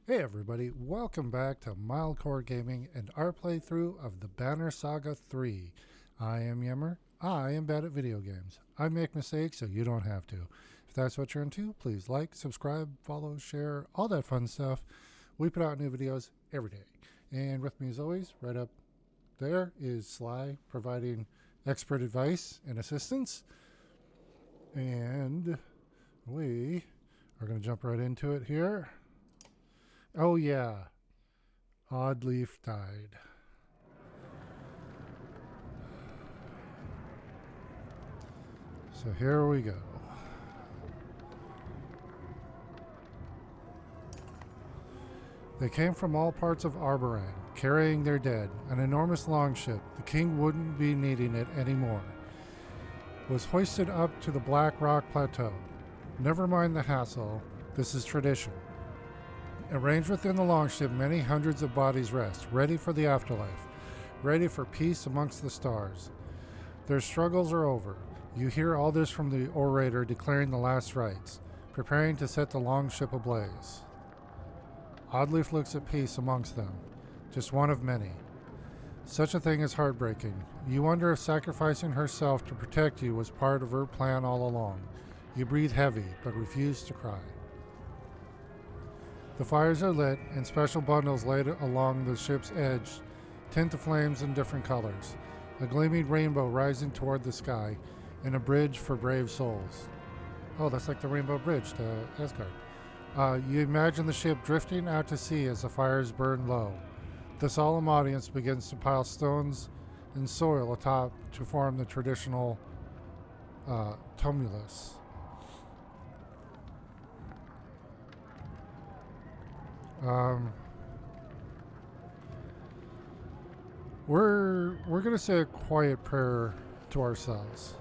Hey everybody, welcome back to Mildcore Gaming and our playthrough of the Banner Saga 3. I am Yemmer. I am bad at video games. I make mistakes so you don't have to. If that's what you're into, please like, subscribe, follow, share, all that fun stuff. We put out new videos every day. And with me as always, right up there is Sly providing expert advice and assistance. And we are going to jump right into it here. Oh yeah, Oddleaf died. So here we go. They came from all parts of Arboran, carrying their dead. An enormous longship, the king wouldn't be needing it anymore, was hoisted up to the Black Rock Plateau. Never mind the hassle, this is tradition. Arranged within the longship, many hundreds of bodies rest, ready for the afterlife, ready for peace amongst the stars. Their struggles are over. You hear all this from the orator declaring the last rites, preparing to set the longship ablaze. Oddleaf looks at peace amongst them, just one of many. Such a thing is heartbreaking. You wonder if sacrificing herself to protect you was part of her plan all along. You breathe heavy, but refuse to cry. The fires are lit, and special bundles laid along the ship's edge tint the flames in different colors. A gleaming rainbow rising toward the sky, and a bridge for brave souls. Oh, that's like the Rainbow Bridge to Asgard. You imagine the ship drifting out to sea as the fires burn low. The solemn audience begins to pile stones and soil atop to form the traditional tumulus. We're gonna say a quiet prayer to ourselves.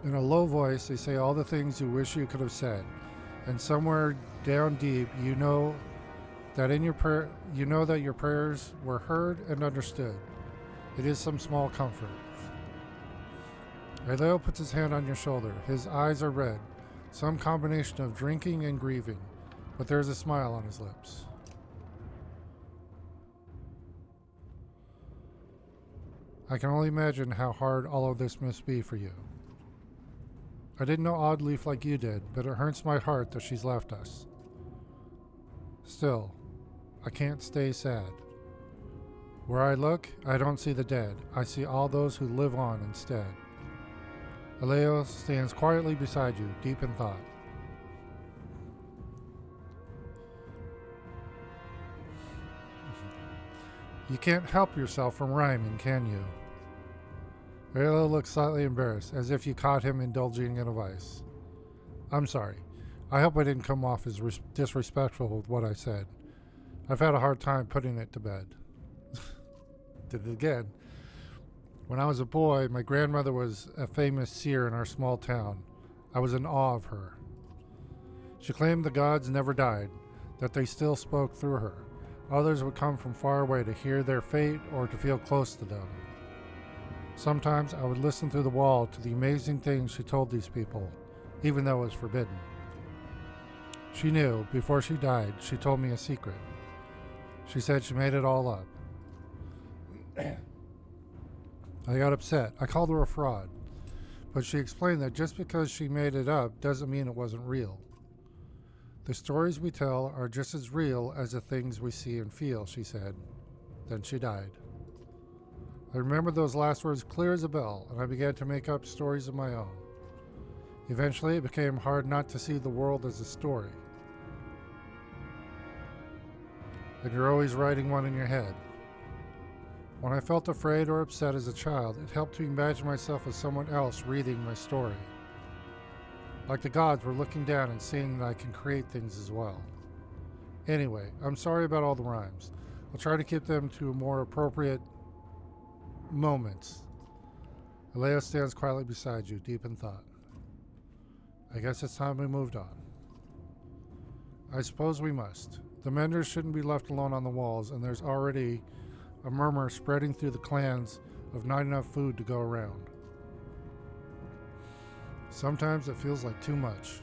In a low voice, they say all the things you wish you could have said, and somewhere down deep, you know that in your prayer, you know that your prayers were heard and understood. It is some small comfort. Aleo puts his hand on your shoulder. His eyes are red, some combination of drinking and grieving, but there's a smile on his lips. I can only imagine how hard all of this must be for you. I didn't know Oddleaf like you did, but it hurts my heart that she's left us. Still, I can't stay sad. Where I look, I don't see the dead. I see all those who live on instead. Aleo stands quietly beside you, deep in thought. You can't help yourself from rhyming, can you? Aleo looks slightly embarrassed, as if you caught him indulging in a vice. I'm sorry. I hope I didn't come off as disrespectful with what I said. I've had a hard time putting it to bed. Did it again. When I was a boy, my grandmother was a famous seer in our small town. I was in awe of her. She claimed the gods never died, that they still spoke through her. Others would come from far away to hear their fate or to feel close to them. Sometimes I would listen through the wall to the amazing things she told these people, even though it was forbidden. She knew, before she died, she told me a secret. She said she made it all up. I got upset. I called her a fraud. But she explained that just because she made it up doesn't mean it wasn't real. The stories we tell are just as real as the things we see and feel, she said. Then she died. I remembered those last words clear as a bell, and I began to make up stories of my own. Eventually, it became hard not to see the world as a story. And you're always writing one in your head. When I felt afraid or upset as a child, it helped to imagine myself as someone else reading my story. Like the gods were looking down and seeing that I can create things as well. Anyway, I'm sorry about all the rhymes. I'll try to keep them to more appropriate moments. Aleo stands quietly beside you, deep in thought. I guess it's time we moved on. I suppose we must. The menders shouldn't be left alone on the walls, and there's already a murmur spreading through the clans of not enough food to go around. Sometimes it feels like too much.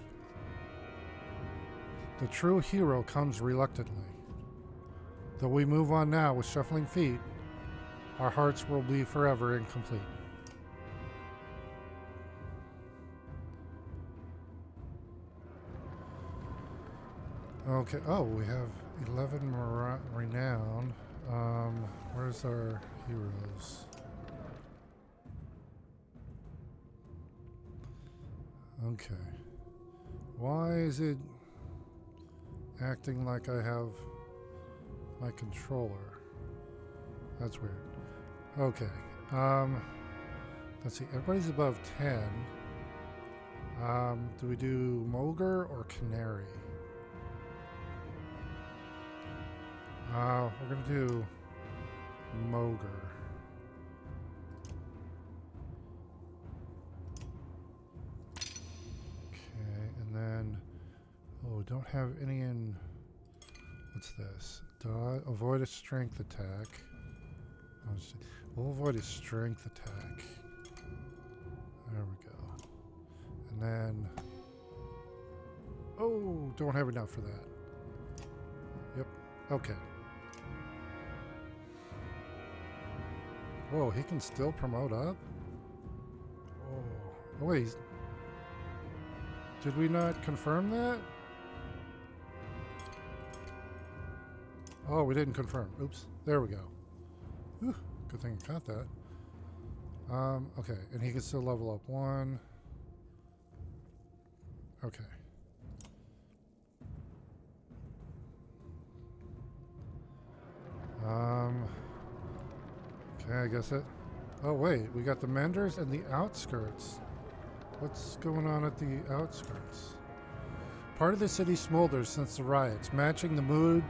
The true hero comes reluctantly. Though we move on now with shuffling feet, our hearts will be forever incomplete. Okay, oh, we have 11 renown. Where's our heroes? Okay. Why is it acting like I have my controller? That's weird. Okay. Let's see. Everybody's above 10. Do we do Mogre or Canary? We're gonna do Mogre. Okay, and then we don't have any in. What's this? Avoid a strength attack. We'll avoid a strength attack. There we go. And then, oh, don't have enough for that. Yep. Okay. Whoa, he can still promote up? Oh, wait. Did we not confirm that? Oh, we didn't confirm. Oops. There we go. Whew, good thing I caught that. Okay, and he can still level up 1. Okay. Okay, I guess it. Oh wait, we got the Menders and the outskirts. What's going on at the outskirts? Part of the city smolders since the riots, matching the mood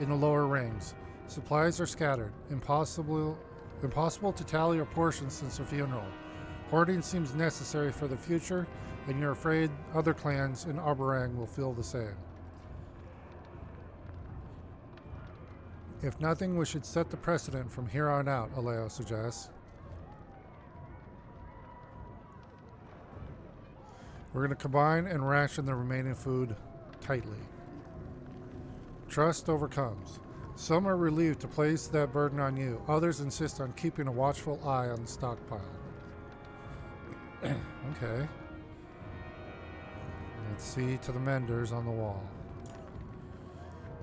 in the lower rings. Supplies are scattered. Impossible to tally your portions since the funeral. Hoarding seems necessary for the future, and you're afraid other clans in Arborang will feel the same. If nothing, we should set the precedent from here on out, Aleo suggests. We're going to combine and ration the remaining food tightly. Trust overcomes. Some are relieved to place that burden on you. Others insist on keeping a watchful eye on the stockpile. Okay. Let's see to the menders on the wall.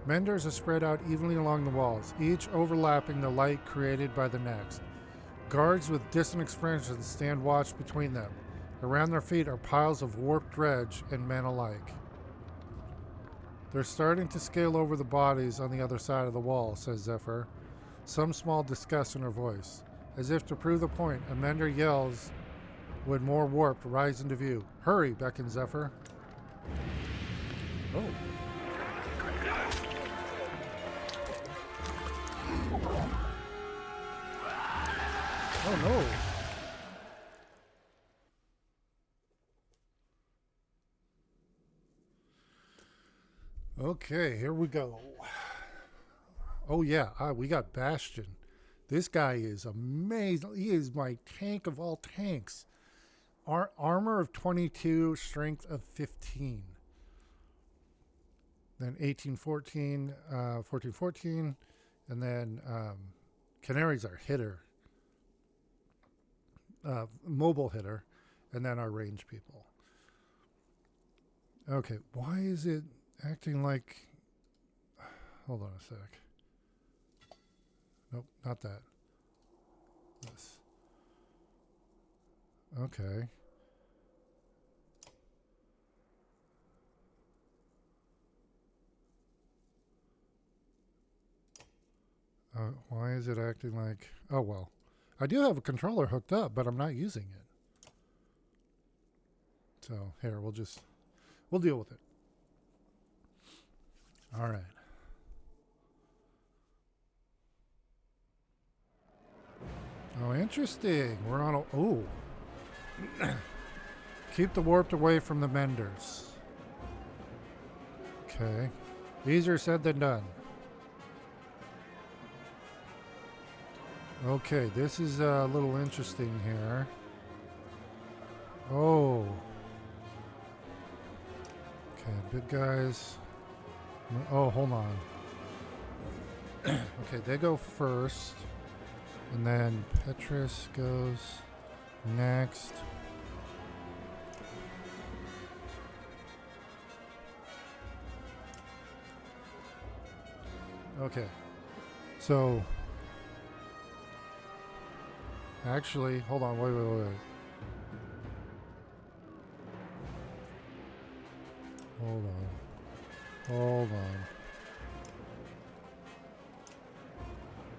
Menders are spread out evenly along the walls, each overlapping the light created by the next. Guards with distant expressions stand watch between them. Around their feet are piles of warped dredge and men alike. They're starting to scale over the bodies on the other side of the wall, says Zephyr, some small disgust in her voice. As if to prove the point, a mender yells when more warped rise into view. Hurry, beckons Zephyr. Oh. Oh no. Okay, here we go. Oh yeah, we got Bastion. This guy is amazing. He is my tank of all tanks. Armor of 22, strength of 15. Then 1814, 1414, and then Canary's our hitter. Mobile hitter, and then our range people. Okay, why is it acting like... Hold on a sec. Nope, not that. This. Okay. Why is it acting like... Oh, well. I do have a controller hooked up, but I'm not using it. So, here, we'll deal with it. All right. Oh, interesting. We're on a... Oh. Keep the warped away from the menders. Okay. Easier said than done. Okay, this is a little interesting here. Oh. Okay, big guys. Oh, hold on. Okay, they go first. And then Petrus goes next. Okay. So, actually, hold on, wait. Hold on.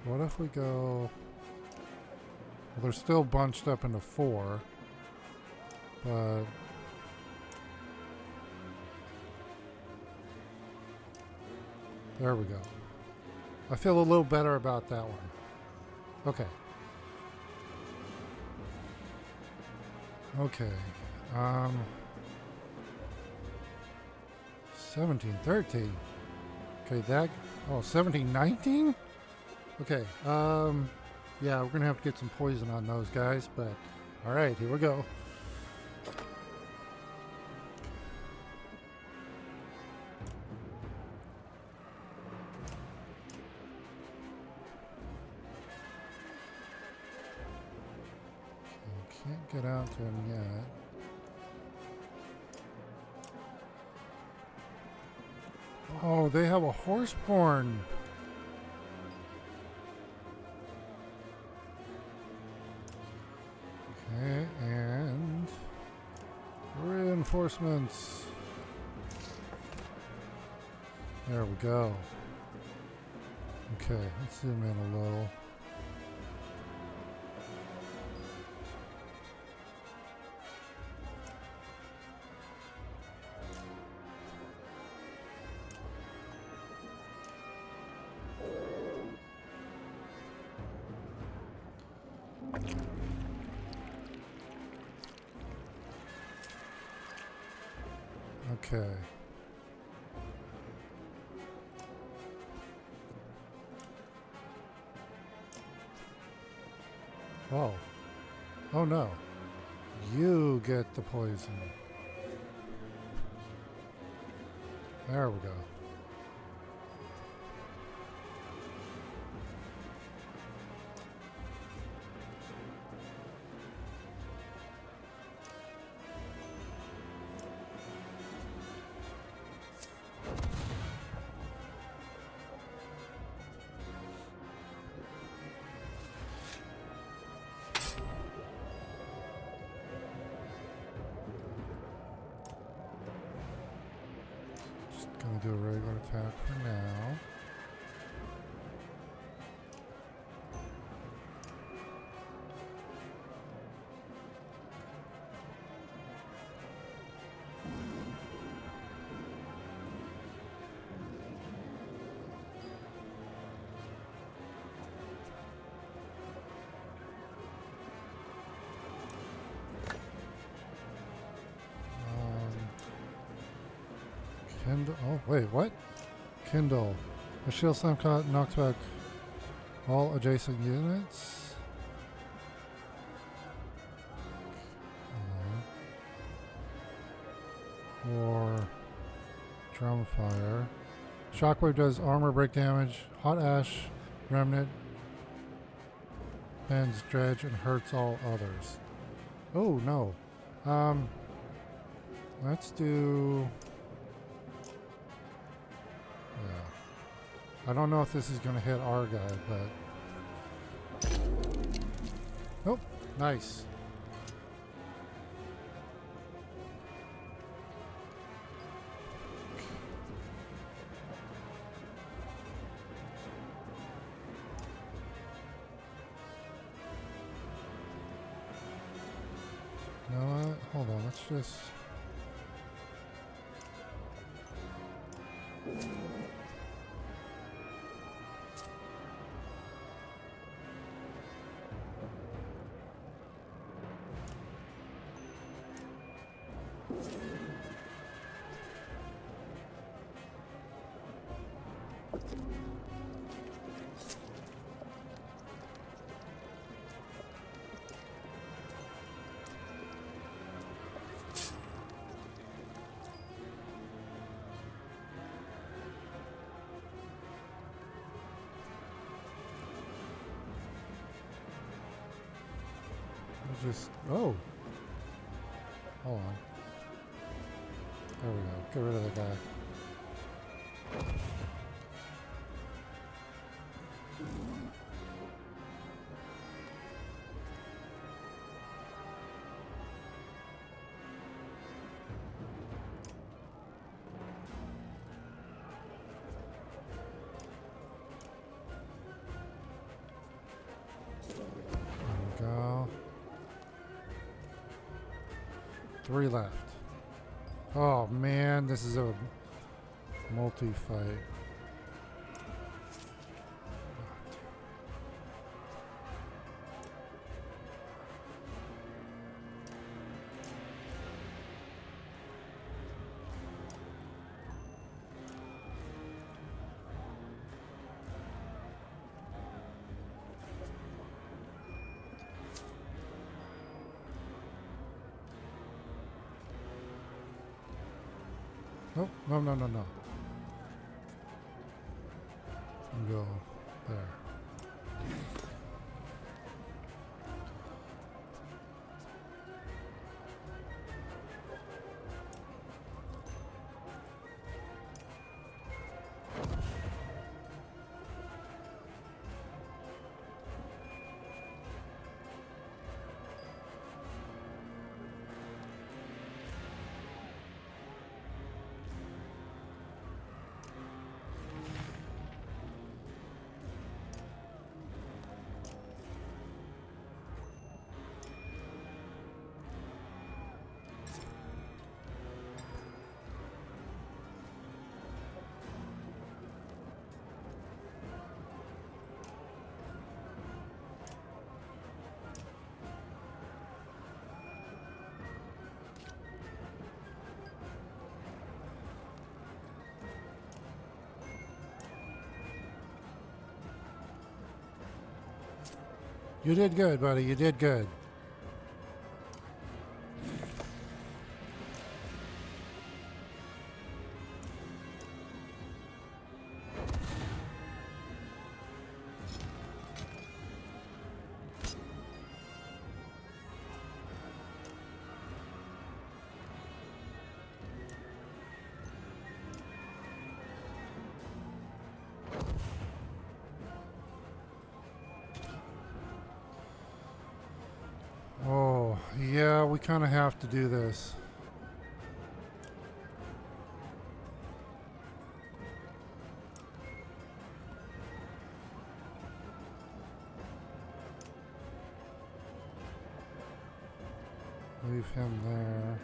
What if we go... Well, they're still bunched up into 4, but... There we go. I feel a little better about that one. Okay. Okay. 1713. Okay, that... Oh, 1719? Okay, yeah, we're gonna have to get some poison on those guys, but... Alright, here we go. Can't get out to him yet. Oh, they have a horseborn. Okay, and reinforcements. There we go. Okay, let's zoom in a little. Okay. Oh. Oh no. You get the poison. There we go. Gonna do a regular attack for now. Kindle. Oh, wait, what? Kindle. A shield slam knocks back all adjacent units. Or drum fire. Shockwave does armor break damage. Hot ash, remnant, bends dredge, and hurts all others. Oh no. Let's do. I don't know if this is going to hit our guy, but... Oh, nice. You know what? Hold on, let's just... just... Oh. Hold on. There we go. Get rid of the guy. There we go. 3 left. Oh man, this is a multi-fight. Nope, no, no, no, no. Go there. You did good, buddy. You did good. Oh, yeah, we kind of have to do this. Leave him there.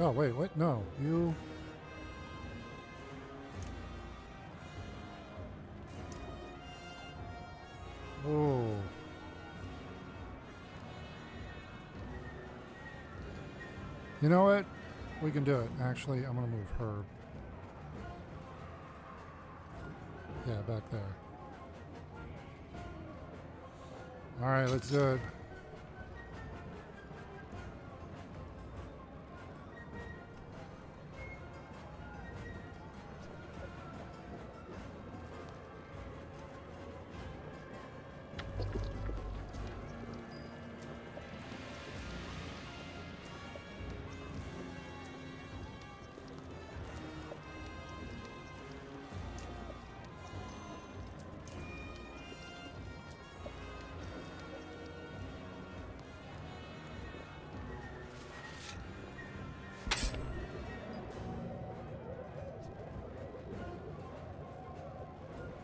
Oh, wait, what? No, you... Oh. You know what? We can do it. Actually, I'm going to move her. Yeah, back there. All right, let's do it.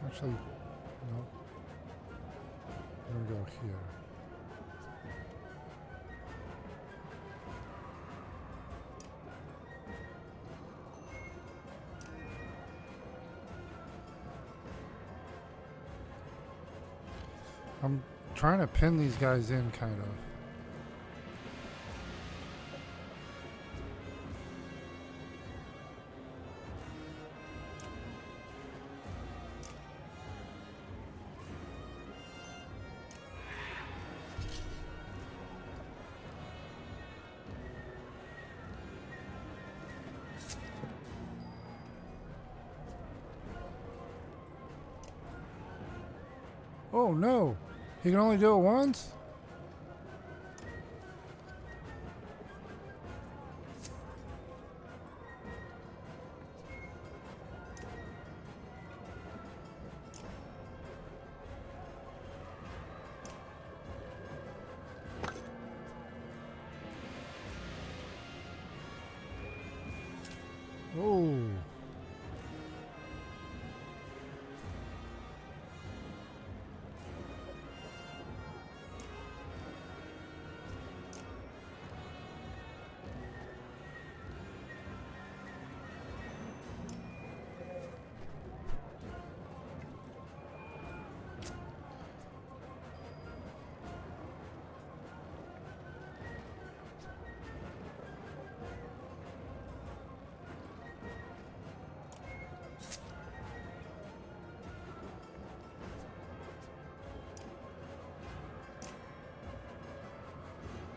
Actually, no. I'm gonna go here. I'm trying to pin these guys in, kind of. Oh no! He can only do it once? Oh.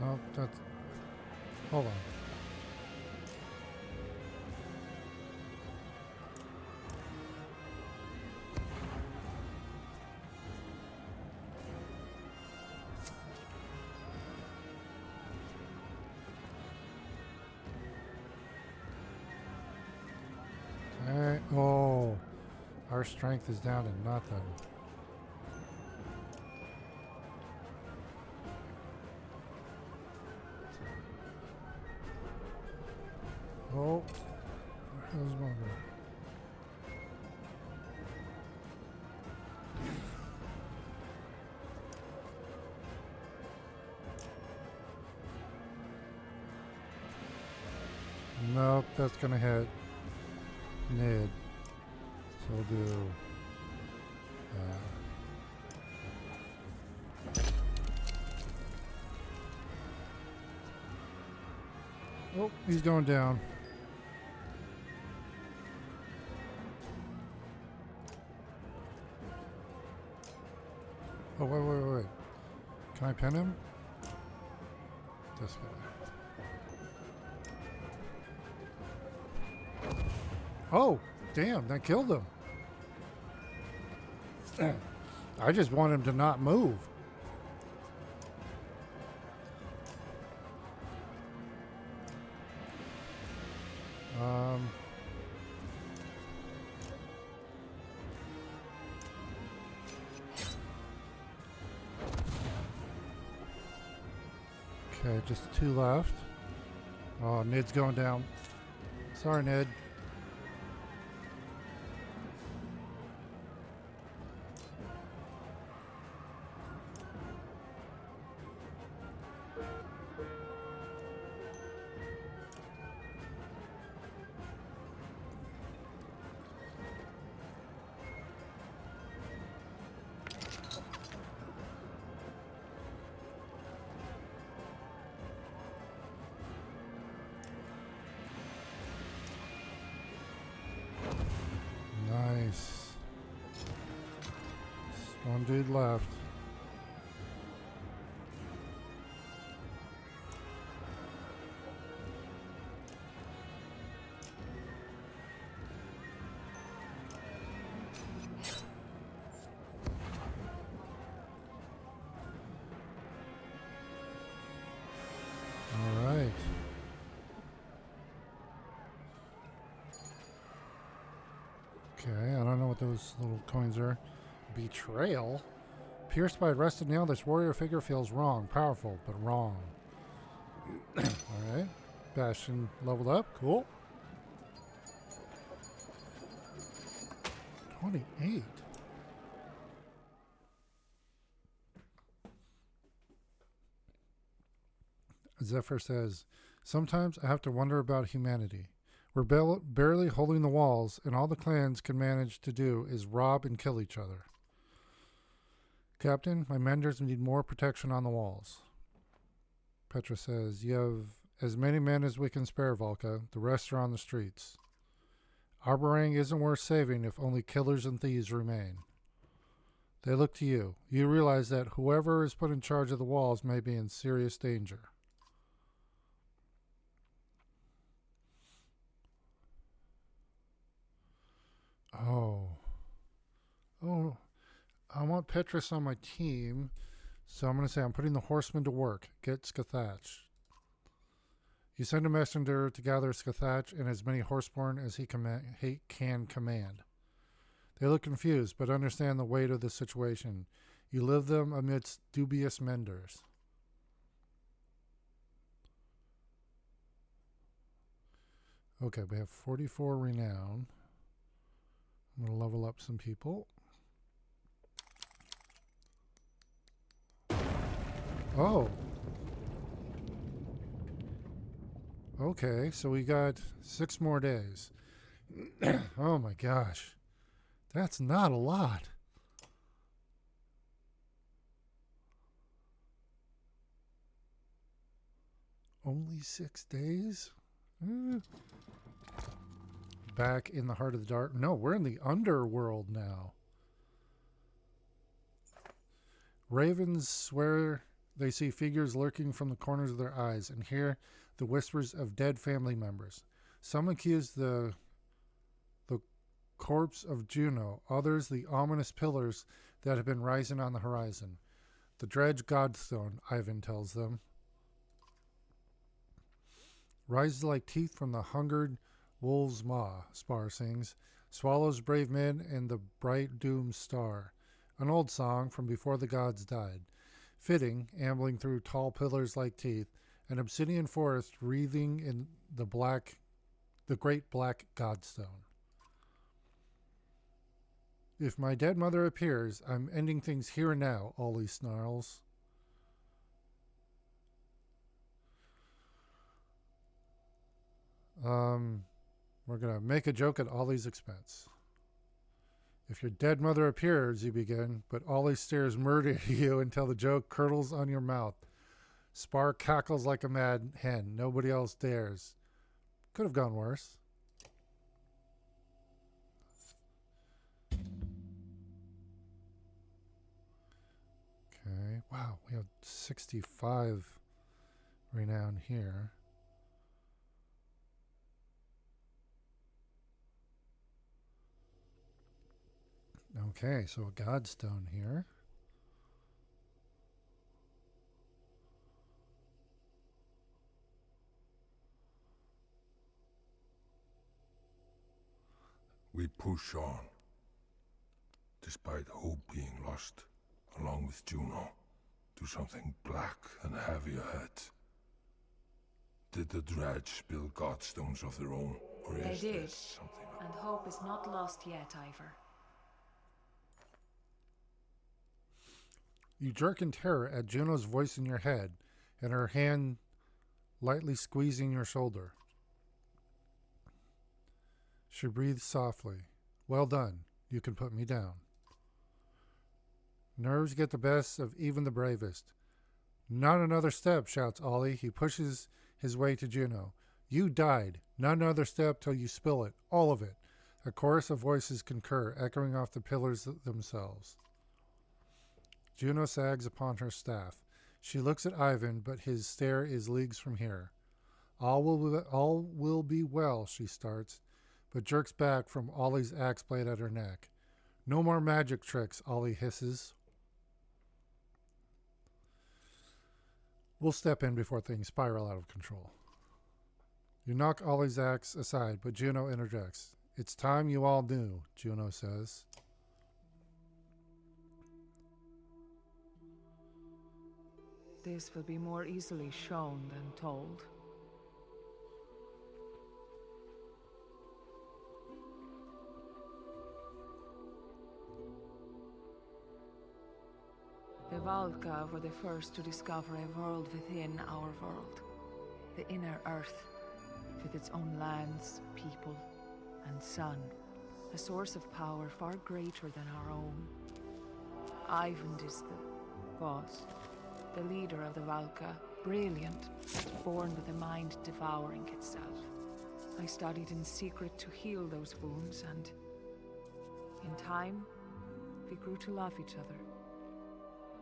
Oh, that's... Hold on. Alright. Oh. Our strength is down to nothing. Oh. Where's Monger? Nope, that's gonna hit Nid. So we'll do... Oh, he's going down. Oh, wait. Can I pin him? This guy. Oh, damn, that killed him. I just want him to not move. Okay, just 2 left. Oh, Nid's going down. Sorry, Nid. Nice. One dude left. All right. Okay, I don't know what those little coins are. Betrayal? Pierced by a rusted nail, this warrior figure feels wrong. Powerful, but wrong. Alright. Bastion leveled up. Cool. 28. Zephyr says, sometimes I have to wonder about humanity. We're barely holding the walls, and all the clans can manage to do is rob and kill each other. Captain, my menders need more protection on the walls. Petra says, you have as many men as we can spare, Volka. The rest are on the streets. Our barang isn't worth saving if only killers and thieves remain. They look to you. You realize that whoever is put in charge of the walls may be in serious danger. Oh. I want Petrus on my team, so I'm going to say I'm putting the horsemen to work. Get Scathach. You send a messenger to gather Scathach and as many horseborn as he can command. They look confused, but understand the weight of the situation. You live them amidst dubious menders. Okay, we have 44 renown. I'm going to level up some people. Oh. Okay, so we got 6 more days. Oh my gosh. That's not a lot. Only 6 days? Back in the heart of the dark. No, we're in the underworld now. Ravens swear they see figures lurking from the corners of their eyes and hear the whispers of dead family members. Some accuse the corpse of Juno, others the ominous pillars that have been rising on the horizon. The dredge Godstone, Ivan tells them, rises like teeth from the hungered wolf's maw, Spar sings, swallows brave men and the bright doomed star. An old song from before the gods died. Fitting, ambling through tall pillars like teeth, an obsidian forest wreathing in the great black Godstone. If my dead mother appears, I'm ending things here and now, Ollie snarls. We're going to make a joke at Ollie's expense. If your dead mother appears, you begin, but Ollie stares murder at you until the joke curdles on your mouth. Spar cackles like a mad hen. Nobody else dares. Could have gone worse. Okay. Wow, we have 65 renown here. Okay, so a Godstone here. We push on, despite hope being lost, along with Juno, to something black and heavy ahead. Did the dredge build godstones of their own, or They is did, this something? and hope is not lost yet, Ivor. You jerk in terror at Juno's voice in your head and her hand lightly squeezing your shoulder. She breathes softly. Well done. You can put me down. Nerves get the best of even the bravest. Not another step, shouts Ollie. He pushes his way to Juno. You died. Not another step till you spill it. All of it. A chorus of voices concur, echoing off the pillars themselves. Juno sags upon her staff. She looks at Ivan, but his stare is leagues from here. All will be well, she starts, but jerks back from Ollie's axe blade at her neck. No more magic tricks, Ollie hisses. We'll step in before things spiral out of control. You knock Ollie's axe aside, but Juno interjects. It's time you all knew, Juno says. This will be more easily shown than told. The Valka were the first to discover a world within our world. The inner earth, with its own lands, people, and sun. A source of power far greater than our own. Ivan was the leader of the Valka, brilliant, born with a mind devouring itself. I studied in secret to heal those wounds, and in time, we grew to love each other.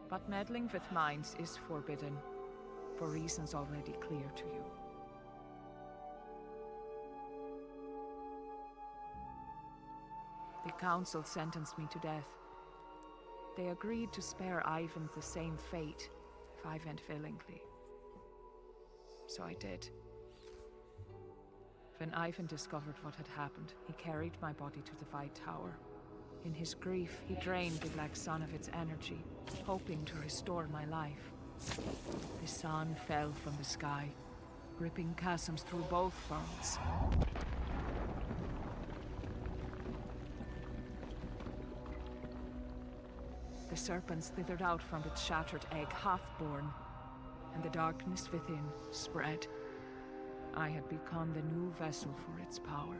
But meddling with minds is forbidden, for reasons already clear to you. The council sentenced me to death. they agreed to spare Ivan the same fate if I went willingly. So I did. When Ivan discovered what had happened, he carried my body to the White Tower. In his grief, he drained the Black Sun of its energy, hoping to restore my life. The sun fell from the sky, ripping chasms through both worlds. The serpent slithered out from its shattered egg, half-born, and the darkness within spread. I had become the new vessel for its power.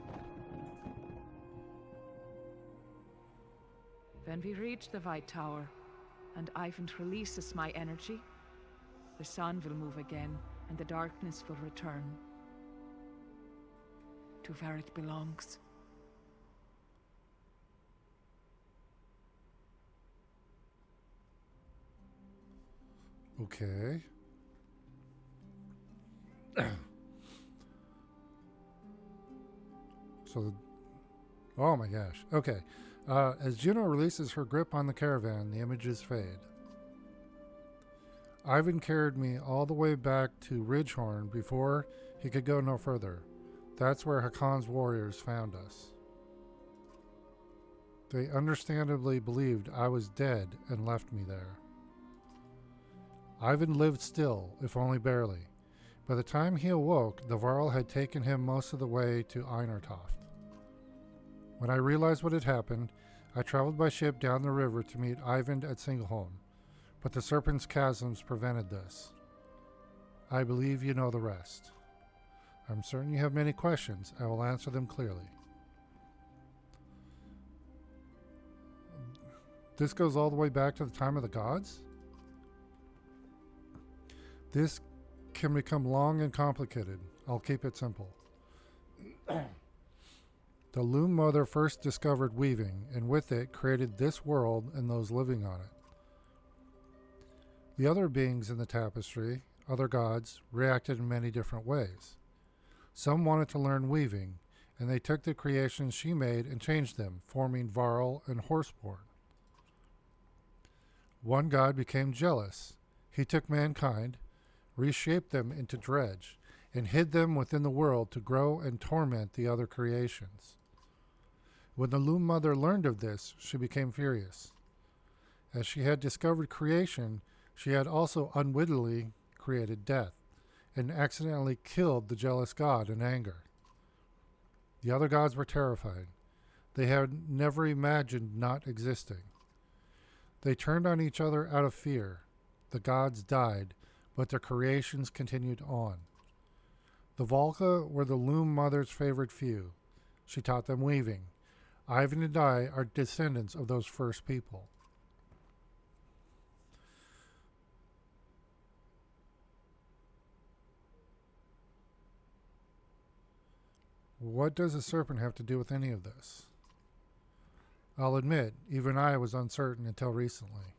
When we reach the White Tower, and Ivan releases my energy, the sun will move again, and the darkness will return to where it belongs. Okay. Oh my gosh. Okay. As Juno releases her grip on the caravan, the images fade. Ivan carried me all the way back to Ridgehorn before he could go no further. That's where Hakon's warriors found us. They understandably believed I was dead and left me there. Ivan lived still, if only barely. By the time he awoke, the Varl had taken him most of the way to Einartoft. When I realized what had happened, I traveled by ship down the river to meet Ivan at Singleholm, but the Serpent's chasms prevented this. I believe you know the rest. I'm certain you have many questions. I will answer them clearly. This goes all the way back to the time of the gods? This can become long and complicated. I'll keep it simple. The Loom Mother first discovered weaving, and with it created this world and those living on it. The other beings in the tapestry, other gods, reacted in many different ways. Some wanted to learn weaving, and they took the creations she made and changed them, forming Varl and Horseborn. One god became jealous. He took mankind, reshaped them into dredge, and hid them within the world to grow and torment the other creations. When the Loom Mother learned of this, she became furious. As she had discovered creation, she had also unwittingly created death, and accidentally killed the jealous god in anger. The other gods were terrified. They had never imagined not existing. They turned on each other out of fear. The gods died, but their creations continued on. The Volca were the Loom Mother's favorite few. She taught them weaving. Ivan and I are descendants of those first people. What does a serpent have to do with any of this? I'll admit, even I was uncertain until recently.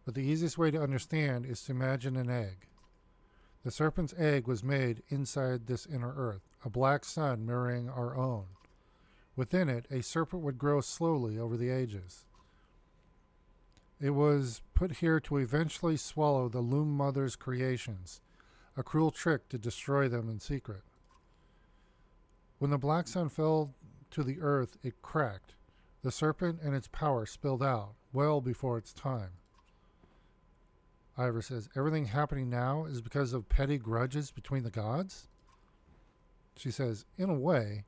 But the easiest way to understand is to imagine an egg. The serpent's egg was made inside this inner earth, a black sun mirroring our own. Within it, a serpent would grow slowly over the ages. It was put here to eventually swallow the Loom Mother's creations, a cruel trick to destroy them in secret. When the black sun fell to the earth, it cracked. The serpent and its power spilled out, well before its time. Ivor says, everything happening now is because of petty grudges between the gods? She says, in a way,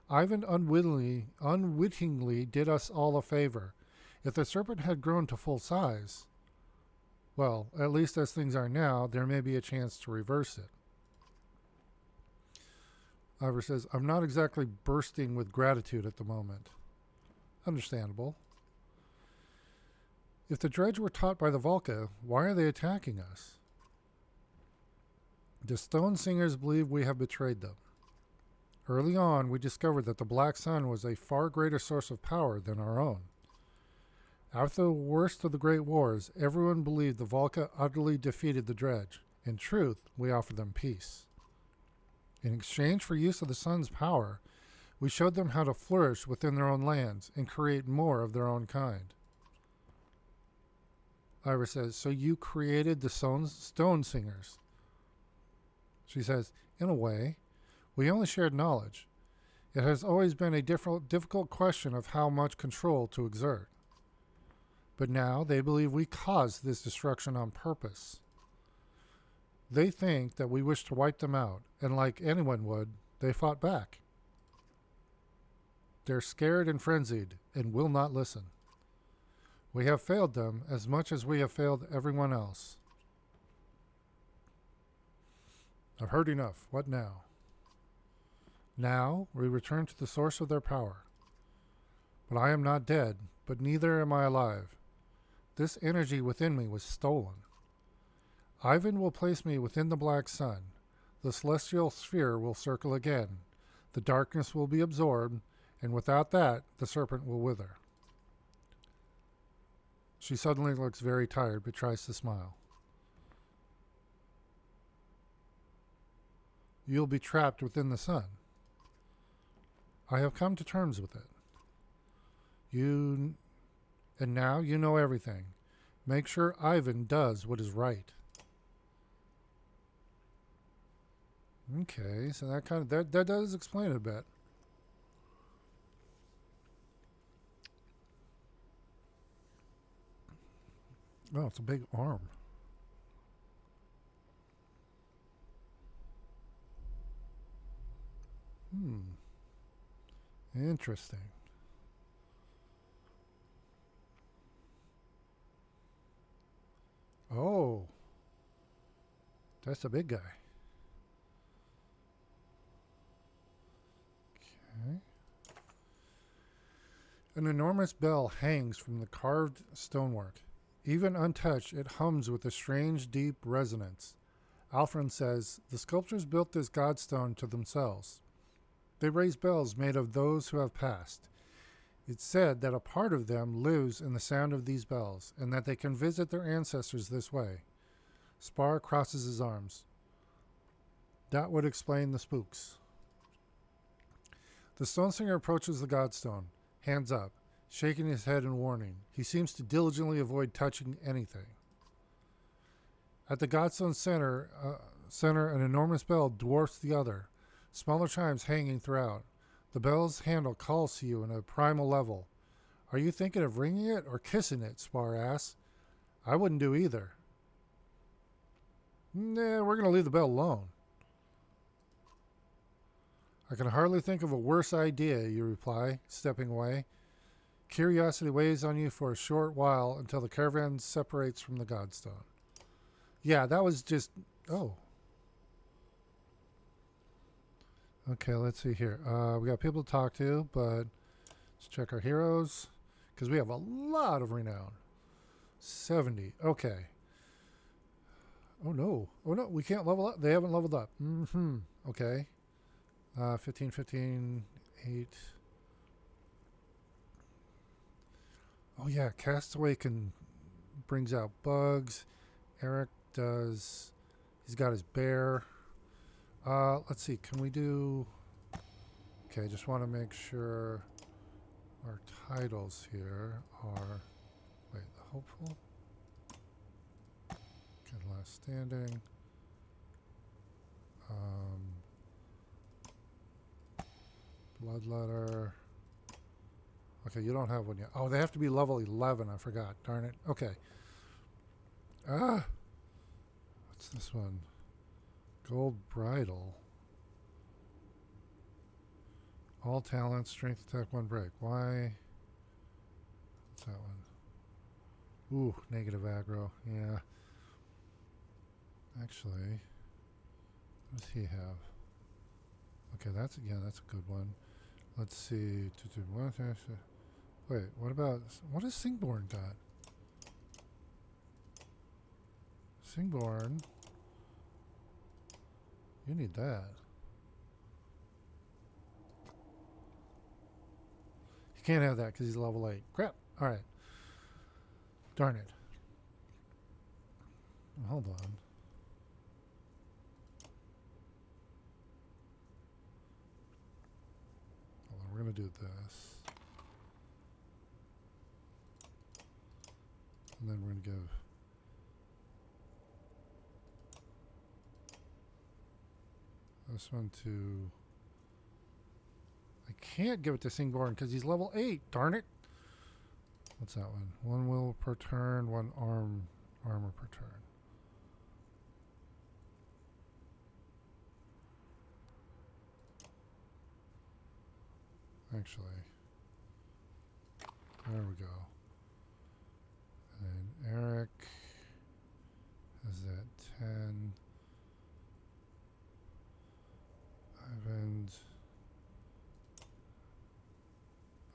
Ivan unwittingly did us all a favor. If the serpent had grown to full size, well, at least as things are now, there may be a chance to reverse it. Ivor says, I'm not exactly bursting with gratitude at the moment. Understandable. If the dredge were taught by the Volca, why are they attacking us? The Stone Singers believe we have betrayed them. Early on, we discovered that the Black Sun was a far greater source of power than our own. After the worst of the Great Wars, everyone believed the Volca utterly defeated the dredge. In truth, we offered them peace. In exchange for use of the sun's power, we showed them how to flourish within their own lands and create more of their own kind. Ira says, so you created the stone singers? She says, in a way. We only shared knowledge. It has always been a difficult question of how much control to exert. But now they believe we caused this destruction on purpose. They think that we wish to wipe them out, and like anyone would, they fought back. They're scared and frenzied and will not listen. We have failed them as much as we have failed everyone else. I've heard enough. What now? Now we return to the source of their power. But I am not dead, but neither am I alive. This energy within me was stolen. Ivan will place me within the black sun. The celestial sphere will circle again. The darkness will be absorbed, and without that, the serpent will wither. She suddenly looks very tired, but tries to smile. You'll be trapped within the sun. I have come to terms with it. And now you know everything. Make sure Ivan does what is right. Okay, so that does explain it a bit. Oh, it's a big arm. Interesting. Oh, that's a big guy. Okay. An enormous bell hangs from the carved stonework. Even untouched, it hums with a strange, deep resonance. Alfred says, the sculptors built this godstone to themselves. They raise bells made of those who have passed. It's said that a part of them lives in the sound of these bells, and that they can visit their ancestors this way. Spar crosses his arms. That would explain the spooks. The stone singer approaches the godstone, hands up, shaking his head in warning. He seems to diligently avoid touching anything. At the godstone center, an enormous bell dwarfs the other, smaller chimes hanging throughout. The bell's handle calls to you in a primal level. Are you thinking of ringing it or kissing it? Spar asks. I wouldn't do either. Nah, we're going to leave the bell alone. I can hardly think of a worse idea, you reply, stepping away. Curiosity weighs on you for a short while until the caravan separates from the godstone. Yeah, that was just... Oh. Okay, let's see here. We got people to talk to, but let's check our heroes. Because we have a lot of renown. 70. Okay. Oh, no. Oh, no. We can't level up. They haven't leveled up. Okay. 15, 15, 8. Oh, yeah. Castaway brings out bugs. Eric does... He's got his bear. Let's see. Can we do... Okay, I just want to make sure our titles here are... Wait, the hopeful? Good last standing. Bloodletter. Okay, you don't have one yet. Oh, they have to be level 11. I forgot. Darn it. Okay. What's this one? Gold Bridle. All talents, strength, attack, 1 break. Why? What's that one? Ooh, negative aggro. Yeah. Actually, what does he have? Okay, that's a good one. Let's see. Wait, what has Singborn got? Singborn. You need that. You can't have that because he's level 8. Crap. Alright. Darn it. Hold on. We're going to do this. And then we're going to give this one to... I can't give it to Singborn because he's level 8. Darn it. What's that one? 1 will per turn, 1 armor per turn. Actually, there we go. And Eric is at 10. Ivan's.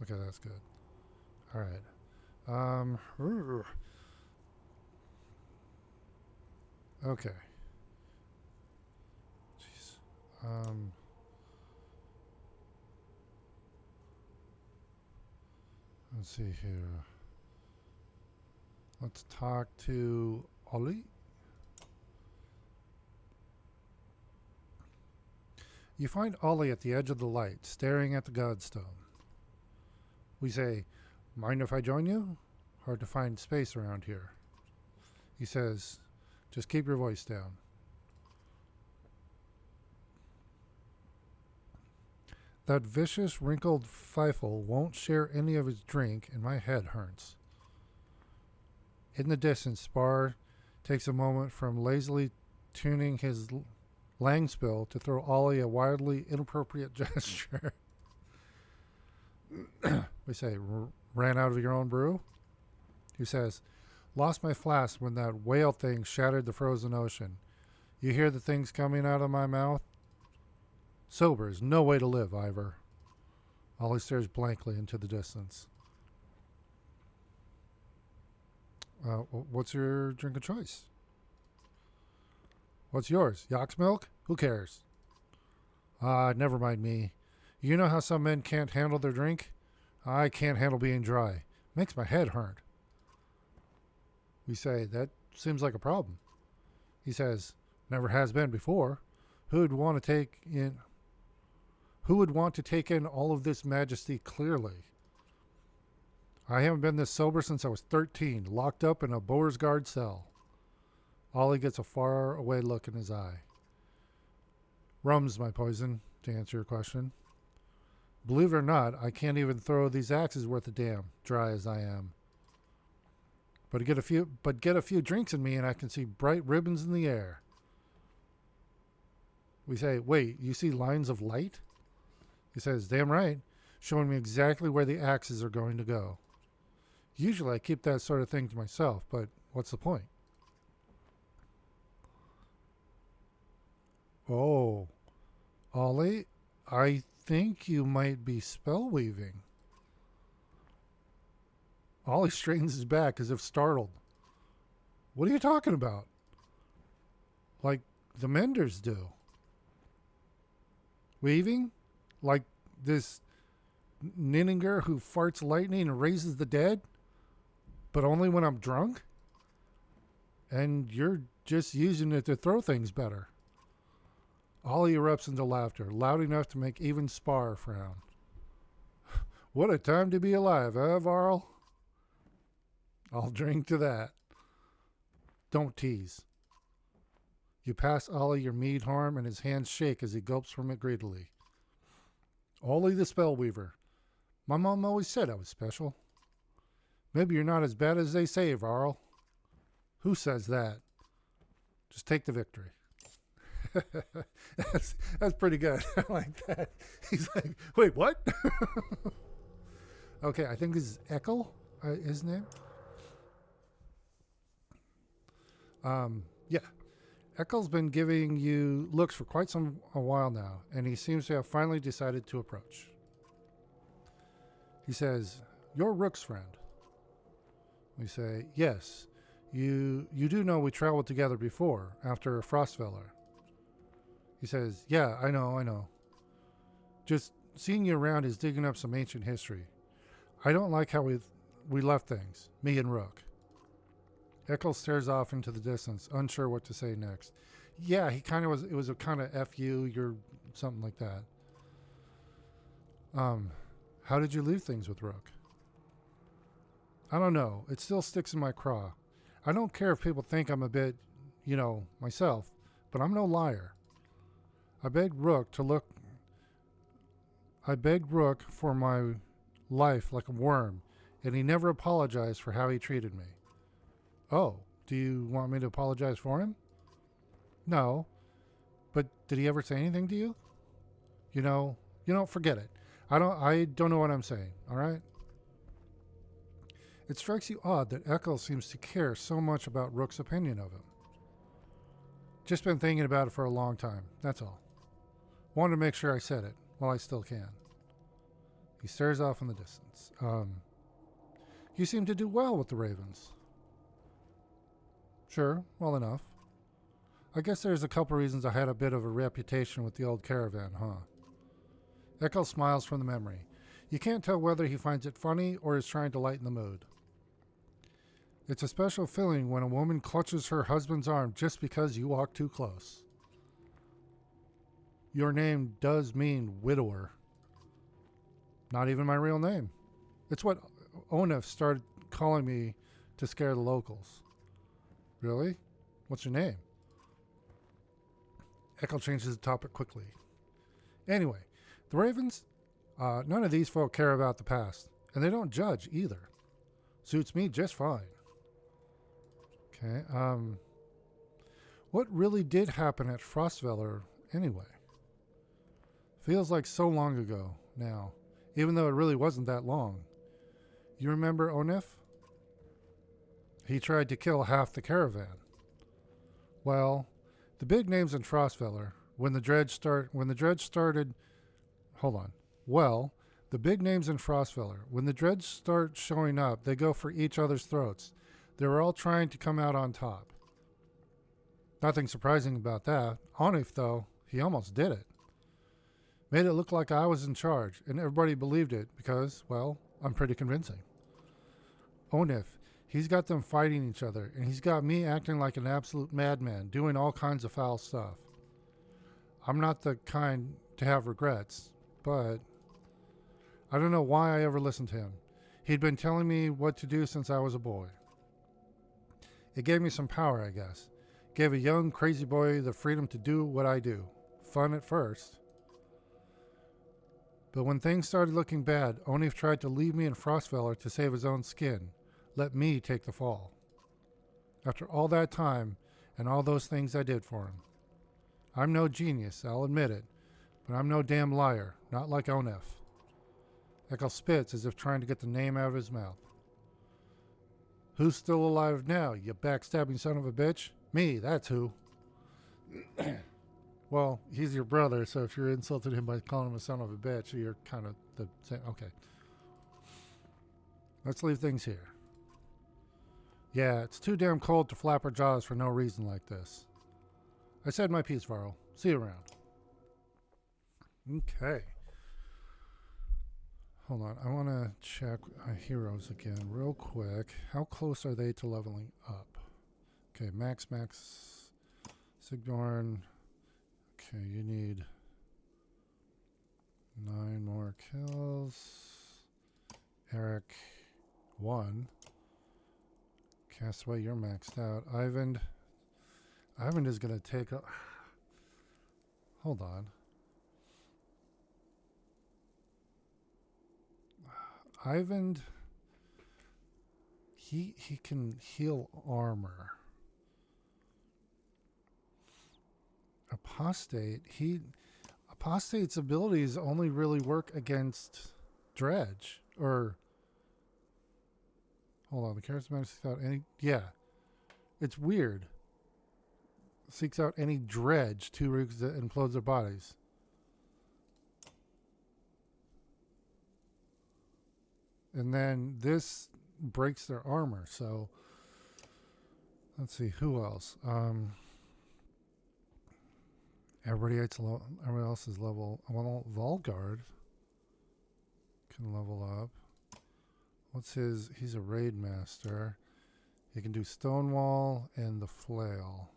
Okay, that's good. All right. Okay. Jeez. Let's see here. Let's talk to Ollie. You find Ollie at the edge of the light, staring at the Godstone. We say, mind if I join you? Hard to find space around here. He says, just keep your voice down. That vicious, wrinkled Feifel won't share any of his drink, and my head hurts. In the distance, Spar takes a moment from lazily tuning his Langspill to throw Ollie a wildly inappropriate gesture. We say, ran out of your own brew? He says, lost my flask when that whale thing shattered the frozen ocean. You hear the things coming out of my mouth? Sober is no way to live, Ivor. Ollie stares blankly into the distance. What's your drink of choice? What's yours? Yak's milk? Who cares? Never mind me. You know how some men can't handle their drink? I can't handle being dry. Makes my head hurt. We say, that seems like a problem. He says, never has been before. Who would want to take in all of this majesty clearly? I haven't been this sober since I was 13, locked up in a Beauregard cell. Ollie gets a far-away look in his eye. Rum's my poison, to answer your question. Believe it or not, I can't even throw these axes worth a damn, dry as I am. But get a few drinks in me and I can see bright ribbons in the air. We say, wait, you see lines of light? He says, damn right, showing me exactly where the axes are going to go. Usually I keep that sort of thing to myself, but what's the point? Oh, Ollie, I think you might be spell weaving. Ollie straightens his back as if startled. What are you talking about? Like the Menders do. Weaving? Like this Ninninger who farts lightning and raises the dead? But only when I'm drunk? And you're just using it to throw things better. Ollie erupts into laughter, loud enough to make even Spar frown. What a time to be alive, Varl? I'll drink to that. Don't tease. You pass Ollie your mead harm, and his hands shake as he gulps from it greedily. Ollie the Spellweaver. My mom always said I was special. Maybe you're not as bad as they say, Varl. Who says that? Just take the victory. That's pretty good. I like that. He's like, wait, what? Okay, I think this is Eckel, his name. Yeah. Eckel's been giving you looks for quite a while now, and he seems to have finally decided to approach. He says, you're Rook's friend. We say, yes. You do know we traveled together before, after Frostfeller. He says, yeah, I know. Just seeing you around is digging up some ancient history. I don't like how we left things, me and Rook. Eckel stares off into the distance, unsure what to say next. Yeah, he kind of was, it was a kind of F you, you're something like that. How did you leave things with Rook? I don't know. It still sticks in my craw. I don't care if people think I'm a bit, myself, but I'm no liar. I begged Rook to look. I begged Rook for my life like a worm, and he never apologized for how he treated me. Oh, do you want me to apologize for him? No, but did he ever say anything to you? Forget it. I don't know what I'm saying, all right? It strikes you odd that Eccles seems to care so much about Rook's opinion of him. Just been thinking about it for a long time, that's all. Wanted to make sure I said it while I still can. He stares off in the distance. You seem to do well with the Ravens. Sure, well enough. I guess there's a couple reasons I had a bit of a reputation with the old caravan, huh? Eccles smiles from the memory. You can't tell whether he finds it funny or is trying to lighten the mood. It's a special feeling when a woman clutches her husband's arm just because you walk too close. Your name does mean widower. Not even my real name. It's what Onef started calling me to scare the locals. Really? What's your name? Echo changes the topic quickly. Anyway, the Ravens, none of these folk care about the past, and they don't judge either. Suits me just fine. Okay, what really did happen at Frostveller anyway? Feels like so long ago now, even though it really wasn't that long. You remember Onef? He tried to kill half the caravan. Well, the big names in Frostveller, when the dredge started, the big names in Frostveller, when the dredge start showing up, they go for each other's throats. They were all trying to come out on top. Nothing surprising about that. Onif, though, he almost did it. Made it look like I was in charge, and everybody believed it because, well, I'm pretty convincing. Onif, he's got them fighting each other, and he's got me acting like an absolute madman, doing all kinds of foul stuff. I'm not the kind to have regrets, but I don't know why I ever listened to him. He'd been telling me what to do since I was a boy. It gave me some power, I guess. Gave a young, crazy boy the freedom to do what I do. Fun at first. But when things started looking bad, Onif tried to leave me in Frostveller to save his own skin. Let me take the fall. After all that time, and all those things I did for him. I'm no genius, I'll admit it, but I'm no damn liar, not like Onef. Eccles spits as if trying to get the name out of his mouth. Who's still alive now, you backstabbing son of a bitch? Me, that's who. Well, he's your brother, so if you're insulting him by calling him a son of a bitch, you're kind of the same. Okay. Let's leave things here. Yeah, it's too damn cold to flap our jaws for no reason like this. I said my piece, Varl. See you around. Okay. Hold on. I want to check our heroes again real quick. How close are they to leveling up? Okay, Max, Sigdorn. Okay, you need 9 more kills. Eric, 1. Castaway, you're maxed out. Ivan is going to take a... Hold on. Ivan, he can heal armor. Apostate's abilities only really work against Dredge. Or, hold on, the charismatic seeks out any, yeah. It's weird. Seeks out any Dredge, 2 rigs that implodes their bodies. And then this breaks their armor, so let's see, who else? Everybody else is level. Well, Volgard can level up. What's his? He's a raid master. He can do Stonewall and the Flail.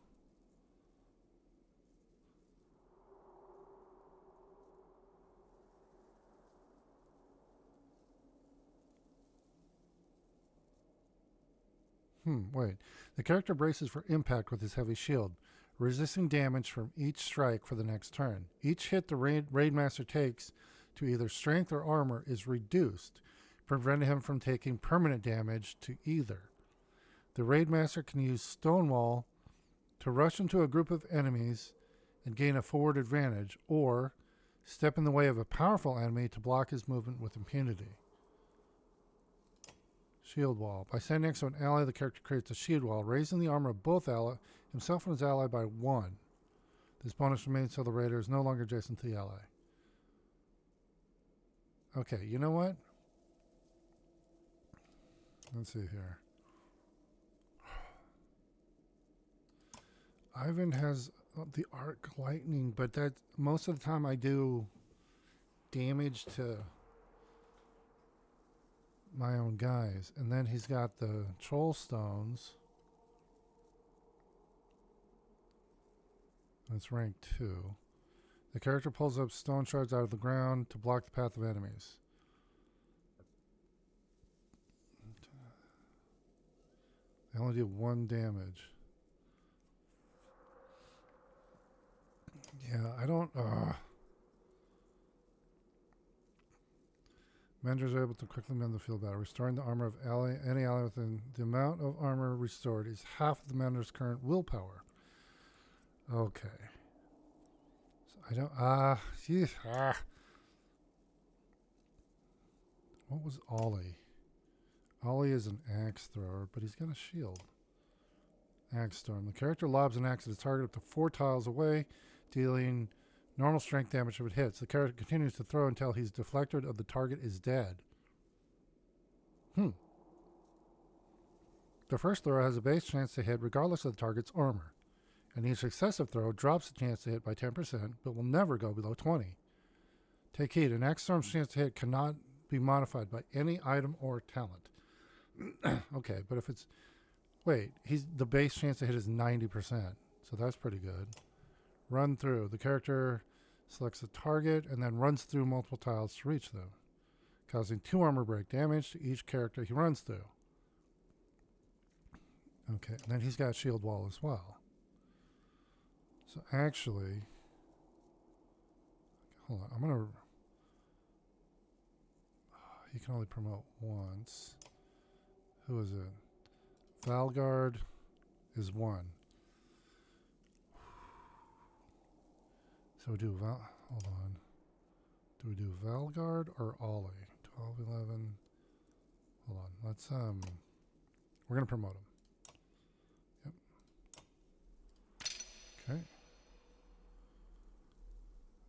Wait. The character braces for impact with his heavy shield. resisting damage from each strike for the next turn. Each hit the Raidmaster takes to either strength or armor is reduced, preventing him from taking permanent damage to either. The Raidmaster can use Stonewall to rush into a group of enemies and gain a forward advantage, or step in the way of a powerful enemy to block his movement with impunity. Shield Wall. By standing next to an ally, the character creates a shield wall, raising the armor of both himself and his ally by 1. This bonus remains until the raider is no longer adjacent to the ally. Okay, you know what? Let's see here. Ivan has the arc lightning, but that most of the time I do damage to my own guys. And then he's got the troll stones. That's rank 2. The character pulls up stone shards out of the ground to block the path of enemies. They only do 1 damage. Yeah, I don't... Menders are able to quickly mend the field battle, restoring the armor of any ally within. The amount of armor restored is half of the Mender's current willpower. Okay. So I don't... What was Ollie? Ollie is an axe thrower, but he's got a shield. Axe Storm. The character lobs an axe at its target up to 4 tiles away, dealing normal strength damage if it hits. The character continues to throw until he's deflected or the target is dead. The first throw has a base chance to hit regardless of the target's armor, and each successive throw drops the chance to hit by 10%, but will never go below 20. Take heed, an Axe Storm's chance to hit cannot be modified by any item or talent. Okay, but if it's... Wait, the base chance to hit is 90%, so that's pretty good. Run through. The character selects a target and then runs through multiple tiles to reach them, causing 2 armor break damage to each character he runs through. Okay, and then he's got shield wall as well. So actually, hold on, I'm going to... He can only promote once. Who is it? Valgard is 1. So we do hold on. Do we do Valgard or Ollie? 12, 11. Hold on. Let's we're gonna promote him. Yep. Okay.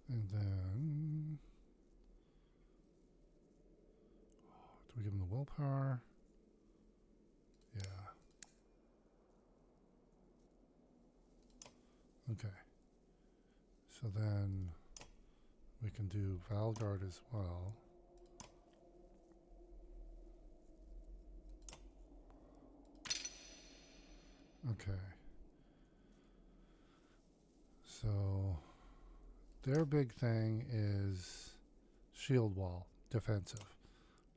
And then do we give him the willpower? Yeah. Okay. So then we can do Valgard as well. Okay. So their big thing is shield wall, defensive.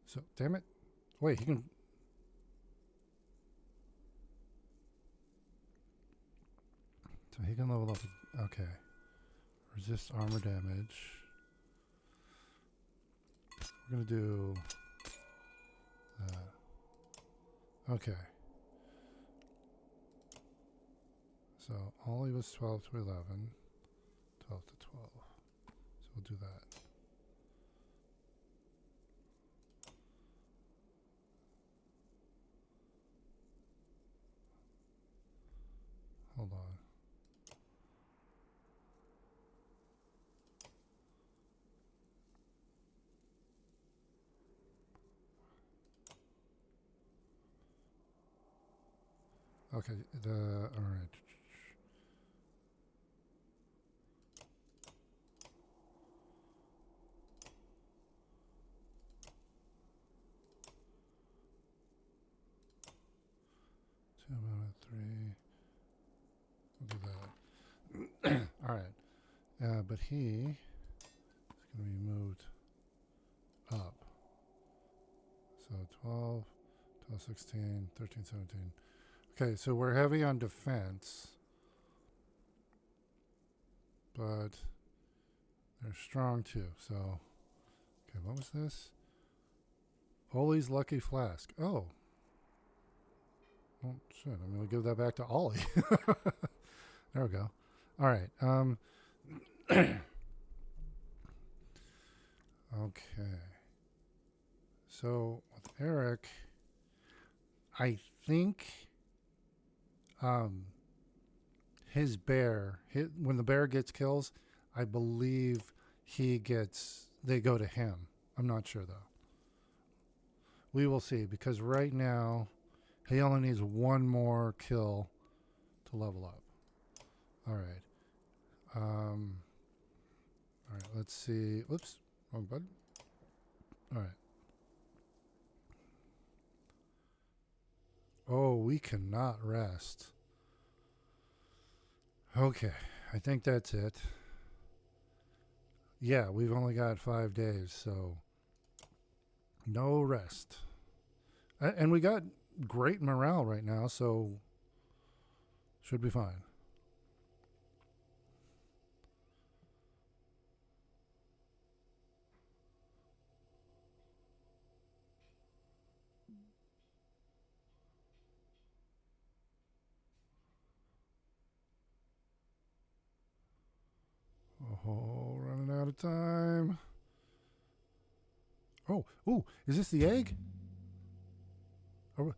So, damn it. Wait, he can... So he can level up... Okay. Resist armor damage. We're going to do that. Okay. So Ollie was 12 to 11. 12 to 12. So we'll do that. Hold on. Okay, all right. Two out of 3. We'll do that. All right. But he is going to be moved up. So 12, 12, 16, 13, 17. Okay, so we're heavy on defense. but they're strong too. So, okay, what was this? Ollie's Lucky Flask. Oh. Oh, shit. I'm going to give that back to Ollie. There we go. All right. Okay. So, with Eric, I think his bear, when the bear gets kills, I believe they go to him. I'm not sure, though. We will see, because right now, he only needs one more kill to level up. All right. All right, let's see. Oops, wrong button. All right. Oh, we cannot rest. Okay, I think that's it. Yeah, we've only got 5 days, so no rest. And we got great morale right now, so should be fine. Oh, running out of time. Oh, ooh, is this the egg? Oh,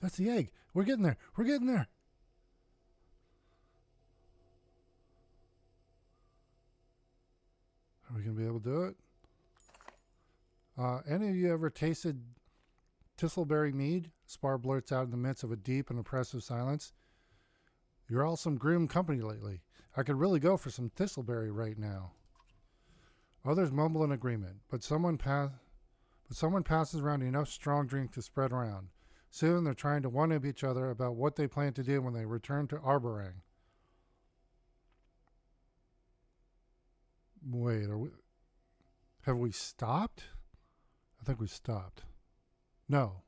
that's the egg. We're getting there. We're getting there. Are we going to be able to do it? Any of you ever tasted Thistleberry mead? Spar blurts out in the midst of a deep and oppressive silence. You're all some grim company lately. I could really go for some Thistleberry right now. Others mumble in agreement, but someone passes around enough strong drink to spread around. Soon they're trying to one-up each other about what they plan to do when they return to Arborang. Wait, have we stopped? I think we stopped. No.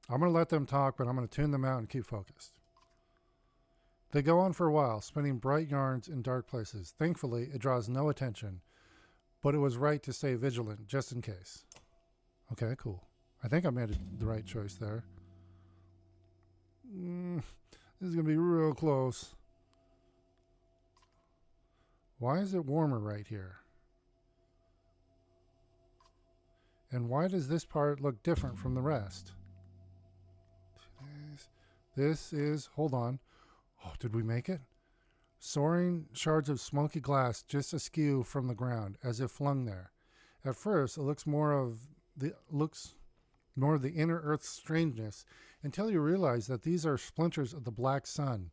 I'm going to let them talk, but I'm going to tune them out and keep focused. They go on for a while, spinning bright yarns in dark places. Thankfully, it draws no attention, but it was right to stay vigilant, just in case. Okay, cool. I think I made the right choice there. This is going to be real close. Why is it warmer right here? And why does this part look different from the rest? This is, hold on. Oh, did we make it? Soaring shards of smoky glass just askew from the ground, as if flung there. At first, it looks more of the inner Earth's strangeness, until you realize that these are splinters of the black sun.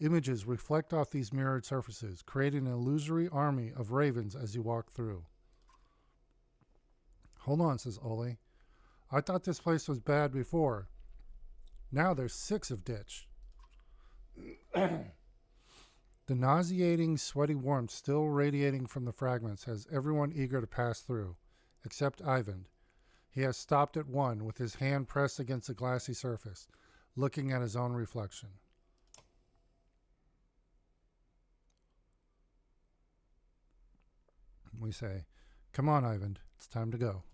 Images reflect off these mirrored surfaces, creating an illusory army of ravens as you walk through. Hold on, says Ollie. I thought this place was bad before. Now there's 6 of ditch. The nauseating, sweaty warmth still radiating from the fragments has everyone eager to pass through, except Ivan. He has stopped at one, with his hand pressed against the glassy surface, looking at his own reflection. We say, "Come on, Ivan, it's time to go."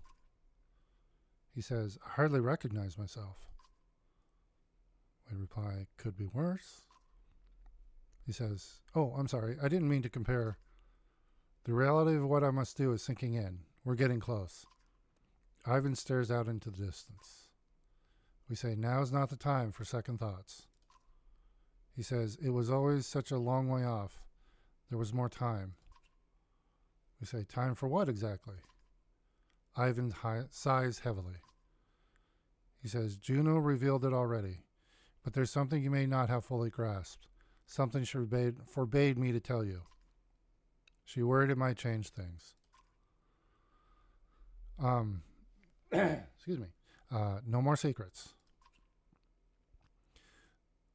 He says, "I hardly recognize myself." We reply, "Could be worse." He says, "Oh, I'm sorry, I didn't mean to compare. The reality of what I must do is sinking in. We're getting close." Ivan stares out into the distance. We say, "Now's not the time for second thoughts." He says, "It was always such a long way off. There was more time." We say, "Time for what exactly?" Ivan sighs heavily. He says, "Juno revealed it already, but there's something you may not have fully grasped. Something she forbade me to tell you. She worried it might change things." Excuse me. No more secrets.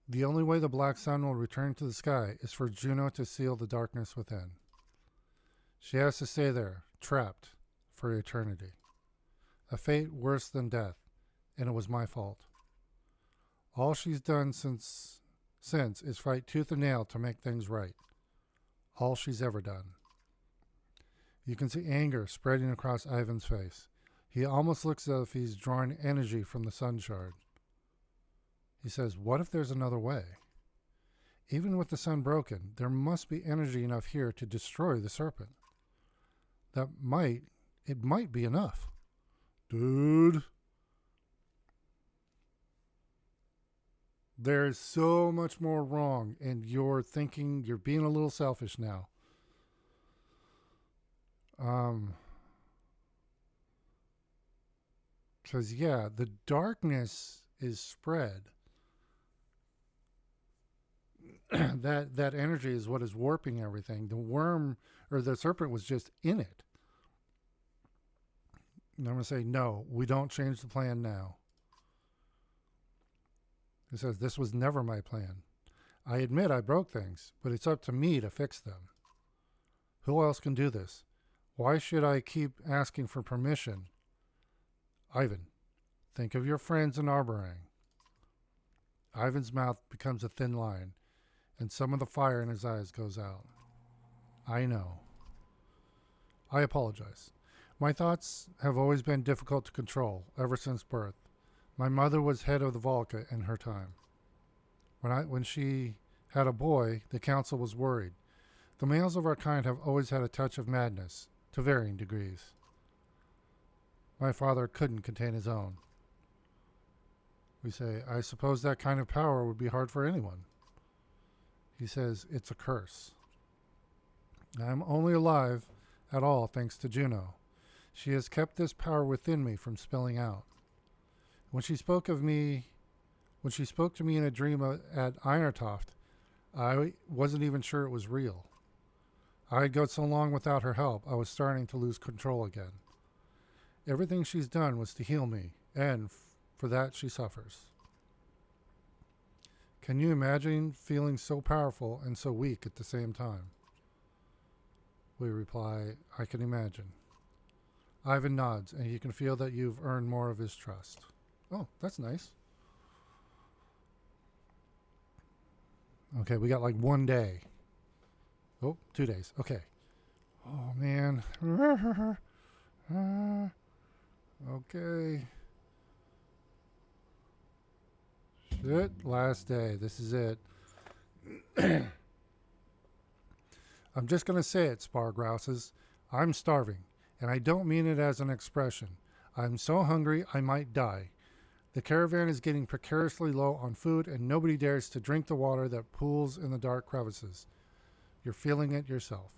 The only way the black sun will return to the sky is for Juno to seal the darkness within. She has to stay there, trapped, for eternity. A fate worse than death, and it was my fault. All she's done since since is fight tooth and nail to make things right. All she's ever done. You can see anger spreading across Ivan's face. He almost looks as if he's drawing energy from the sun shard. He says, what if there's another way? Even with the sun broken, there must be energy enough here to destroy the serpent. It might be enough. Dude. There's so much more wrong, and you're being a little selfish now. Because, yeah, the darkness is spread. that energy is what is warping everything. The worm or the serpent was just in it. And I'm going to say, no, we don't change the plan now. He says, this was never my plan. I admit I broke things, but it's up to me to fix them. Who else can do this? Why should I keep asking for permission? Ivan, think of your friends in Arborang. Ivan's mouth becomes a thin line, and some of the fire in his eyes goes out. I know. I apologize. My thoughts have always been difficult to control, ever since birth. My mother was head of the Volca in her time. When she had a boy, the council was worried. The males of our kind have always had a touch of madness, to varying degrees. My father couldn't contain his own. We say, I suppose that kind of power would be hard for anyone. He says, it's a curse. I'm only alive at all thanks to Juno. She has kept this power within me from spilling out. When she spoke to me in a dream at Irontoft, I wasn't even sure it was real. I had gone so long without her help, I was starting to lose control again. Everything she's done was to heal me, and for that she suffers. Can you imagine feeling so powerful and so weak at the same time? We reply, I can imagine. Ivan nods, and you can feel that you've earned more of his trust. Oh, that's nice. Okay, we got like 1 day. Oh, 2 days. Okay. Oh, man. Okay. Shit, last day. This is it. I'm just going to say it, Spar grouses. I'm starving, and I don't mean it as an expression. I'm so hungry I might die. The caravan is getting precariously low on food, and nobody dares to drink the water that pools in the dark crevices. You're feeling it yourself.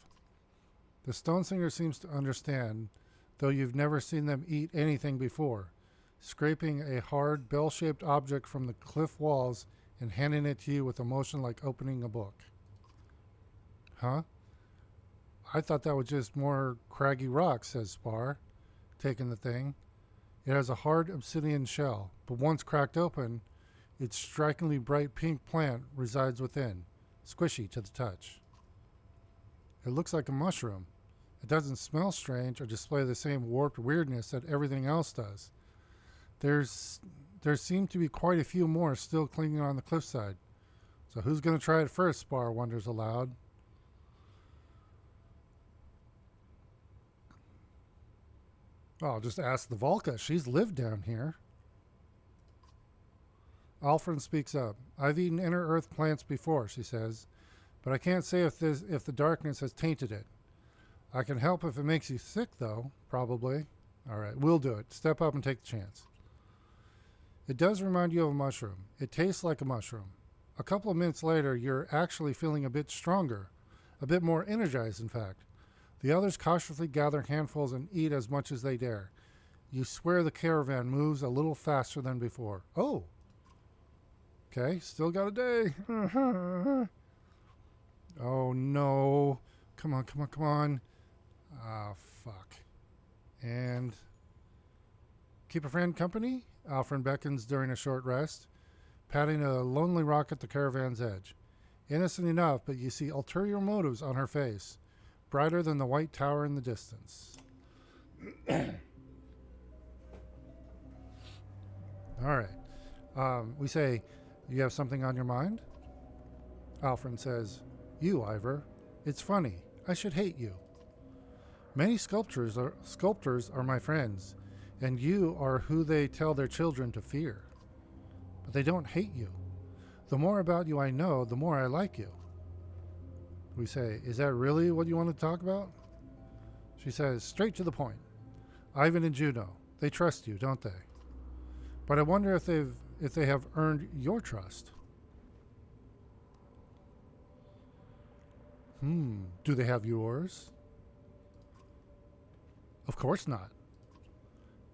The stone singer seems to understand, though you've never seen them eat anything before, scraping a hard, bell-shaped object from the cliff walls and handing it to you with a motion like opening a book. Huh? I thought that was just more craggy rock, says Spar, taking the thing. It has a hard obsidian shell, but once cracked open, its strikingly bright pink plant resides within, squishy to the touch. It looks like a mushroom. It doesn't smell strange or display the same warped weirdness that everything else does. There seem to be quite a few more still clinging on the cliffside. So who's going to try it first, Spar wonders aloud. Well, I'll just ask the Volca. She's lived down here. Alfred speaks up. I've eaten inner earth plants before, she says, but I can't say if the darkness has tainted it. I can help if it makes you sick, though, probably. All right, we'll do it. Step up and take the chance. It does remind you of a mushroom. It tastes like a mushroom. A couple of minutes later, you're actually feeling a bit stronger, a bit more energized, in fact. The others cautiously gather handfuls and eat as much as they dare. You swear the caravan moves a little faster than before. Oh. Okay, still got a day. Oh, no. Come on, come on, come on. Ah, fuck. And keep a friend company? Alfred beckons during a short rest, patting a lonely rock at the caravan's edge. Innocent enough, but you see ulterior motives on her face, brighter than the white tower in the distance. All right. We say, you have something on your mind? Alfred says. You, Ivor. It's funny. I should hate you. Many sculptors are my friends, and you are who they tell their children to fear. But they don't hate you. The more about you I know, the more I like you. We say, is that really what you want to talk about? She says, straight to the point. Ivan and Juno, they trust you, don't they? But I wonder if they have earned your trust. Do they have yours? Of course not.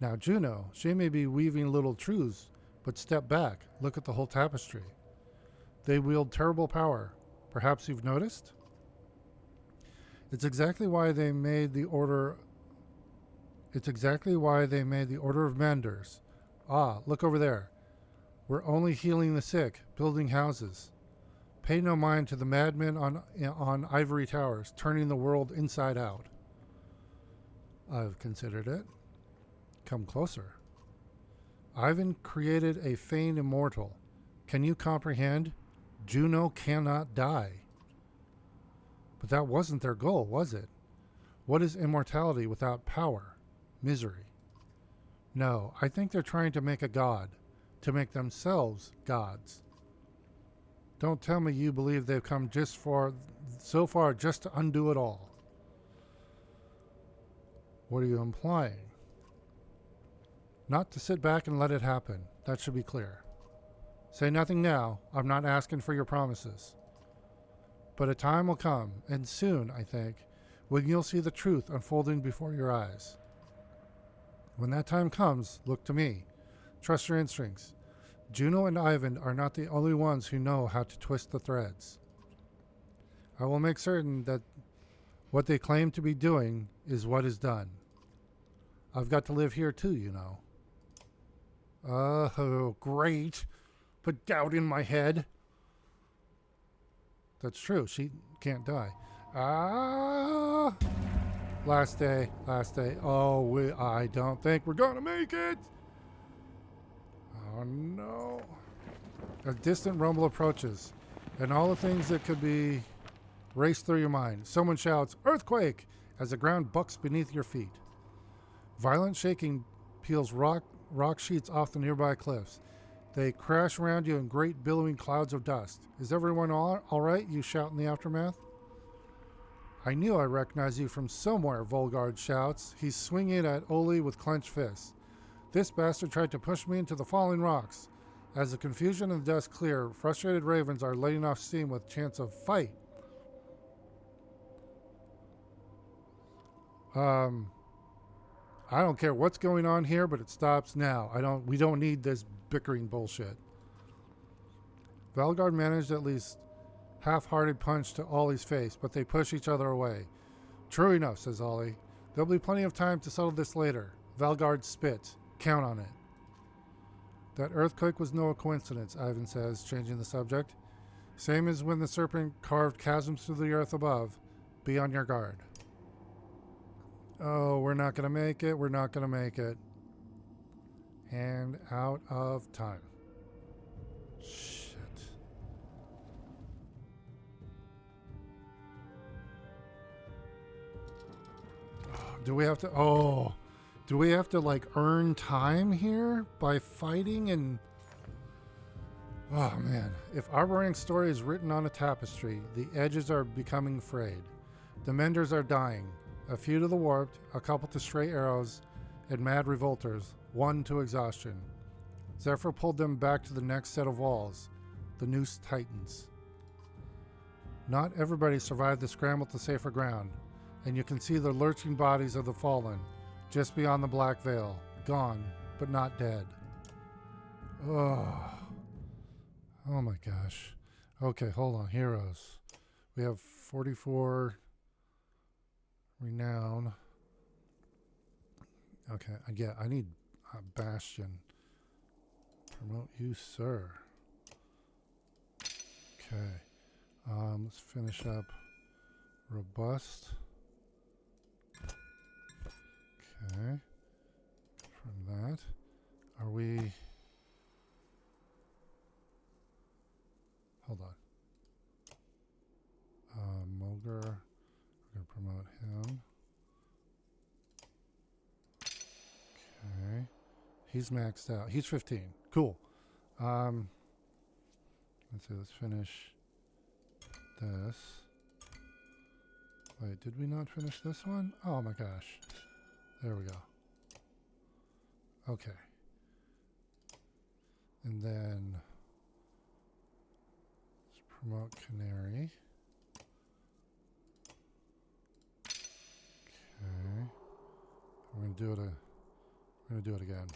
Now, Juno, she may be weaving little truths, but step back, look at the whole tapestry. They wield terrible power. Perhaps you've noticed? It's exactly why they made the Order of Menders. Ah, look over there. We're only healing the sick, building houses. Pay no mind to the madmen on ivory towers, turning the world inside out. I've considered it. Come closer. Ivan created a feigned immortal. Can you comprehend? Juno cannot die. But that wasn't their goal, was it? What is immortality without power? Misery. No, I think they're trying to make a god, to make themselves gods. Don't tell me you believe they've come so far just to undo it all. What are you implying? Not to sit back and let it happen. That should be clear. Say nothing now. I'm not asking for your promises. But a time will come, and soon, I think, when you'll see the truth unfolding before your eyes. When that time comes, look to me. Trust your instincts. Juno and Ivan are not the only ones who know how to twist the threads. I will make certain that what they claim to be doing is what is done. I've got to live here too, you know. Oh, great. Put doubt in my head. That's true. She can't die. Last day. Oh, I don't think we're going to make it. Oh, no. A distant rumble approaches, and all the things that could be race through your mind. Someone shouts, "Earthquake!" as the ground bucks beneath your feet. Violent shaking peels rock sheets off the nearby cliffs. They crash around you in great billowing clouds of dust. Is everyone all right? You shout in the aftermath. I knew I recognized you from somewhere, Volgard shouts. He's swinging at Oli with clenched fists. This bastard tried to push me into the falling rocks. As the confusion and the dust clear, frustrated ravens are letting off steam with chants of fight. I don't care what's going on here, but it stops now. We don't need this bickering bullshit. Valgard managed at least half-hearted punch to Ollie's face, but they push each other away. True enough, says Ollie. There'll be plenty of time to settle this later. Valgard spits. Count on it. That earthquake was no coincidence, Ivan says, changing the subject. Same as when the serpent carved chasms through the earth above. Be on your guard. Oh, we're not going to make it. And out of time. Shit. Do we have to like earn time here by fighting and... Oh man, if Arborang's story is written on a tapestry, the edges are becoming frayed. The menders are dying. A few to the warped, a couple to stray arrows, and mad revolters, one to exhaustion. Zephyr pulled them back to the next set of walls, the noose titans. Not everybody survived the scramble to safer ground, and you can see the lurching bodies of the fallen, just beyond the black veil, gone, but not dead. Oh my gosh. Okay, hold on, heroes. We have 44 renown. Okay, I need a bastion. Promote you, sir. Okay. Let's finish up robust. Okay. From that, are we... Hold on. Mulger. We're going to promote him. Okay. He's maxed out. He's 15. Cool. Let's see. Let's finish this. Wait, did we not finish this one? Oh my gosh. There we go. Okay. And then let's promote Canary. Okay. We're gonna do it again.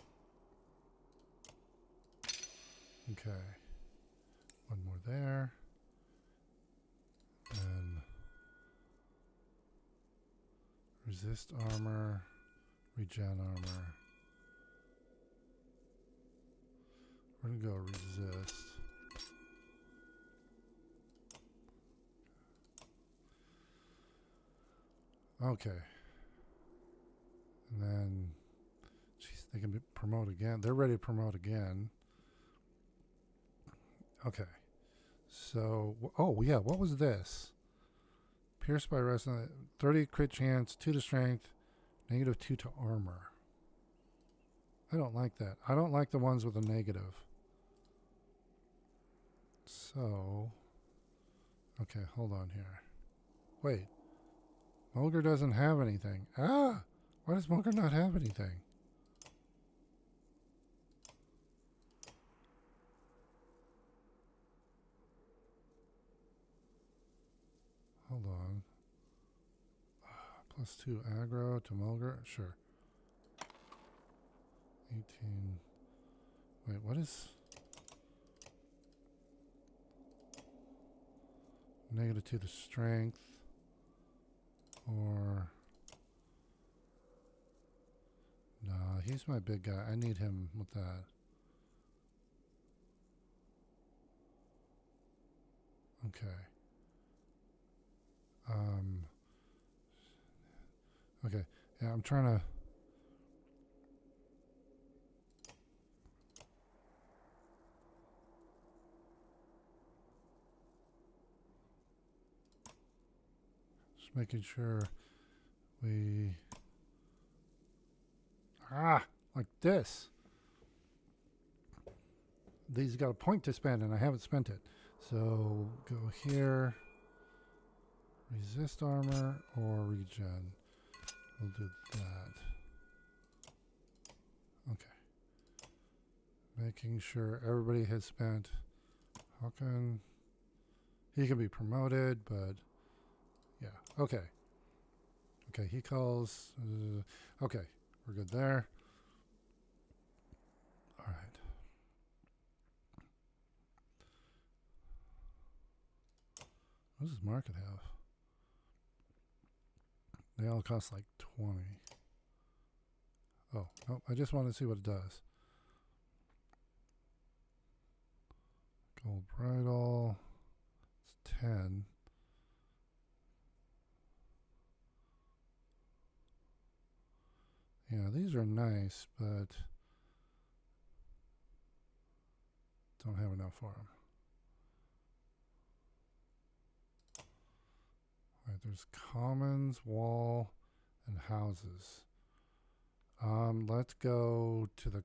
Okay. One more there. And resist armor, regen armor. We're gonna go resist. Okay. And then, jeez, they can promote again. They're ready to promote again. Okay. So, oh yeah, what was this? Pierced by resonant, 30 crit chance, 2 to strength, -2 to armor. I don't like that. I don't like the ones with a negative. So, okay, hold on here. Wait. Mulger doesn't have anything. Ah! Why does Mulger not have anything? Hold on. +2 aggro to Mulger? Sure. 18. Wait, what is... -2 to strength. Or... Nah, he's my big guy. I need him with that. Okay. Okay. Yeah, I'm trying to... Just making sure we... like this. These got a point to spend, and I haven't spent it. So go here, resist armor or regen. We'll do that. Okay. Making sure everybody has spent. Hawken. He can be promoted, but yeah. Okay. Okay, he calls. Okay, we're good there. All right. What does market have? They all cost like 20. Oh, no, I just want to see what it does. Gold bridle. It's 10. Yeah, these are nice, but don't have enough for them. Right, there's commons, wall, and houses. Let's go to the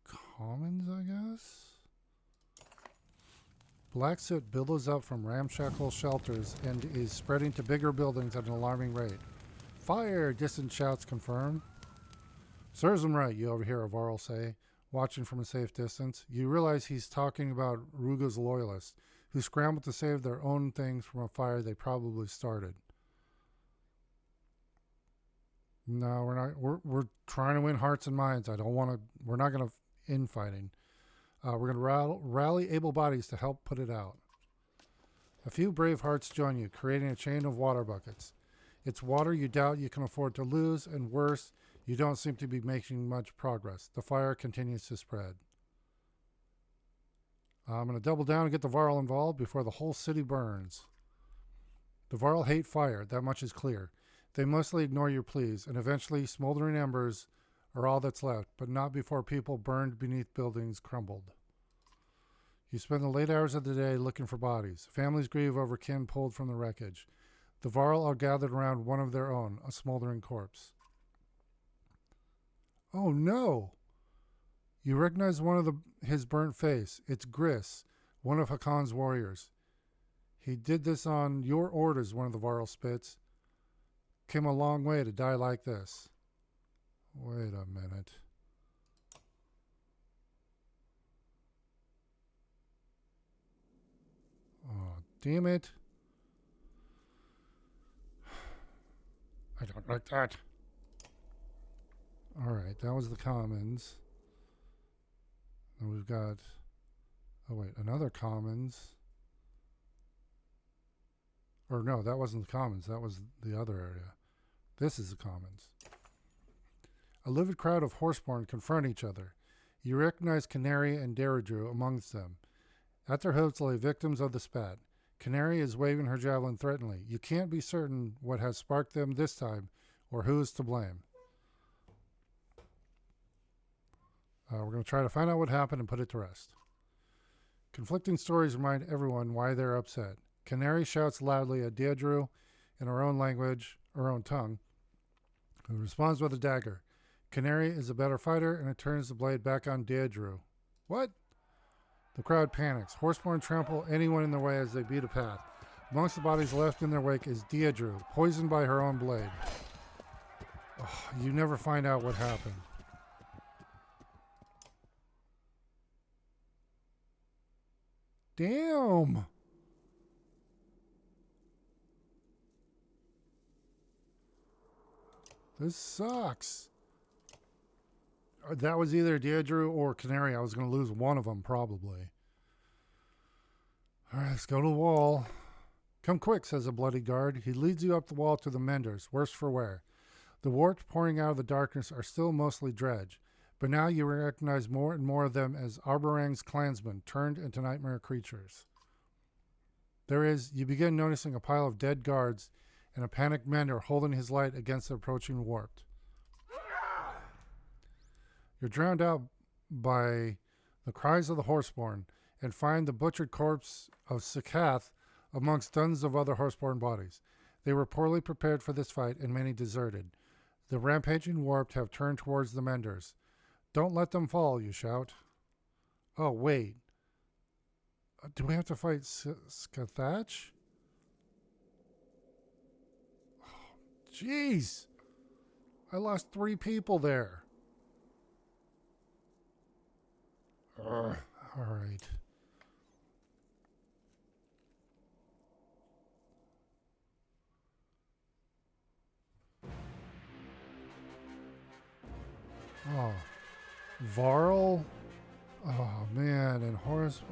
commons, I guess. Black soot billows up from ramshackle shelters and is spreading to bigger buildings at an alarming rate. Fire! Distant shouts confirm. Serves him right, you overhear a Varl say, watching from a safe distance. You realize he's talking about Ruga's loyalists, who scrambled to save their own things from a fire they probably started. No, we're not. We're trying to win hearts and minds. I don't want to. We're not going to infighting. We're going to rally able bodies to help put it out. A few brave hearts join you, creating a chain of water buckets. It's water you doubt you can afford to lose, and worse, you don't seem to be making much progress. The fire continues to spread. I'm going to double down and get the Varl involved before the whole city burns. The Varl hate fire, that much is clear. They mostly ignore your pleas, and eventually smoldering embers are all that's left, but not before people burned beneath buildings crumbled. You spend the late hours of the day looking for bodies. Families grieve over kin pulled from the wreckage. The Varl are gathered around one of their own, a smoldering corpse. Oh no! You recognize one of his burnt face. It's Gris, one of Hakon's warriors. He did this on your orders, one of the Varl spits. Came a long way to die like this. Wait a minute. Oh, damn it. I don't like that. Alright, that was the commons. And we've got... Oh wait, another commons. Or no, that wasn't the commons. That was the other area. This is the commons. A livid crowd of horseborn confront each other. You recognize Canary and Deirdre amongst them. At their hooves lay victims of the spat. Canary is waving her javelin threateningly. You can't be certain what has sparked them this time, or who is to blame. We're going to try to find out what happened and put it to rest. Conflicting stories remind everyone why they're upset. Canary shouts loudly at Deirdre in her own language, her own tongue, who responds with a dagger. Canary is a better fighter, and it turns the blade back on Deirdre. What? The crowd panics. Horseborn trample anyone in their way as they beat a path. Amongst the bodies left in their wake is Deirdre, poisoned by her own blade. Oh, you never find out what happened. Damn! This sucks. That was either Deirdre or Canary. I was going to lose one of them, probably. All right, let's go to the wall. Come quick, says a bloody guard. He leads you up the wall to the menders, worse for wear. The warps pouring out of the darkness are still mostly dredge, but now you recognize more and more of them as Arborang's clansmen turned into nightmare creatures. You begin noticing a pile of dead guards and a panicked mender holding his light against the approaching warp. You're drowned out by the cries of the horseborn and find the butchered corpse of Sakath amongst dozens of other horseborn bodies. They were poorly prepared for this fight and many deserted. The rampaging warped have turned towards the menders. Don't let them fall, you shout. Oh, wait. Do we have to fight Skathach? Oh, jeez. I lost 3 people there. All right. Oh, Varl? Oh, man, and Horace.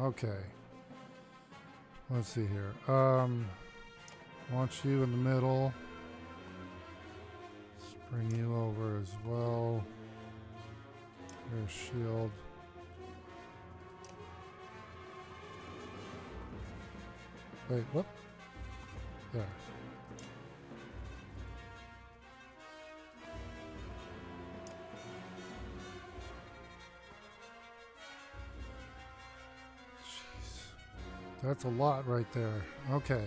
Okay. Let's see here. Want you in the middle. Let's bring you over as well. Here's shield. Wait, whoop. There. That's a lot right there. Okay.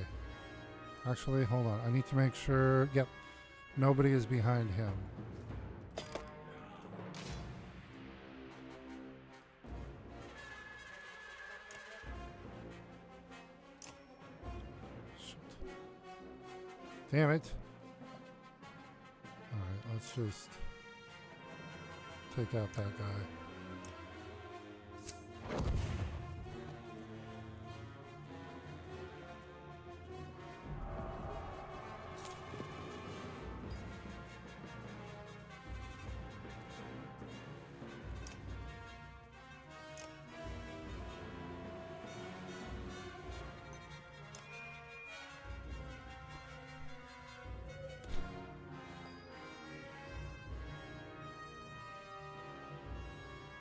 Actually, hold on. I need to make sure. Yep. Nobody is behind him. Shit. Damn it. Alright, let's just take out that guy.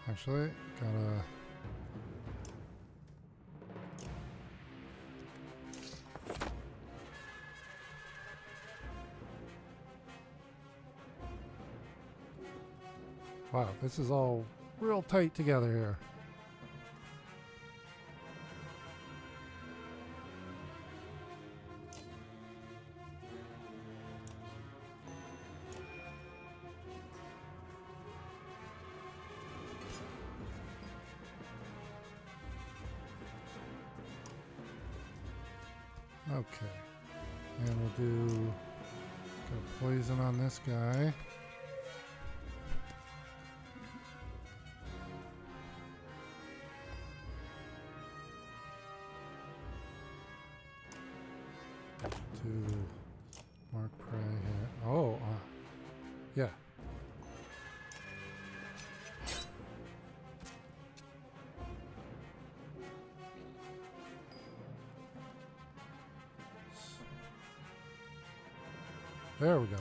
Actually, gotta... Wow, this is all real tight together here. Okay. And we'll do poison on this guy. To mark prey here. Oh, yeah. There we go.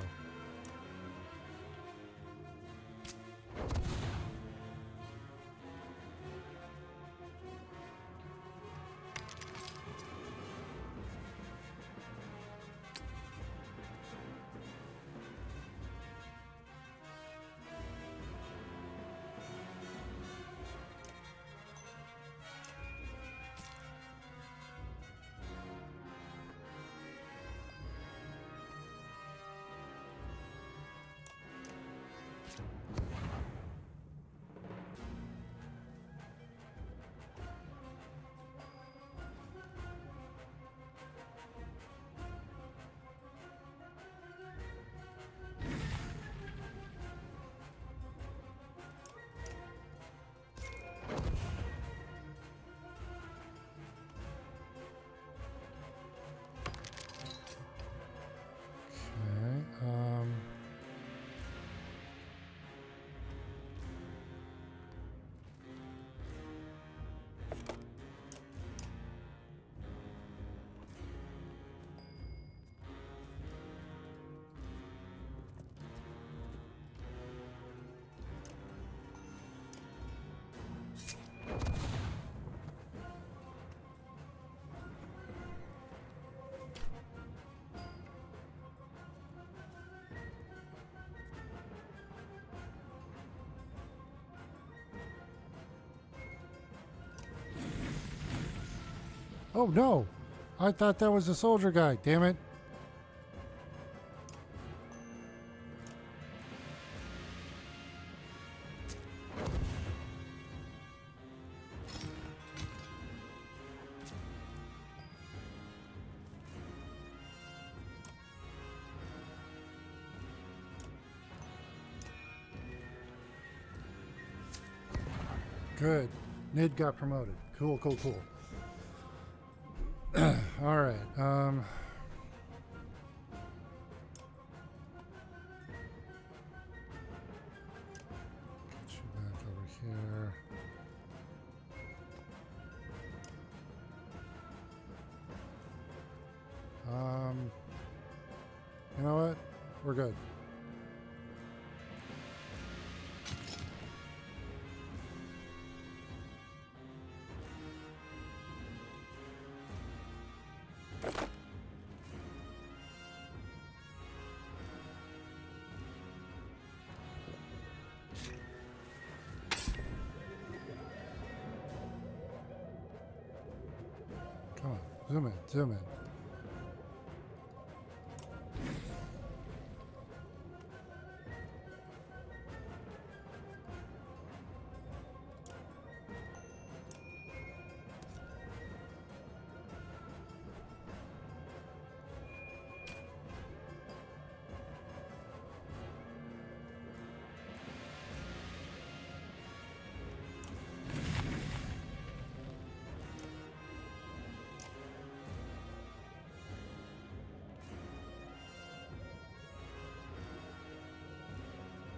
Oh no! I thought that was a soldier guy, damn it. Good. Nid got promoted. Cool, cool, cool. All right. Get you back over here. You know what? We're good. Come on, zoom in, zoom in.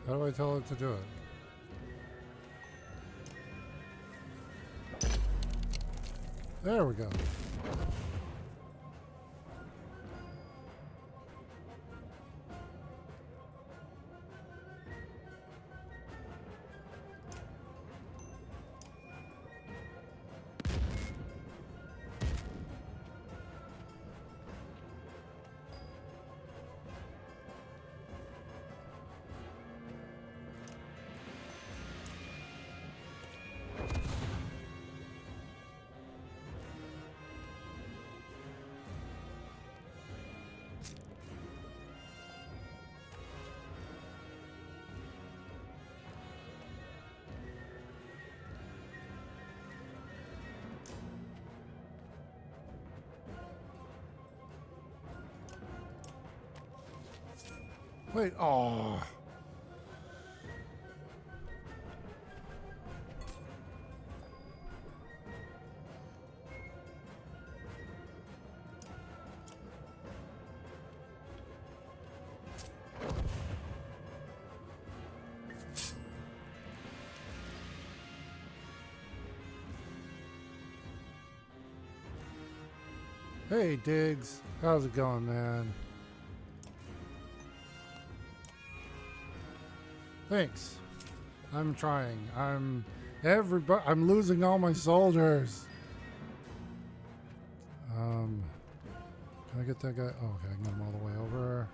How do I tell it to do it? There we go. Wait, oh. Hey, Diggs. How's it going, man? Thanks. I'm trying. I'm losing all my soldiers. Can I get that guy? Oh, okay, I can get him all the way over.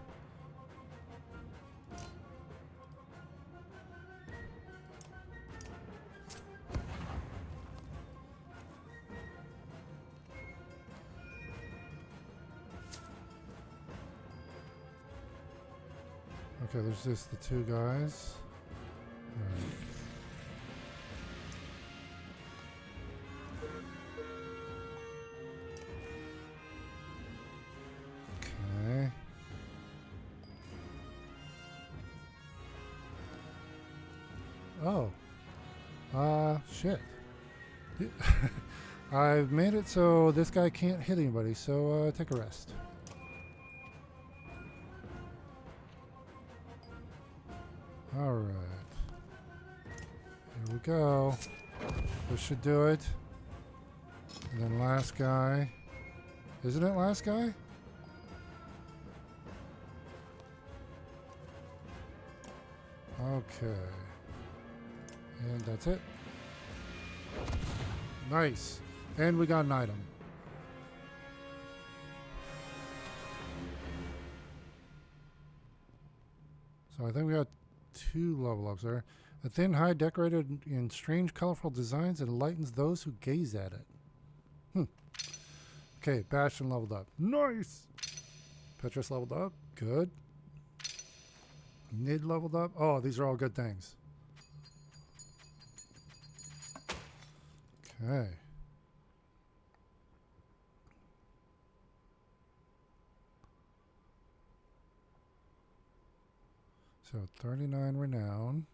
Okay, there's just the two guys. Alright. Okay. Oh. Shit. I've made it so this guy can't hit anybody, so take a rest. Alright. Here we go. This should do it. And then last guy. Isn't it last guy? Okay. And that's it. Nice. And we got an item. So I think we got 2 level ups there. A thin hide decorated in strange colorful designs and enlightens those who gaze at it. Okay, Bastion leveled up. Nice! Petrus leveled up. Good. Nid leveled up. Oh, these are all good things. Okay. So 39 renown.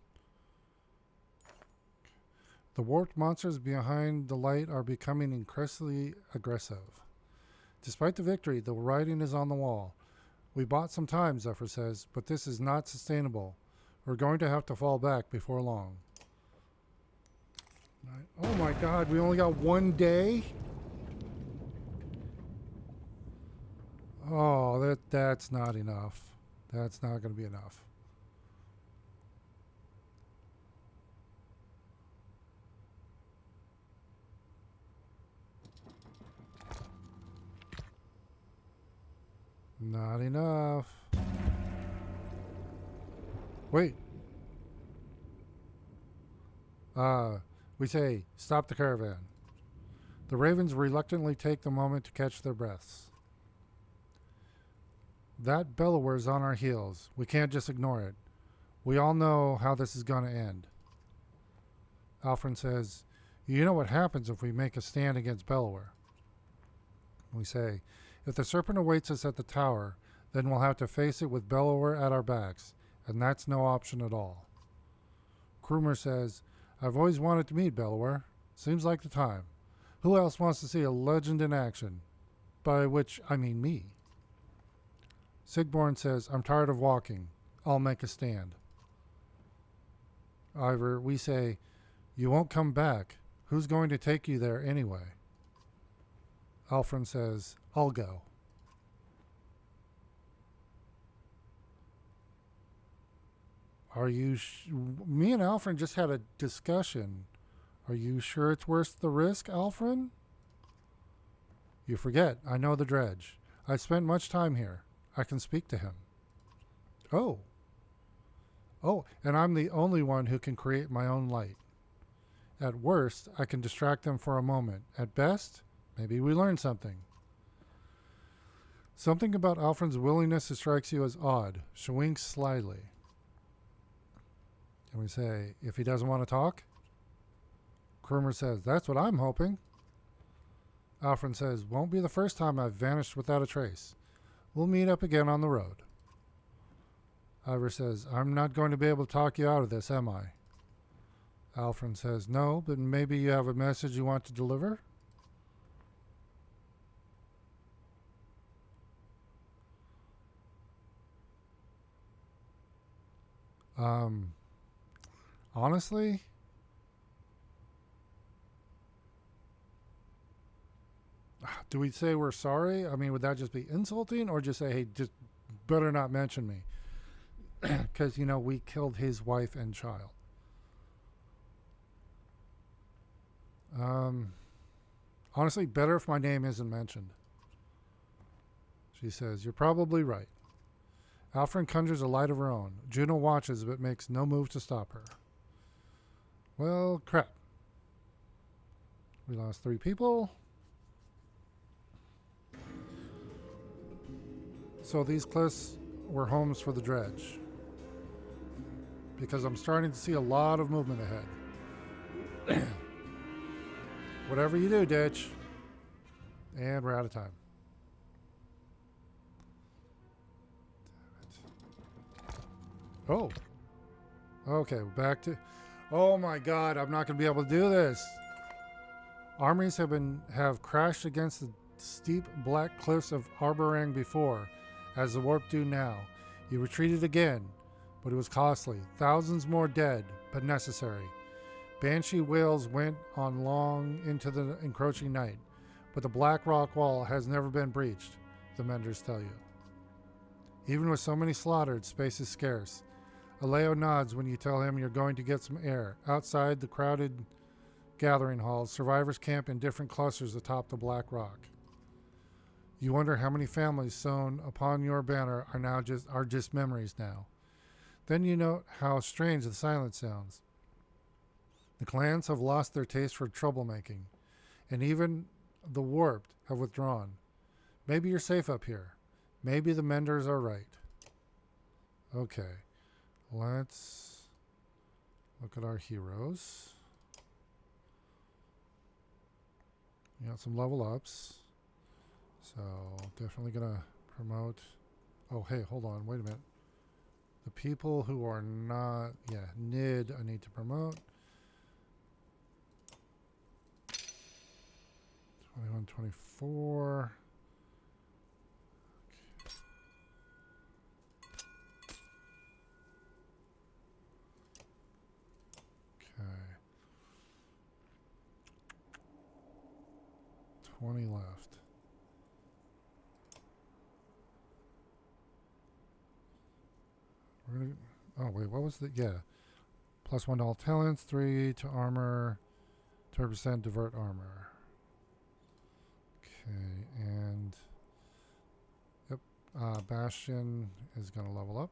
The warped monsters behind the light are becoming increasingly aggressive. Despite the victory, the writing is on the wall. We bought some time, Zephyr says, but this is not sustainable. We're going to have to fall back before long. Oh my god, we only got 1 day? Oh, that's not enough. That's not going to be enough. Not enough. Wait. We say, stop the caravan. The ravens reluctantly take the moment to catch their breaths. That bellower is on our heels. We can't just ignore it. We all know how this is going to end. Alfred says, you know what happens if we make a stand against bellower. We say, if the serpent awaits us at the tower, then we'll have to face it with bellower at our backs, and that's no option at all. Krumer says, I've always wanted to meet bellower. Seems like the time. Who else wants to see a legend in action? By which I mean me. Sigborn says, I'm tired of walking. I'll make a stand. Ivor, we say, you won't come back. Who's going to take you there anyway? Alfred says, I'll go. Are you... Me and Alfred just had a discussion. Are you sure it's worth the risk, Alfred? You forget. I know the dredge. I spent much time here. I can speak to him. Oh. Oh, and I'm the only one who can create my own light. At worst, I can distract them for a moment. At best, maybe we learn something. Something about Alfred's willingness strikes you as odd. She winks slyly. And we say, if he doesn't want to talk? Krumer says, that's what I'm hoping. Alfred says, won't be the first time I've vanished without a trace. We'll meet up again on the road. Ivor says, I'm not going to be able to talk you out of this, am I? Alfred says, no, but maybe you have a message you want to deliver? Honestly, do we say we're sorry? I mean, would that just be insulting, or just say, hey, just better not mention me? Because, you know, we killed his wife and child. Honestly, better if my name isn't mentioned. She says, you're probably right. Alfred conjures a light of her own. Juno watches but makes no move to stop her. Well, crap. We lost 3 people. So these cliffs were homes for the dredge. Because I'm starting to see a lot of movement ahead. Whatever you do, Ditch. And we're out of time. Oh. Okay, back to... Oh my god, I'm not going to be able to do this. Armies have crashed against the steep black cliffs of Arborang before, as the warp do now. You retreated again, but it was costly. Thousands more dead, but necessary. Banshee wails went on long into the encroaching night, but the black rock wall has never been breached, the menders tell you. Even with so many slaughtered, space is scarce. Aleo nods when you tell him you're going to get some air. Outside the crowded gathering halls, survivors camp in different clusters atop the black rock. You wonder how many families sewn upon your banner are just memories now. Then you note how strange the silence sounds. The clans have lost their taste for troublemaking, and even the warped have withdrawn. Maybe you're safe up here. Maybe the menders are right. Okay, let's look at our heroes. We got some level ups. So definitely gonna promote. Oh, hey, hold on, wait a minute. The people who are not, Nid, I need to promote. 21, 24. Okay. 20 left. We're gonna. Oh wait, what was the? Yeah, +1 to all talents, 3 to armor, 20% divert armor. Okay, and yep, Bastion is gonna level up.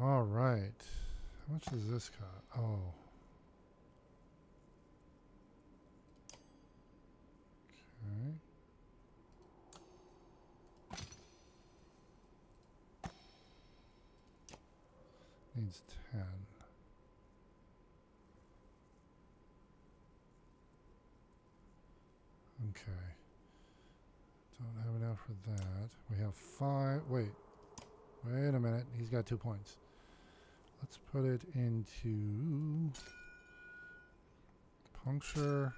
All right, how much does this cost? Oh. Okay. Needs 10. Okay. Don't have enough for that. We have 5. Wait a minute. He's got 2 points. Let's put it into puncture.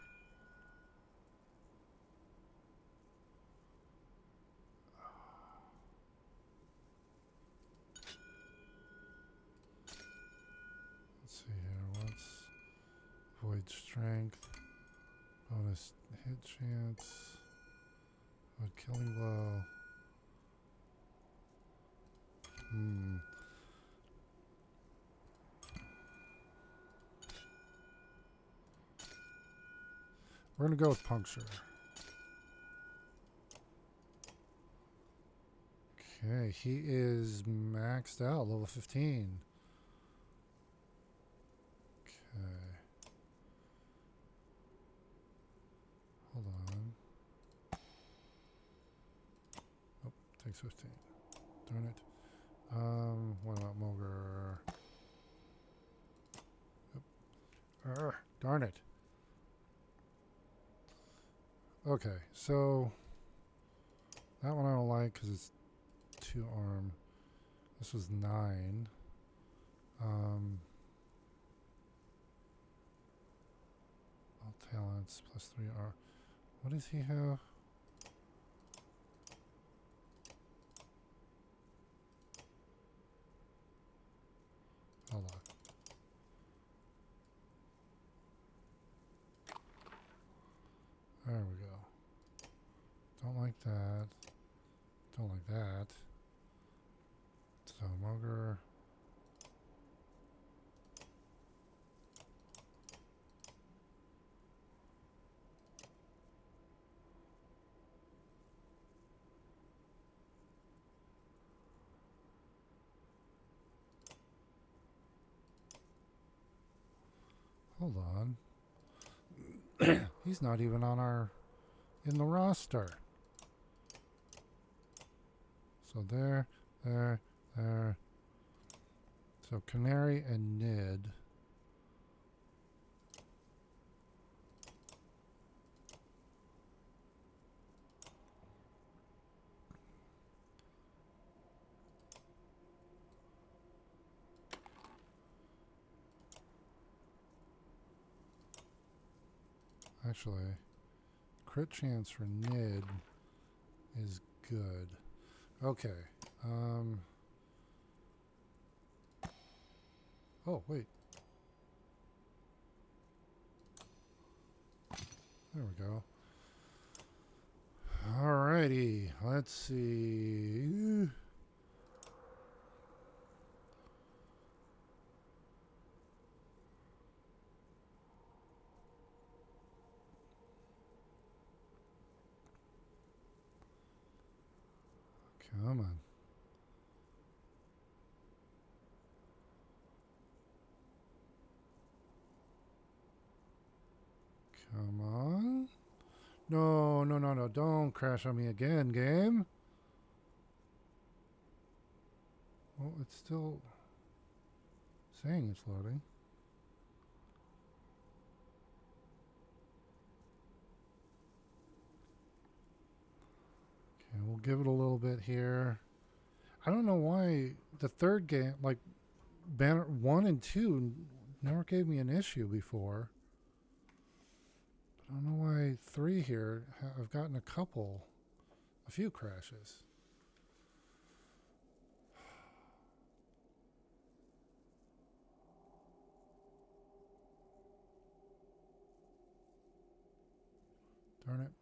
Let's see here. What's void strength? Bonus hit chance. Void killing blow. We're going to go with puncture. Okay, he is maxed out, level 15. Okay. Hold on. Oh, takes 15. Darn it. What about Mogre? Yep. Darn it. Okay, so That one I don't like because it's 2 arm. This was 9. All talents plus 3 R. What does he have? Hold on. There we go. Don't like that. Don't like that. So Mogre. Hold on. He's not even on our in the roster. So there. So Canary and Nid. Actually, crit chance for Nid is good. Okay. Oh, wait. There we go. Alrighty. Let's see. Come on. Come on. No. Don't crash on me again, game. Well, it's still saying it's loading. Okay, we'll give it a little bit here. I don't know why the third game, like Banner 1 and 2, never gave me an issue before. But I don't know why 3 here, I've gotten a few crashes. Darn it.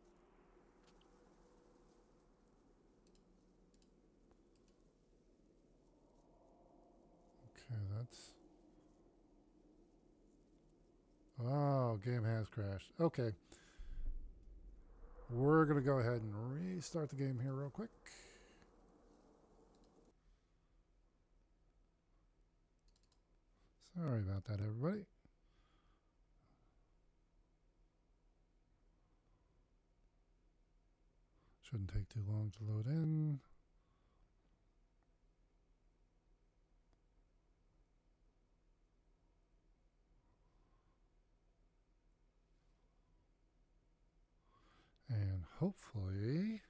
Okay, that's... Oh, game has crashed. Okay. We're going to go ahead and restart the game here real quick. Sorry about that, everybody. Shouldn't take too long to load in. And hopefully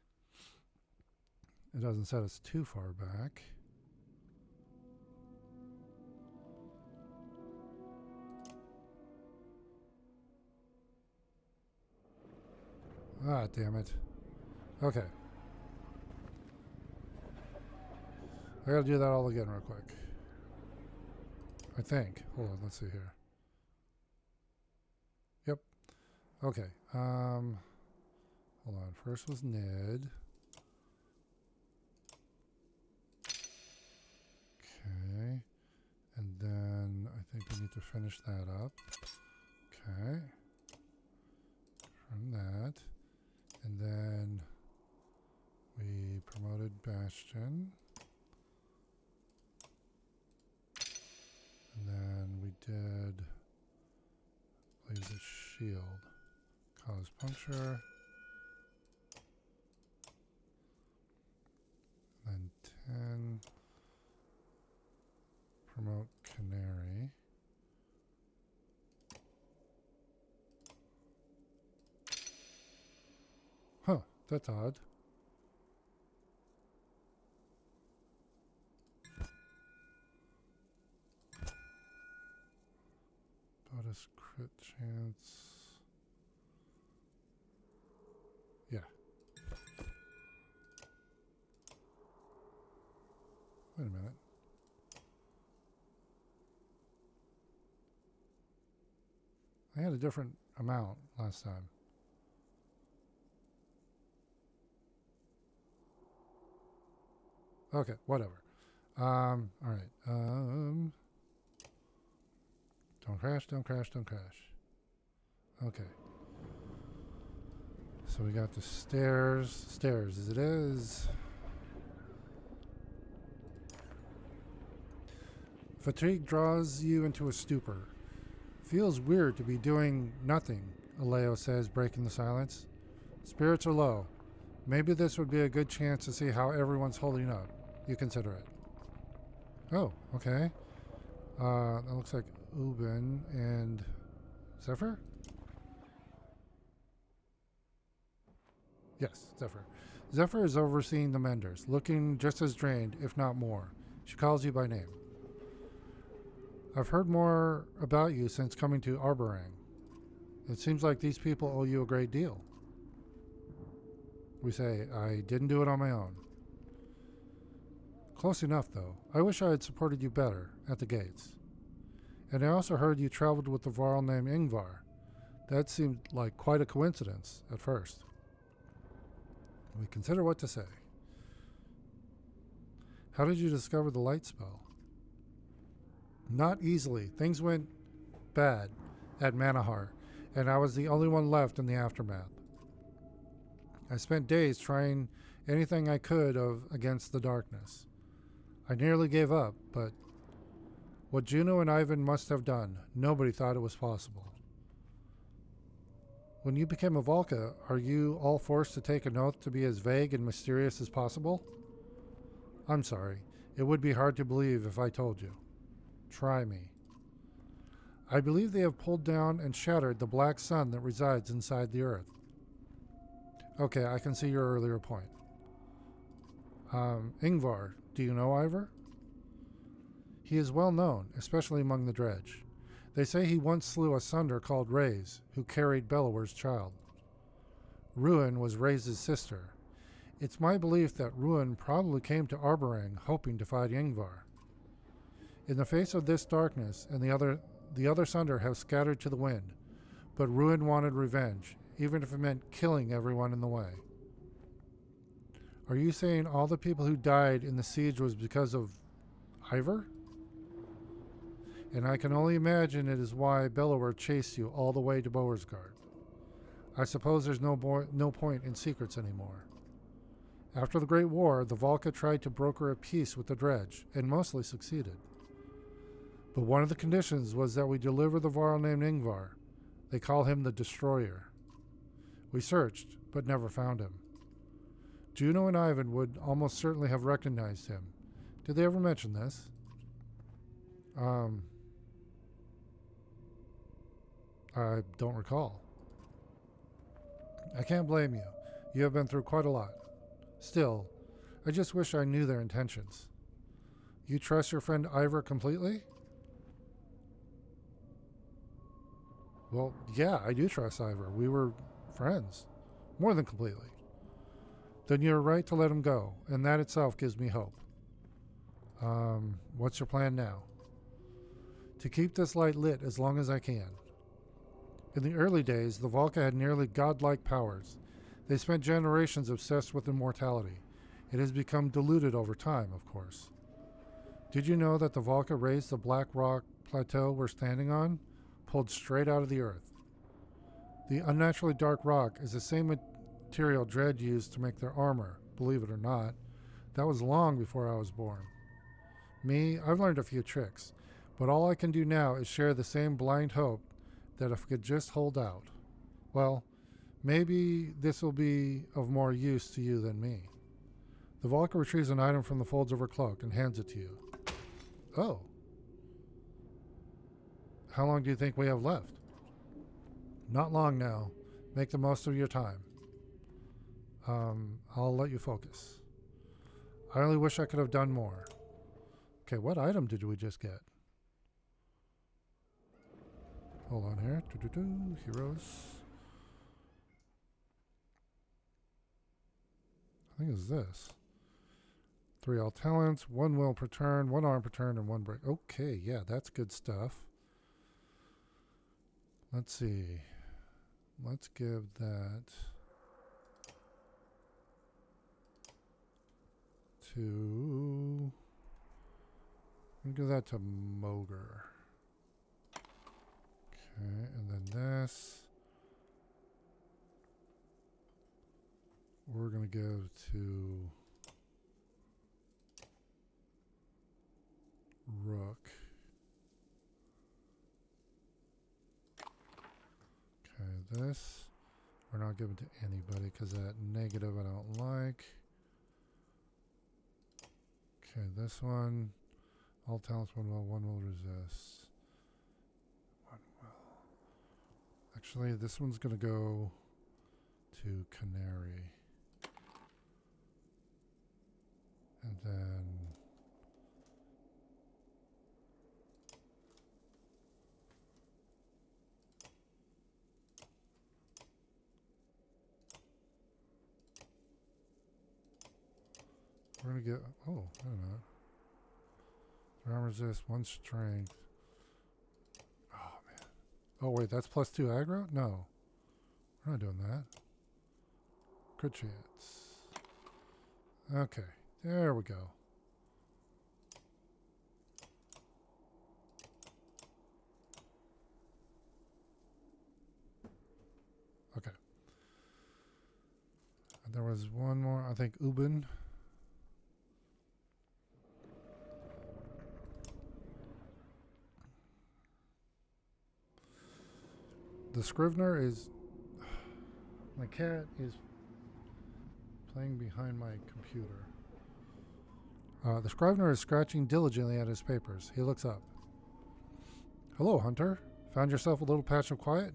it doesn't set us too far back. Ah, damn it. Okay. I gotta do that all again real quick. I think. Hold on, let's see here. Yep. Okay. Hold on. First was Ned. Okay. And then I think we need to finish that up. Okay. From that. And then we promoted Bastion. And then we did Blaze's Shield. Cause Puncture. Then 10. Promote Canary. Huh, that's odd. Modest crit chance. Yeah. Wait a minute. I had a different amount last time. Okay, whatever. All right. Don't crash, don't crash, don't crash. Okay. So we got the stairs. Stairs as it is. Fatigue draws you into a stupor. Feels weird to be doing nothing, Aleo says, breaking the silence. Spirits are low. Maybe this would be a good chance to see how everyone's holding up. You consider it. Oh, okay. That looks like Ubin and Zephyr? Yes, Zephyr. Zephyr is overseeing the menders, looking just as drained, if not more. She calls you by name. I've heard more about you since coming to Arborang. It seems like these people owe you a great deal. We say, I didn't do it on my own. Close enough, though. I wish I had supported you better at the gates. And I also heard you traveled with the Varl named Ingvar. That seemed like quite a coincidence at first. We consider what to say. How did you discover the light spell? Not easily. Things went bad at Manahar, and I was the only one left in the aftermath. I spent days trying anything I could against the darkness. I nearly gave up, but what Juno and Ivan must have done, nobody thought it was possible. When you became a Valka, are you all forced to take an oath to be as vague and mysterious as possible? I'm sorry. It would be hard to believe if I told you. Try me. I believe they have pulled down and shattered the black sun that resides inside the earth. Okay, I can see your earlier point. Ingvar, do you know Ivor? He is well known, especially among the dredge. They say he once slew a sunder called Reyes, who carried Bellower's child. Ruin was Reyes' sister. It's my belief that Ruin probably came to Arborang hoping to fight Ingvar. In the face of this darkness, and the other sunder have scattered to the wind, but Ruin wanted revenge, even if it meant killing everyone in the way. Are you saying all the people who died in the siege was because of Ivor? And I can only imagine it is why Bellower chased you all the way to Bowersgard. I suppose there's no point in secrets anymore. After the Great War, the Valka tried to broker a peace with the dredge, and mostly succeeded. But one of the conditions was that we deliver the Varl named Ingvar. They call him the Destroyer. We searched, but never found him. Juno and Ivan would almost certainly have recognized him. Did they ever mention this? I don't recall. I can't blame you. You have been through quite a lot. Still, I just wish I knew their intentions. You trust your friend Ivor completely? Well, yeah, I do trust Ivor. We were friends. More than completely. Then you're right to let him go, and that itself gives me hope. What's your plan now? To keep this light lit as long as I can. In the early days, the Valka had nearly godlike powers. They spent generations obsessed with immortality. It has become diluted over time, of course. Did you know that the Valka raised the black rock plateau we're standing on? Pulled straight out of the earth. The unnaturally dark rock is the same material Dredd used to make their armor, believe it or not. That was long before I was born. Me, I've learned a few tricks, but all I can do now is share the same blind hope that if I could just hold out. Well, maybe this will be of more use to you than me. The Valka retrieves an item from the folds of her cloak and hands it to you. Oh. How long do you think we have left? Not long now. Make the most of your time. I'll let you focus. I only wish I could have done more. Okay, what item did we just get? Hold on here. Heroes. I think it's this. 3 all talents, 1 will per turn, 1 arm per turn, and 1 break. Okay, yeah, that's good stuff. Let's see. Let's give that to... I'll give that to Mogre. Okay, and then this we're going to give to Rook. Okay, this we're not giving to anybody because that negative I don't like. Okay, this one, all talents 1 will resist. 1 will. Actually, this one's going to go to Canary. And then we're going to get, oh, wait a minute. 3 armor resist, 1 strength. Oh, man. Oh, wait, that's plus 2 aggro? No. We're not doing that. Crit chance. Okay, there we go. Okay. And there was one more, I think, Ubin. The Scrivener is... My cat is playing behind my computer. The Scrivener is scratching diligently at his papers. He looks up. Hello, Hunter. Found yourself a little patch of quiet?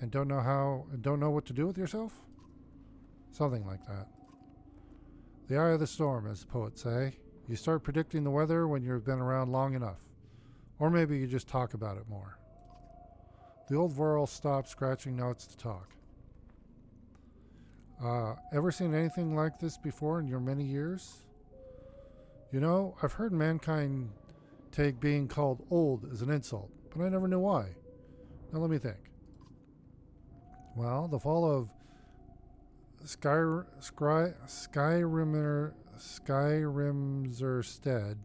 And don't know what to do with yourself? Something like that. The eye of the storm, as the poets say. You start predicting the weather when you've been around long enough. Or maybe you just talk about it more. The old Vorl stopped scratching notes to talk. Ever seen anything like this before in your many years? You know, I've heard mankind take being called old as an insult, but I never knew why. Now let me think. Well, the fall of Skyrimmerstead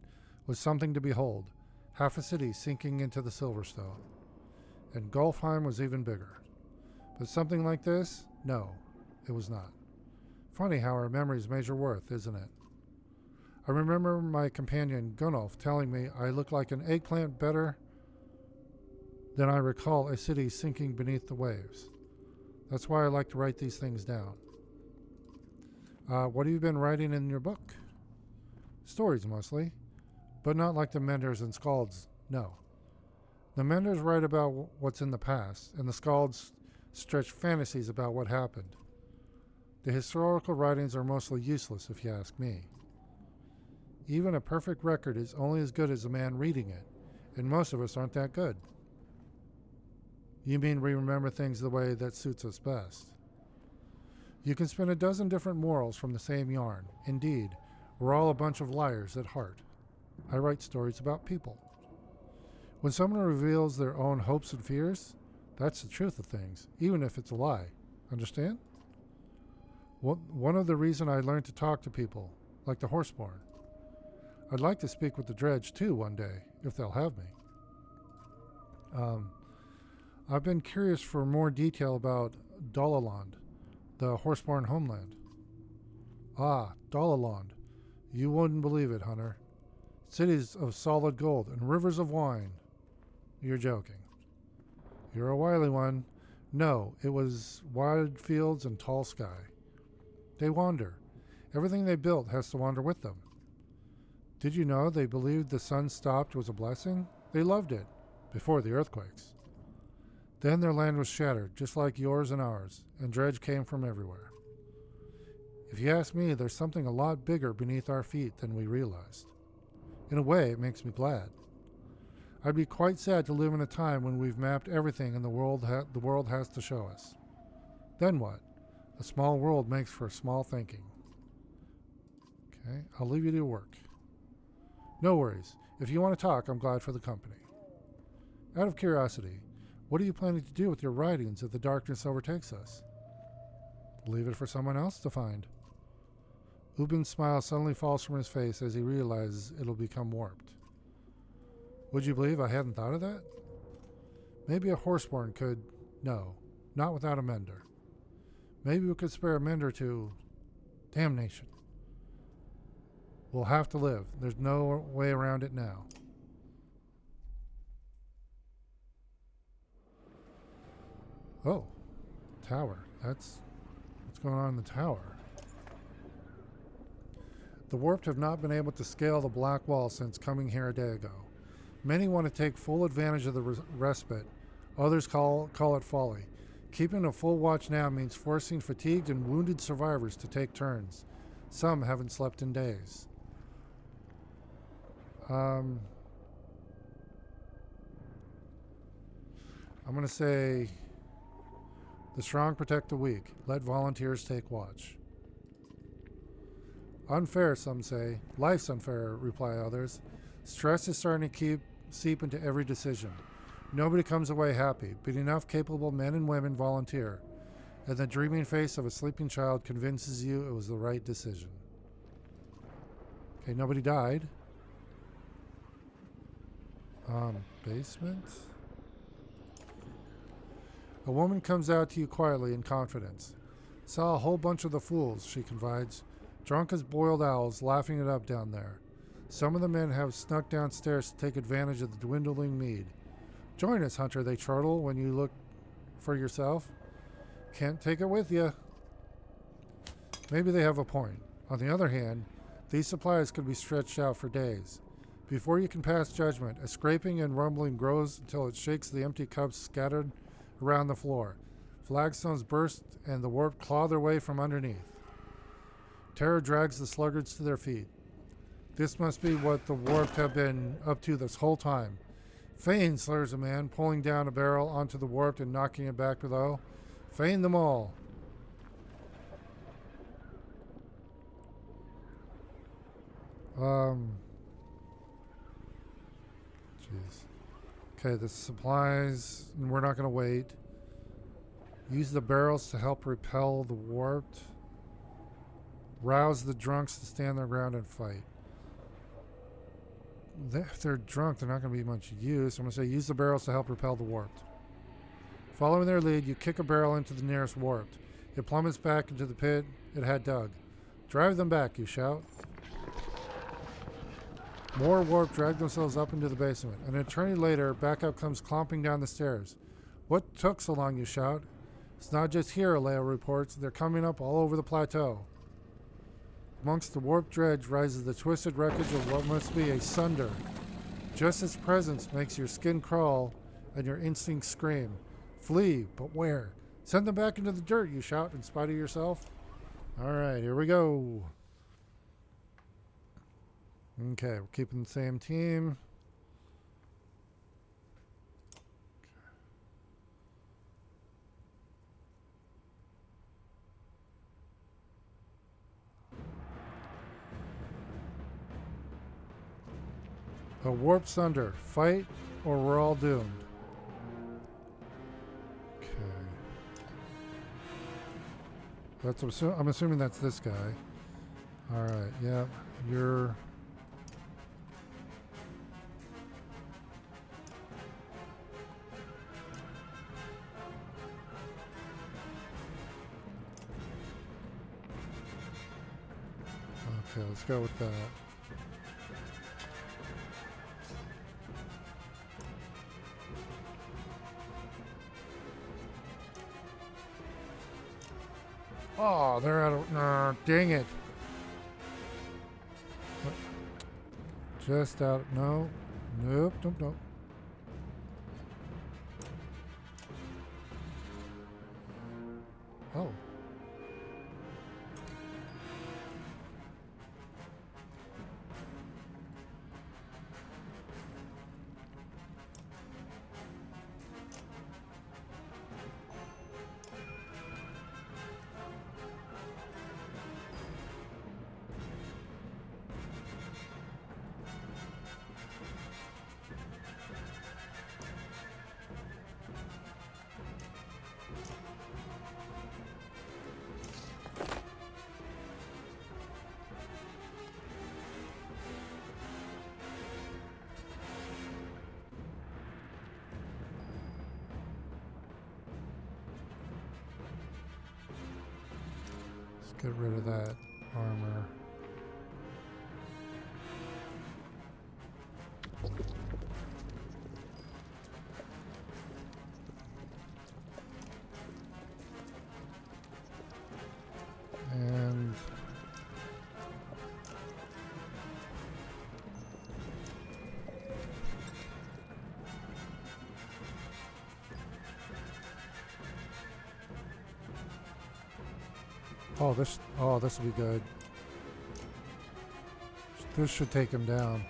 was something to behold. Half a city sinking into the Silverstone. And Golfheim was even bigger. But something like this? No, it was not. Funny how our memories measure worth, isn't it? I remember my companion Gunnulf telling me I look like an eggplant better than I recall a city sinking beneath the waves. That's why I like to write these things down. What have you been writing in your book? Stories mostly, but not like the Menders and Scalds, no. The Menders write about what's in the past, and the Scalds stretch fantasies about what happened. The historical writings are mostly useless, if you ask me. Even a perfect record is only as good as the man reading it, and most of us aren't that good. You mean we remember things the way that suits us best? You can spin a dozen different morals from the same yarn. Indeed, we're all a bunch of liars at heart. I write stories about people. When someone reveals their own hopes and fears, that's the truth of things, even if it's a lie. Understand? One of the reasons I learned to talk to people, like the Horseborn. I'd like to speak with the Dredge, too, one day, if they'll have me. I've been curious for more detail about Dalaland, the Horseborn homeland. Ah, Dalaland. You wouldn't believe it, Hunter. Cities of solid gold and rivers of wine. You're joking. You're a wily one. No, it was wide fields and tall sky. They wander. Everything they built has to wander with them. Did you know they believed the sun stopped was a blessing? They loved it, before the earthquakes. Then their land was shattered, just like yours and ours, and dredge came from everywhere. If you ask me, there's something a lot bigger beneath our feet than we realized. In a way, it makes me glad. I'd be quite sad to live in a time when we've mapped everything and the world has to show us. Then what? A small world makes for small thinking. Okay, I'll leave you to your work. No worries. If you want to talk, I'm glad for the company. Out of curiosity, what are you planning to do with your writings if the darkness overtakes us? Leave it for someone else to find. Ubin's smile suddenly falls from his face as he realizes it'll become warped. Would you believe I hadn't thought of that? Maybe a horseborn could... No, not without a mender. Maybe we could spare a mender to... Damnation. We'll have to live. There's no way around it now. Oh, tower. That's what's going on in the tower. The Warped have not been able to scale the Black Wall since coming here a day ago. Many want to take full advantage of the respite. Others call it folly. Keeping a full watch now means forcing fatigued and wounded survivors to take turns. Some haven't slept in days. I'm going to say the strong protect the weak. Let volunteers take watch. Unfair, some say. Life's unfair, reply others. Stress is starting to seep into every decision. Nobody comes away happy, but enough capable men and women volunteer, and the dreaming face of a sleeping child convinces you it was the right decision. Okay, nobody died. Basement? A woman comes out to you quietly in confidence. Saw a whole bunch of the fools, she confides. Drunk as boiled owls, laughing it up down there. Some of the men have snuck downstairs to take advantage of the dwindling mead. Join us, Hunter, they chortle when you look for yourself. Can't take it with you. Maybe they have a point. On the other hand, these supplies could be stretched out for days. Before you can pass judgment, a scraping and rumbling grows until it shakes the empty cups scattered around the floor. Flagstones burst and the warp claw their way from underneath. Terror drags the sluggards to their feet. This must be what the warped have been up to this whole time. Feign, slurs a man, pulling down a barrel onto the warped and knocking it back below. Feign them all. Jeez. Okay, the supplies, we're not going to wait. Use the barrels to help repel the warped. Rouse the drunks to stand their ground and fight. If they're drunk, they're not going to be much use. I'm going to say use the barrels to help repel the warped. Following their lead, you kick a barrel into the nearest warped. It plummets back into the pit it had dug. Drive them back, you shout. More warped drag themselves up into the basement. An eternity later, backup comes clomping down the stairs. What took so long, you shout? It's not just here, Alea reports. They're coming up all over the plateau. Amongst the warped dredge rises the twisted wreckage of what must be a sunder. Just its presence makes your skin crawl and your instincts scream. Flee, but where? Send them back into the dirt, you shout in spite of yourself. All right, here we go. Okay, we're keeping the same team. A warp sunder. Fight or we're all doomed. Okay. I'm assuming that's this guy. Alright, yeah. You're... Okay, let's go with that. Oh, they're out of... dang it. Just out... No. Nope, nope. Oh. Get rid of that armor. And this will be good. This should take him down.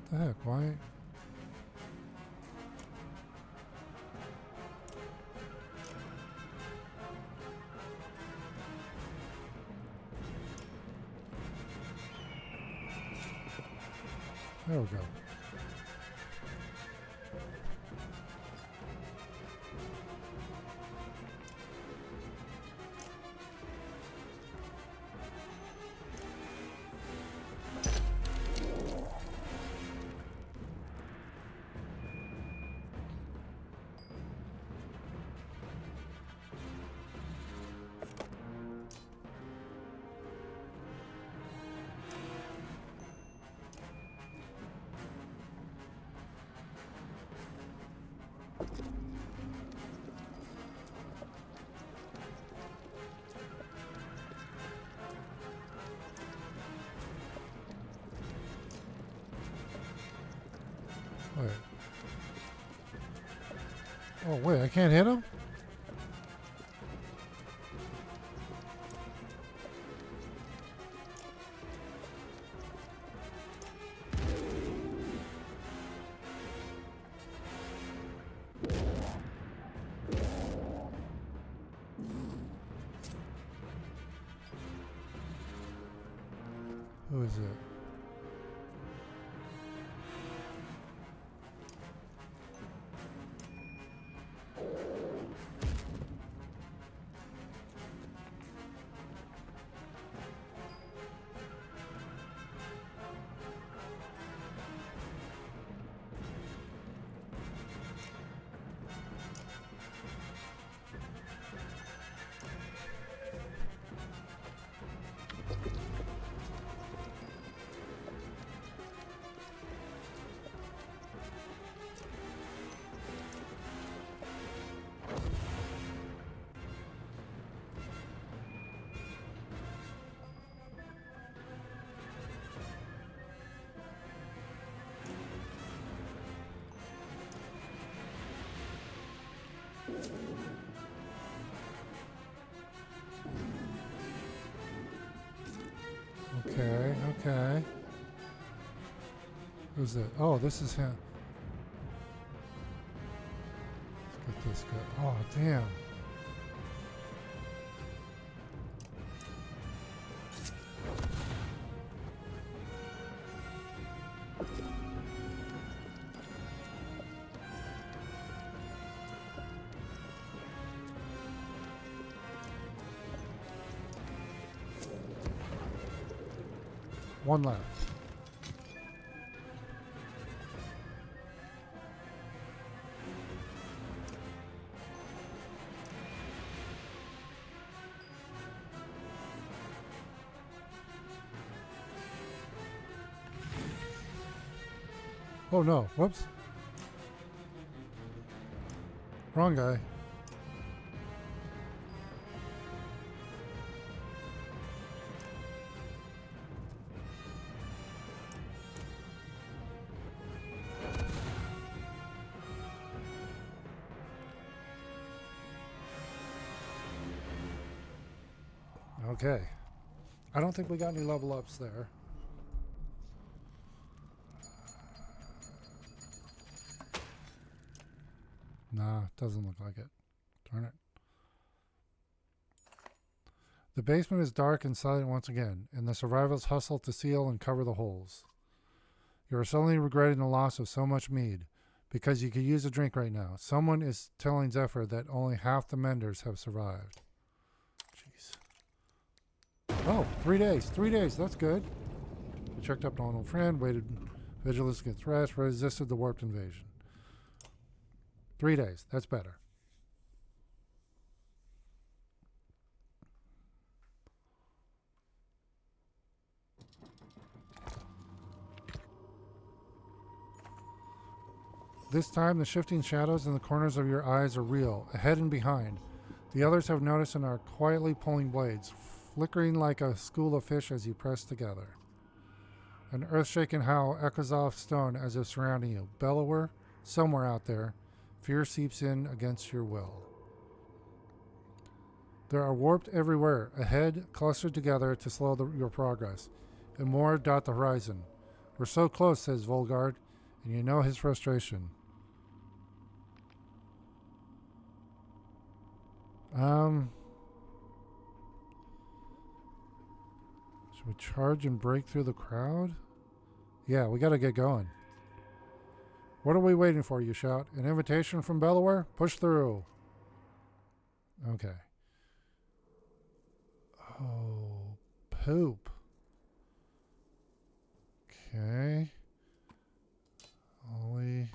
What the heck? Why? There we go. Wait. Oh, wait, I can't hit him? Who is it? Okay, okay. Who's it? Oh, this is him. Let's get this guy. Oh, damn. One left. Oh no, whoops. Wrong guy. Okay. I don't think we got any level ups there. Nah, doesn't look like it. Darn it. The basement is dark and silent once again, and the survivors hustle to seal and cover the holes. You are suddenly regretting the loss of so much mead, because you could use a drink right now. Someone is telling Zephyr that only half the menders have survived. Jeez. Oh, 3 days. 3 days. That's good. We checked up on an old friend, waited vigilance against threats, resisted the warped invasion. 3 days. That's better. This time, the shifting shadows in the corners of your eyes are real, ahead and behind. The others have noticed and are quietly pulling blades, flickering like a school of fish as you press together. An earth-shaking howl echoes off stone as if surrounding you. Bellower, somewhere out there, fear seeps in against your will. There are warped everywhere, ahead, clustered together to slow your progress, and more dot the horizon. We're so close, says Volgard, and you know his frustration. Should we charge and break through the crowd? Yeah, we gotta get going. What are we waiting for, you shout? An invitation from Bellower? Push through. Okay. Oh, poop. Okay. Ollie.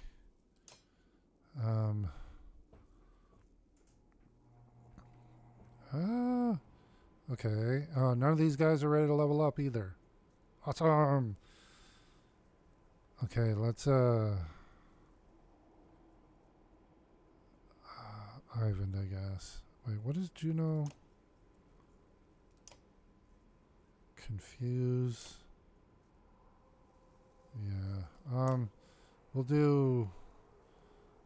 Okay. Oh, none of these guys are ready to level up either. Awesome. Okay, let's Ivan, I guess. Wait, what is Juno? Confuse. Yeah. We'll do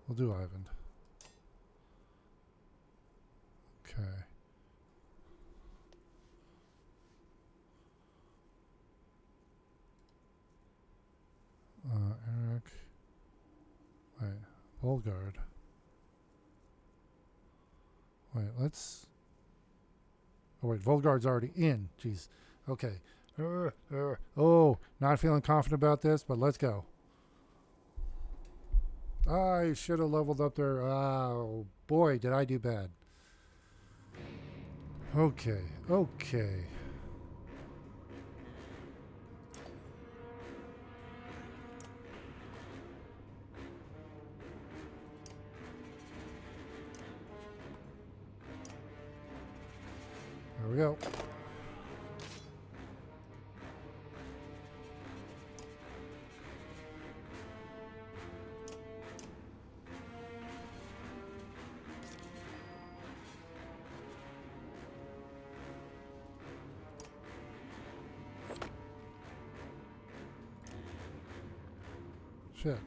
Ivan. Okay. Eric. Wait, Volgard. Wait, let's. Oh wait, Volgard's already in. Jeez. Okay. Oh, not feeling confident about this, but let's go. I should have leveled up there. Oh boy, did I do bad. Okay. Okay. There we go. Shit.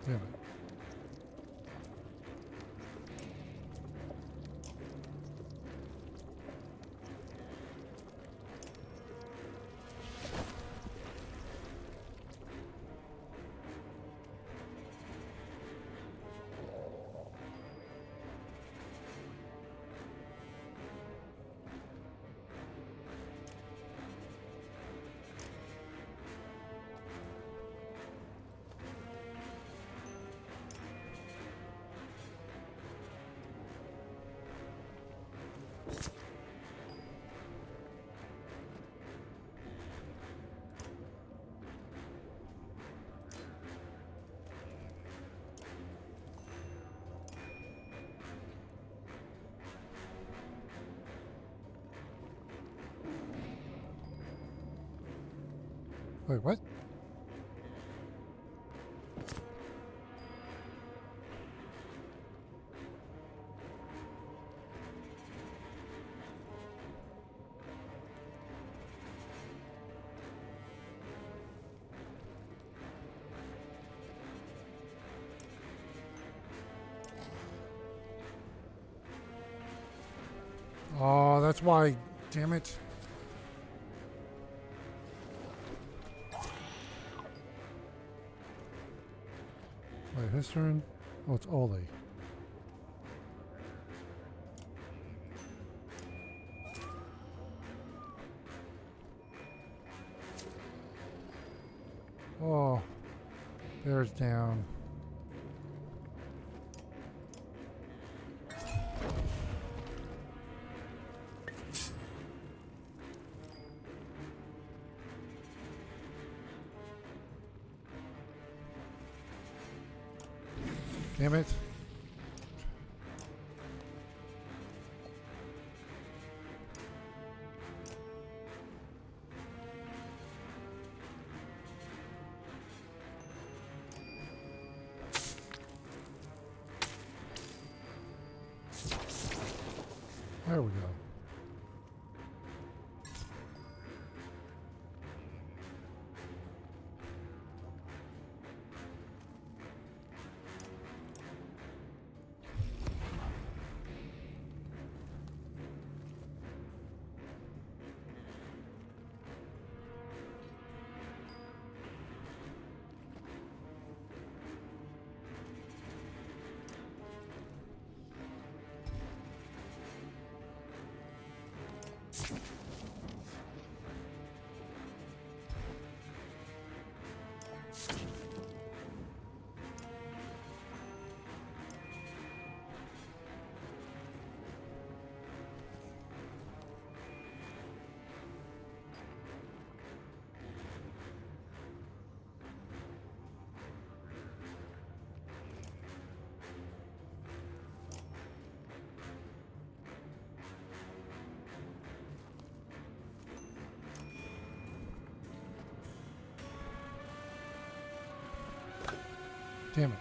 Damn it. Wait, what? Oh, that's why. Damn it. Wait, his turn? Oh, it's Ole. Oh, bear's down. Damn it. There we go. Damn it.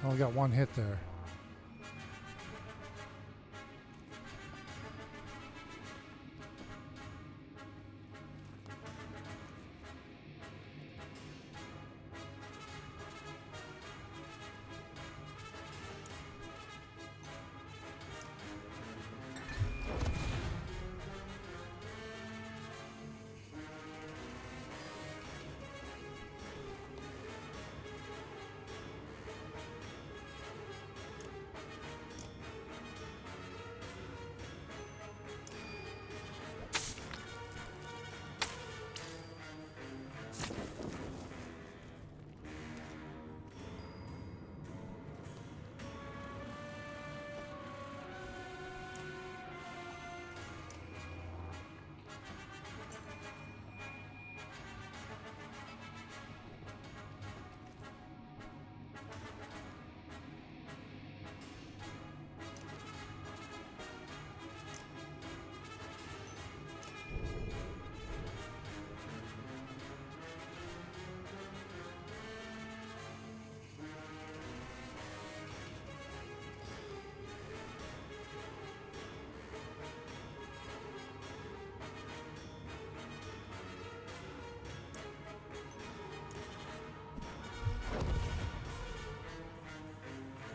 I only got one hit there.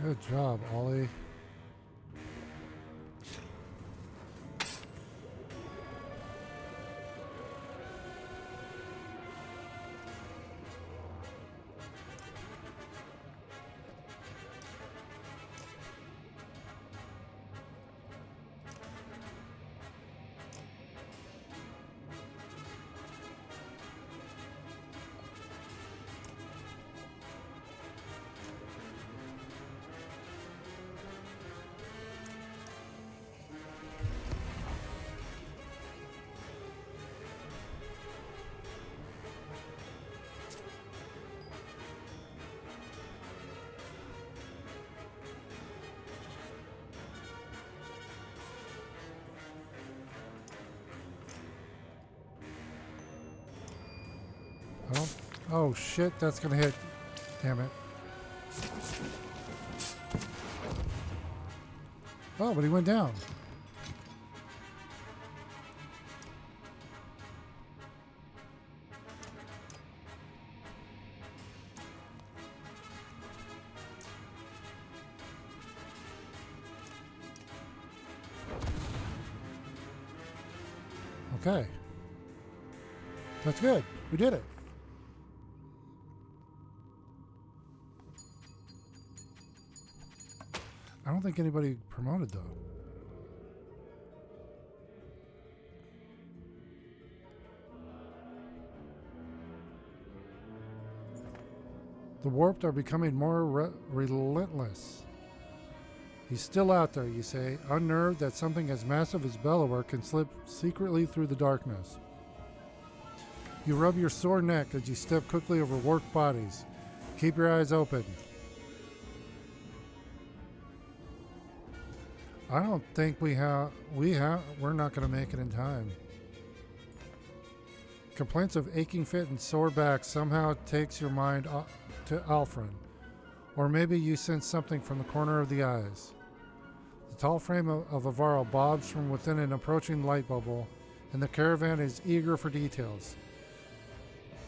Good job, Ollie. Oh shit, that's gonna hit. Damn it. Oh, but he went down. Okay. That's good. We did it. I don't think anybody promoted though. The warped are becoming more relentless. He's still out there, you say, unnerved that something as massive as Bellower can slip secretly through the darkness. You rub your sore neck as you step quickly over warped bodies. Keep your eyes open. I don't think we're not going to make it in time. Complaints of aching feet and sore back somehow takes your mind to Alfred. Or maybe you sense something from the corner of the eyes. The tall frame of Avaro bobs from within an approaching light bubble, and the caravan is eager for details.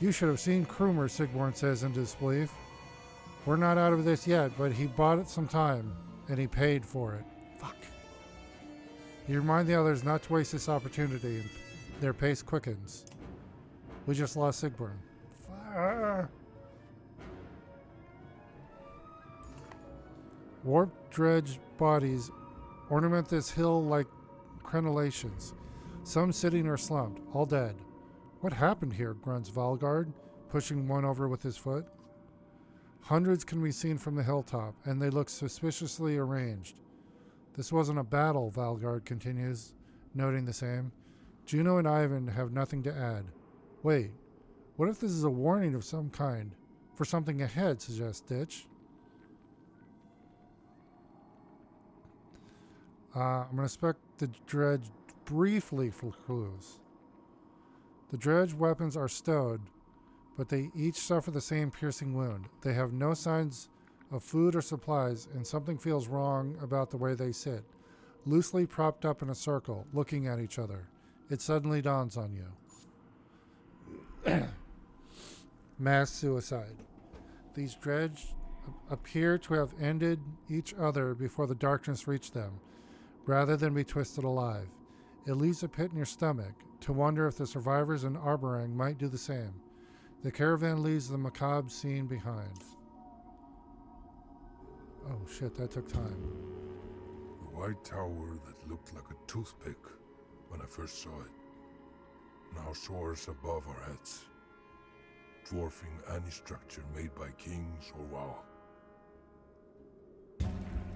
You should have seen Krumer, Sigborn says in disbelief. We're not out of this yet, but he bought it some time, and he paid for it. Fuck. You remind the others not to waste this opportunity, and their pace quickens. We just lost Sigborn. Fire! Warped dredge bodies ornament this hill like crenellations, some sitting or slumped, all dead. What happened here? Grunts Valgard, pushing one over with his foot. Hundreds can be seen from the hilltop, and they look suspiciously arranged. This wasn't a battle, Valgard continues, noting the same. Juno and Ivan have nothing to add. Wait, what if this is a warning of some kind? For something ahead, suggests Ditch. I'm going to inspect the dredge briefly for clues. The dredge weapons are stowed, but they each suffer the same piercing wound. They have no signs of food or supplies, and something feels wrong about the way they sit, loosely propped up in a circle, looking at each other. It suddenly dawns on you. Mass suicide. These dredge appear to have ended each other before the darkness reached them, rather than be twisted alive. It leaves a pit in your stomach, to wonder if the survivors in Arborang might do the same. The caravan leaves the macabre scene behind. Oh shit, that took time. The white tower that looked like a toothpick when I first saw it, now soars above our heads, dwarfing any structure made by kings or Wow.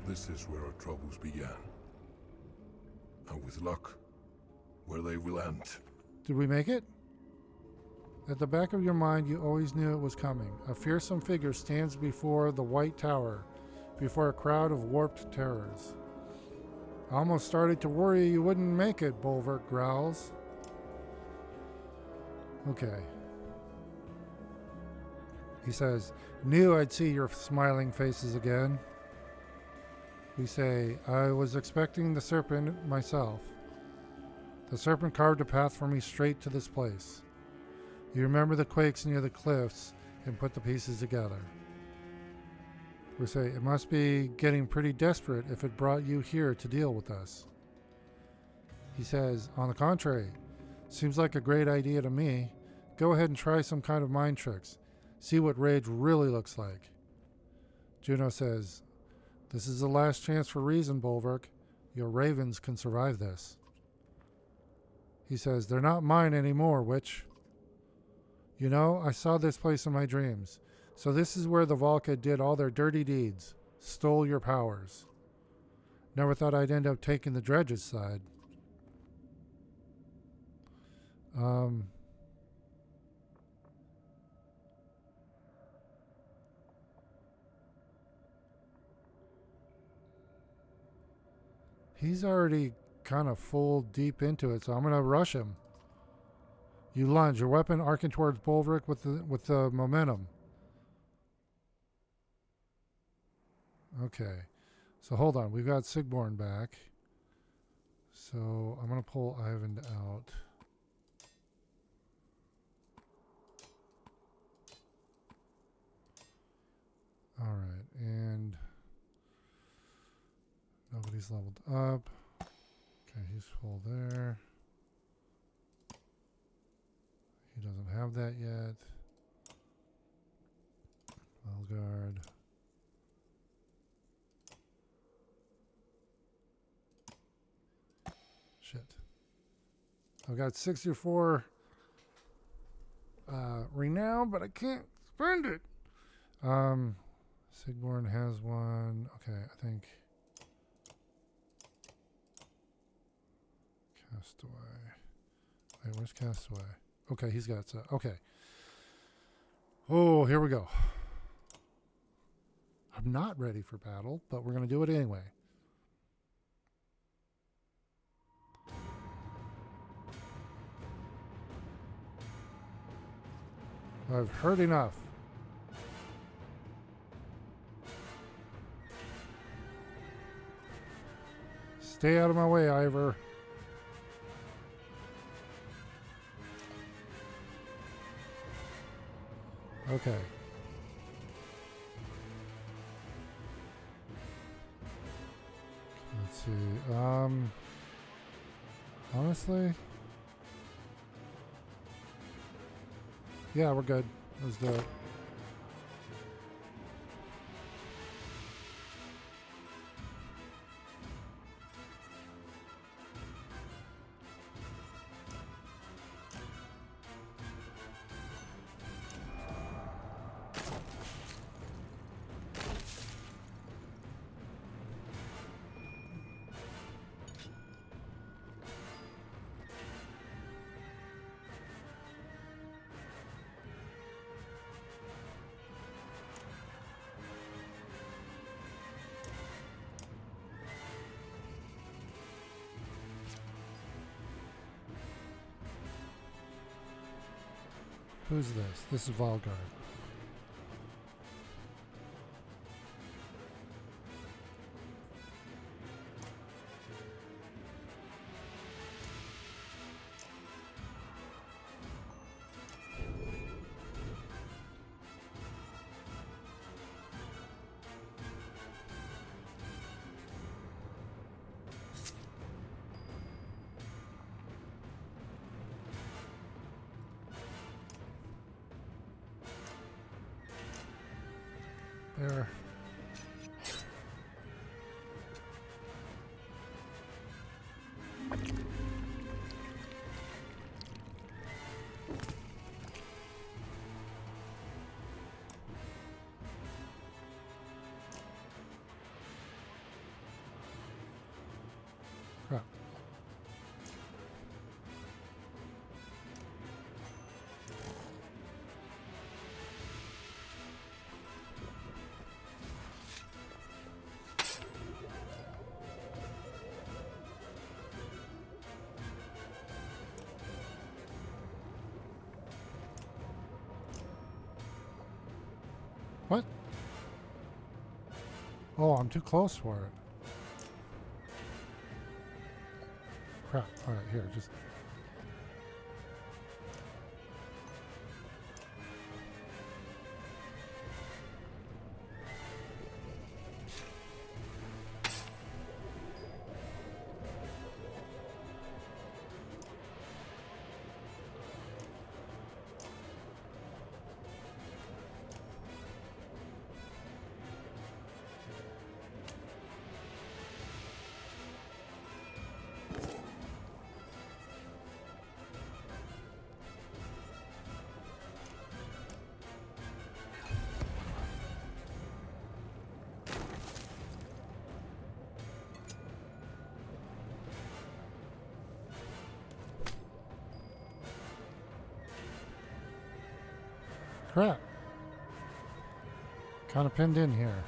This is where our troubles began. And with luck, where they will end. Did we make it? At the back of your mind, you always knew it was coming. A fearsome figure stands before the White Tower, before a crowd of warped terrors. I almost started to worry you wouldn't make it, Bulwark growls. Okay. He says, knew I'd see your smiling faces again. We say, I was expecting the serpent myself. The serpent carved a path for me straight to this place. You remember the quakes near the cliffs and put the pieces together. We say, it must be getting pretty desperate if it brought you here to deal with us. He says, on the contrary, seems like a great idea to me. Go ahead and try some kind of mind tricks. See what rage really looks like. Juno says, this is the last chance for reason, Bulwark. Your ravens can survive this. He says, they're not mine anymore, witch. You know, I saw this place in my dreams. So this is where the Valka did all their dirty deeds. Stole your powers. Never thought I'd end up taking the Dredge's side. He's already kind of full deep into it, so I'm going to rush him. You lunge, your weapon arcing towards Bulwark with the momentum. Okay, so hold on. We've got Sigborn back. So I'm going to pull Ivan out. Alright, and nobody's leveled up. Okay, he's full there. He doesn't have that yet. Velguard. Shit. I've got 64 renown, but I can't spend it. Sigborn has one. Okay, I think. Castaway. Wait, where's Castaway? Okay, he's got it. Okay. Oh, here we go. I'm not ready for battle, but we're going to do it anyway. I've heard enough. Stay out of my way, Ivor. Okay. Let's see. Honestly, yeah, we're good. Let's do it. Who's this? This is Valguard. There. Crap. What? Oh, I'm too close for it. Crap. Alright, here, just... Crap. Kind of pinned in here.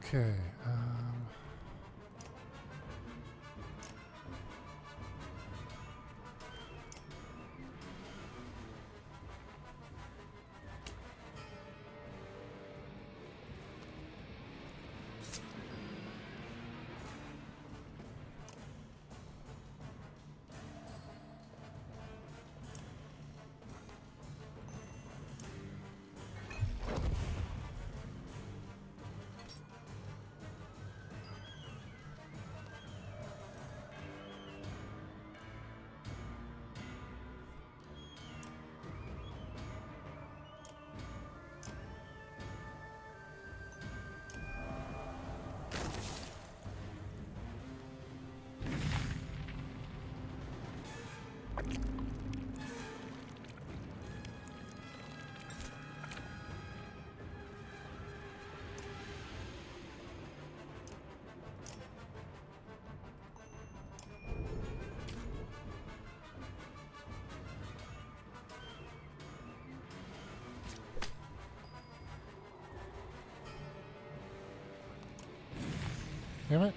Okay. Damn it.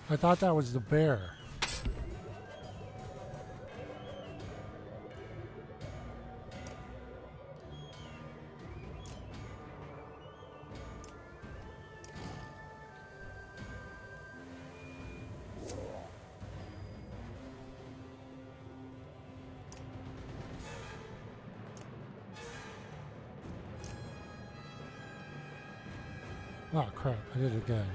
I thought that was the bear. Oh crap, I did it again.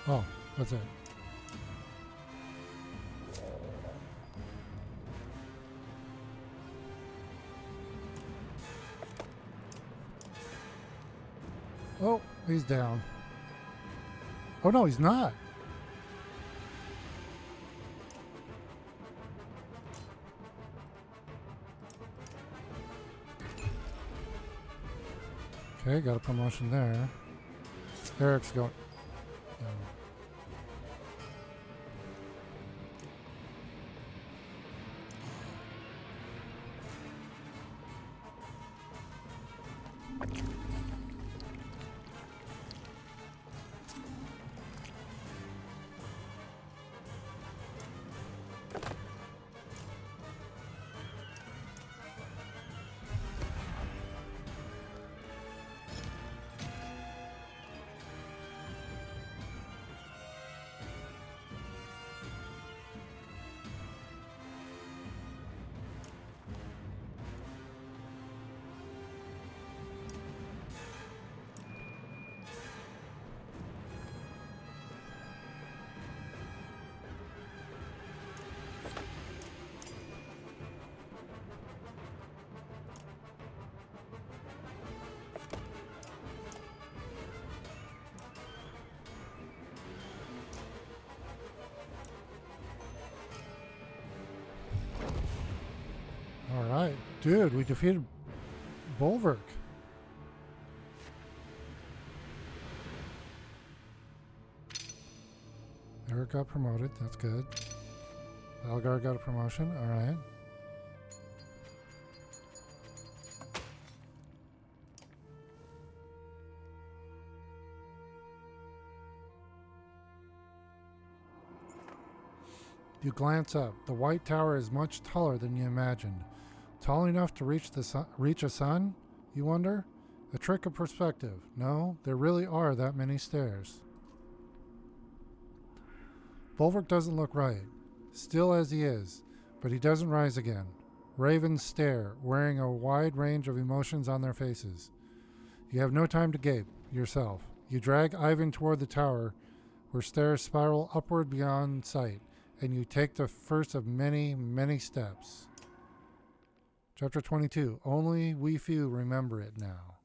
Oh, that's it. Oh, he's down. Oh no, he's not. Okay, got a promotion there. Eric's going. Alright. Dude, we defeated Bulwark. Eric got promoted. That's good. Algar got a promotion. Alright. You glance up. The White Tower is much taller than you imagined. Tall enough to reach a sun, you wonder? A trick of perspective. No, there really are that many stairs. Bulwark doesn't look right. Still as he is, but he doesn't rise again. Ravens stare, wearing a wide range of emotions on their faces. You have no time to gape yourself. You drag Ivan toward the tower, where stairs spiral upward beyond sight, and you take the first of many, many steps. Chapter 22. Only we few remember it now.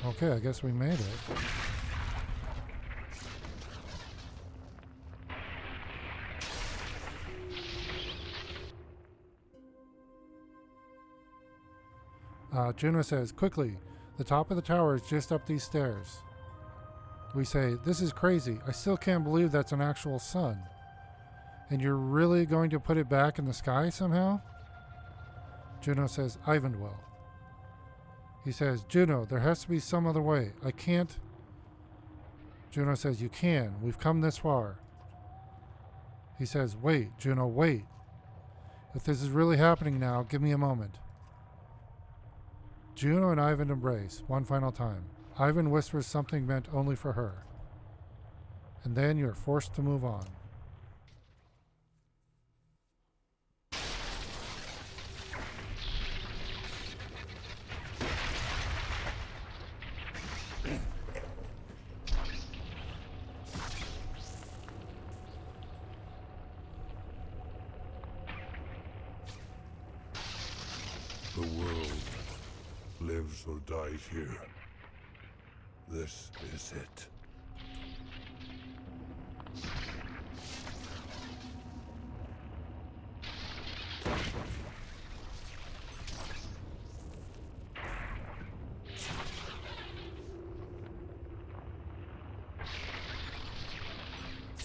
Okay, I guess we made it. Juno says, quickly, the top of the tower is just up these stairs. We say, this is crazy. I still can't believe that's an actual sun. And you're really going to put it back in the sky somehow? Juno says, Ivan will. He says, Juno, there has to be some other way. I can't. Juno says, you can. We've come this far. He says, wait, Juno, wait. If this is really happening now, give me a moment. Juno and Ivan embrace, one final time. Ivan whispers something meant only for her. And then you're forced to move on. The world lives or dies here. This is it.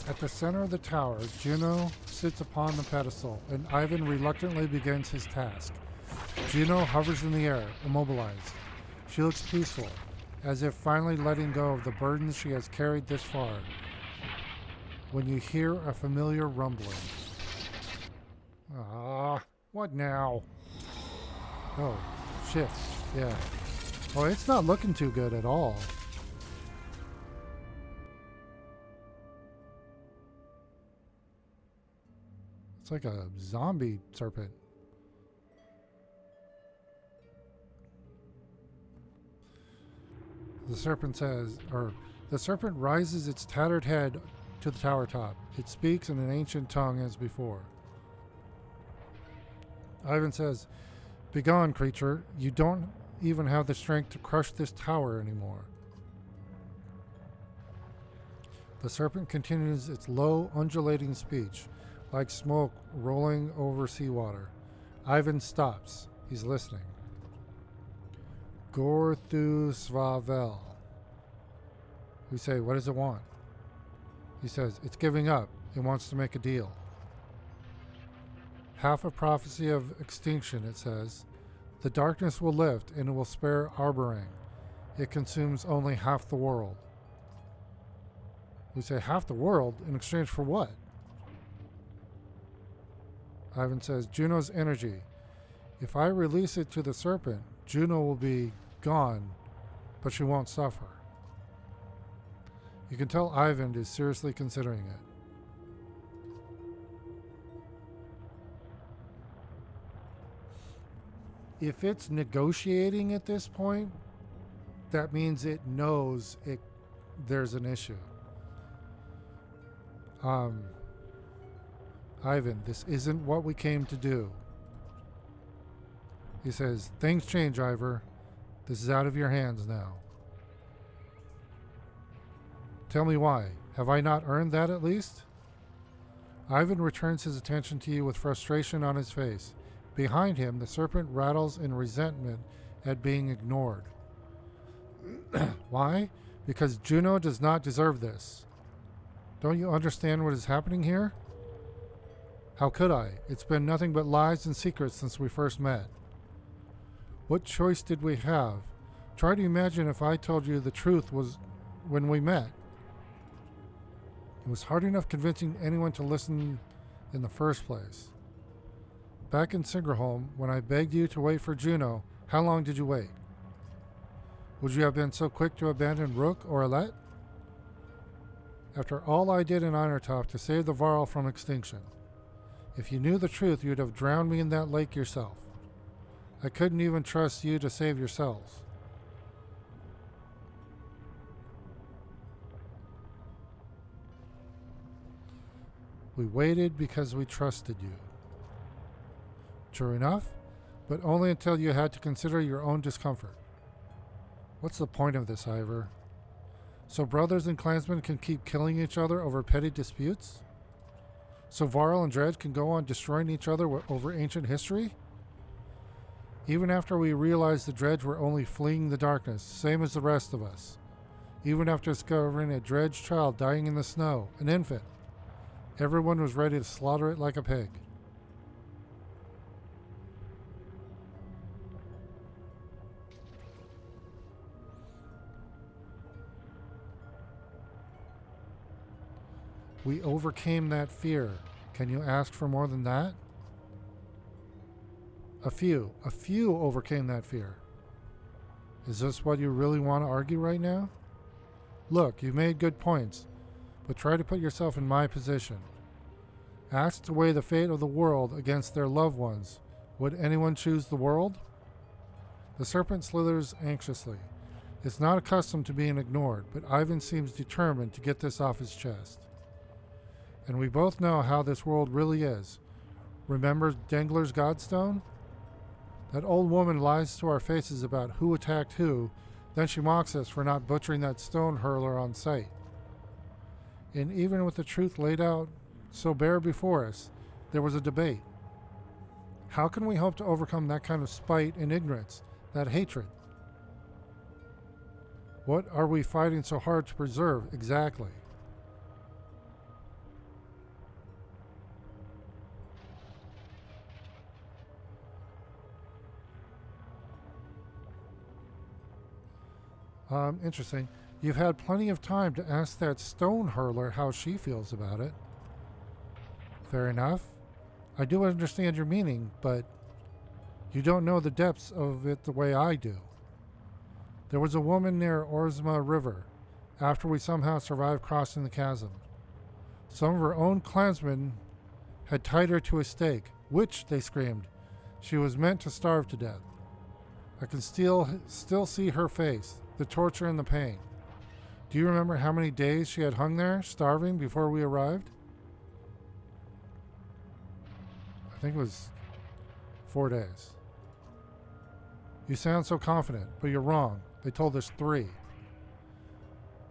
At the center of the tower, Juno sits upon the pedestal, and Ivan reluctantly begins his task. Juno hovers in the air, immobilized. She looks peaceful, as if finally letting go of the burdens she has carried this far, when you hear a familiar rumbling. Ah, what now? Oh, shit, yeah. Oh, it's not looking too good at all. It's like a zombie serpent. The serpent says, the serpent rises its tattered head to the tower top. It speaks in an ancient tongue as before. Ivan says, begone, creature. You don't even have the strength to crush this tower anymore. The serpent continues its low, undulating speech, like smoke rolling over seawater. Ivan stops. He's listening. Gorthusvavel. We say, what does it want? He says, it's giving up. It wants to make a deal. Half a prophecy of extinction, it says. The darkness will lift, and it will spare Arborang. It consumes only half the world. We say, half the world? In exchange for what? Ivan says, Juno's energy. If I release it to the serpent, Juno will be gone, but she won't suffer. You can tell Ivan is seriously considering it. If it's negotiating at this point, that means it knows there's an issue. Ivan, this isn't what we came to do. He says, things change, Ivor. This is out of your hands now. Tell me why. Have I not earned that at least? Ivan returns his attention to you with frustration on his face. Behind him, the serpent rattles in resentment at being ignored. Why? Because Juno does not deserve this. Don't you understand what is happening here? How could I? It's been nothing but lies and secrets since we first met. What choice did we have? Try to imagine if I told you the truth was when we met. It was hard enough convincing anyone to listen in the first place. Back in Singerholm, when I begged you to wait for Juno, how long did you wait? Would you have been so quick to abandon Rook or Alette? After all I did in Einertop to save the Varl from extinction, if you knew the truth, you'd have drowned me in that lake yourself. I couldn't even trust you to save yourselves. We waited because we trusted you. True enough, but only until you had to consider your own discomfort. What's the point of this, Ivor? So brothers and clansmen can keep killing each other over petty disputes? So Varl and Dredge can go on destroying each other over ancient history? Even after we realized the Dredge were only fleeing the darkness, same as the rest of us. Even after discovering a Dredge child dying in the snow, an infant, everyone was ready to slaughter it like a pig. We overcame that fear. Can you ask for more than that? A few overcame that fear. Is this what you really want to argue right now? Look, you've made good points, but try to put yourself in my position. Asked to weigh the fate of the world against their loved ones, would anyone choose the world? The serpent slithers anxiously. It's not accustomed to being ignored, but Ivan seems determined to get this off his chest. And we both know how this world really is. Remember Dengler's Godstone? That old woman lies to our faces about who attacked who, then she mocks us for not butchering that stone hurler on sight. And even with the truth laid out so bare before us, there was a debate. How can we hope to overcome that kind of spite and ignorance, that hatred? What are we fighting so hard to preserve exactly? Interesting. You've had plenty of time to ask that stone hurler how she feels about it. Fair enough. I do understand your meaning, but you don't know the depths of it the way I do. There was a woman near Orzma River, after we somehow survived crossing the chasm. Some of her own clansmen had tied her to a stake, which, they screamed, she was meant to starve to death. I can still see her face, the torture and the pain. Do you remember how many days she had hung there, starving, before we arrived? I think it was 4 days. You sound so confident, but you're wrong. They told us 3.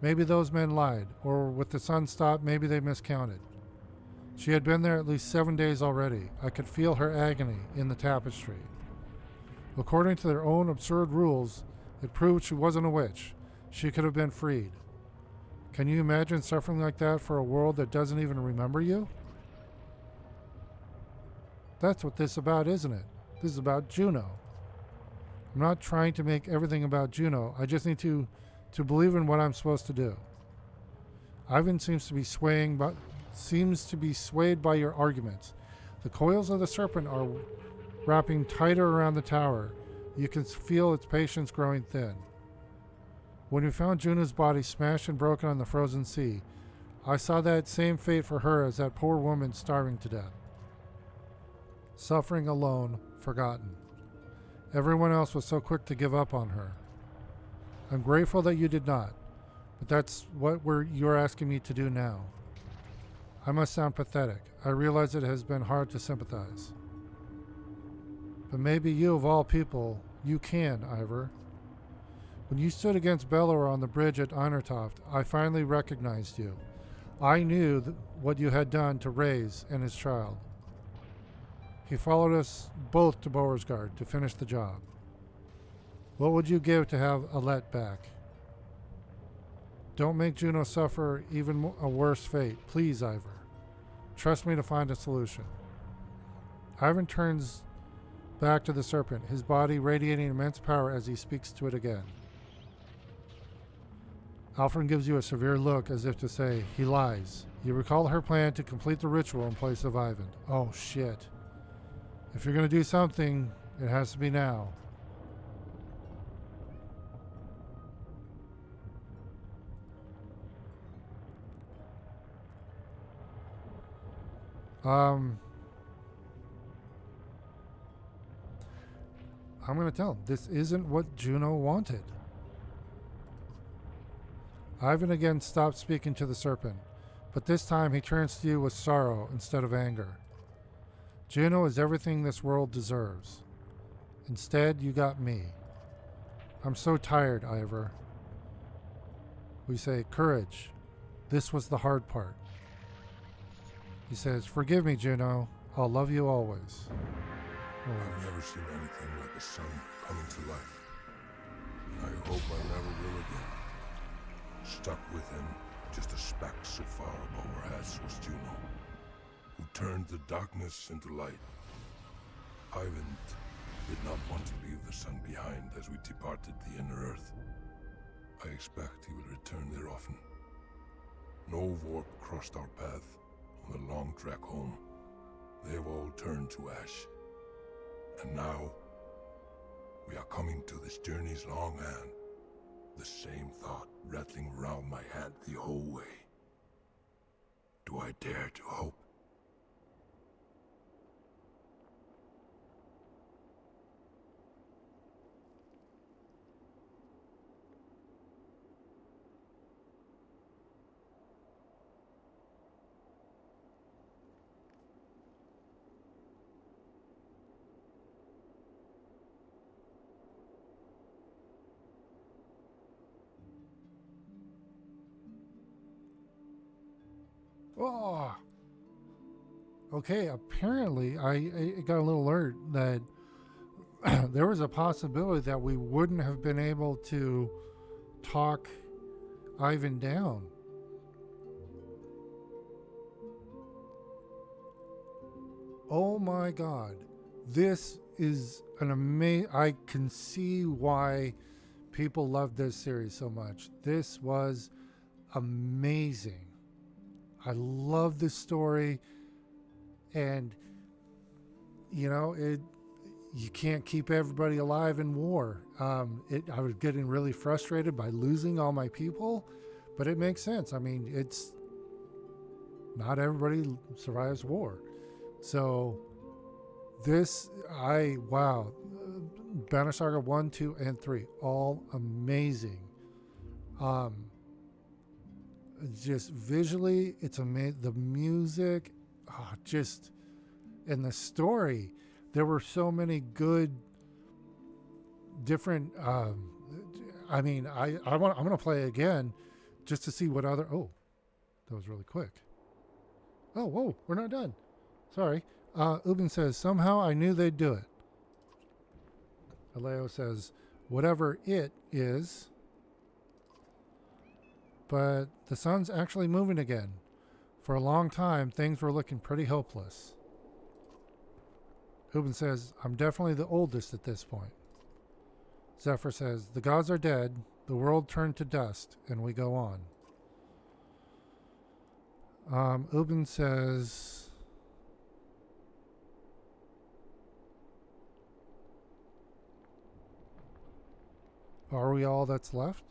Maybe those men lied, or with the sun stopped, maybe they miscounted. She had been there at least 7 days already. I could feel her agony in the tapestry. According to their own absurd rules, it proved she wasn't a witch. She could have been freed. Can you imagine suffering like that for a world that doesn't even remember you? That's what this is about, isn't it? This is about Juno. I'm not trying to make everything about Juno. I just need to believe in what I'm supposed to do. Ivan seems to be swayed by your arguments. The coils of the serpent are wrapping tighter around the tower. You can feel its patience growing thin. When we found Juno's body smashed and broken on the frozen sea, I saw that same fate for her as that poor woman starving to death. Suffering alone, forgotten. Everyone else was so quick to give up on her. I'm grateful that you did not, but that's what you're asking me to do now. I must sound pathetic. I realize it has been hard to sympathize. But maybe you, of all people, you can, Ivor. When you stood against Belor on the bridge at Einertoft, I finally recognized you. I knew what you had done to Reyes and his child. He followed us both to Beauregard to finish the job. What would you give to have Alette back? Don't make Juno suffer even a worse fate. Please, Ivor. Trust me to find a solution. Ivan turns back to the serpent, his body radiating immense power as he speaks to it again. Alfred gives you a severe look as if to say, he lies. You recall her plan to complete the ritual in place of Ivan. Oh, shit. If you're going to do something, it has to be now. I'm going to tell him, this isn't what Juno wanted. Ivan again stops speaking to the serpent, but this time he turns to you with sorrow instead of anger. Juno is everything this world deserves. Instead, you got me. I'm so tired, Ivor. We say, courage. This was the hard part. He says, forgive me, Juno. I'll love you always. I've never seen anything like a sun coming to life. And I hope I never will again. Stuck with him, just a speck so far above our heads was Juno, who turned the darkness into light. Ivan did not want to leave the sun behind as we departed the inner earth. I expect he will return there often. No warp crossed our path on the long trek home. They have all turned to ash. And now, we are coming to this journey's long end. The same thought rattling around my head the whole way. Do I dare to hope? Oh. Okay, apparently I got a little alert that there was a possibility that we wouldn't have been able to talk Ivan down. Oh my God. This is an amazing... I can see why people love this series so much. This was amazing. I love this story, and you know, you can't keep everybody alive in war. I was getting really frustrated by losing all my people, but it makes sense. I mean, it's not everybody survives war. So this, wow, Banner Saga 1, 2, and 3, all amazing. Just visually, it's amazing. The music, just, and the story. There were so many good, different. I mean, I'm gonna play again, just to see what other. Oh, that was really quick. Oh, whoa, we're not done. Sorry. Ubin says, somehow I knew they'd do it. Aleo says, whatever it is. But the sun's actually moving again. For a long time, things were looking pretty hopeless. Ubin says, I'm definitely the oldest at this point. Zephyr says, the gods are dead, the world turned to dust, and we go on. Ubin says, are we all that's left?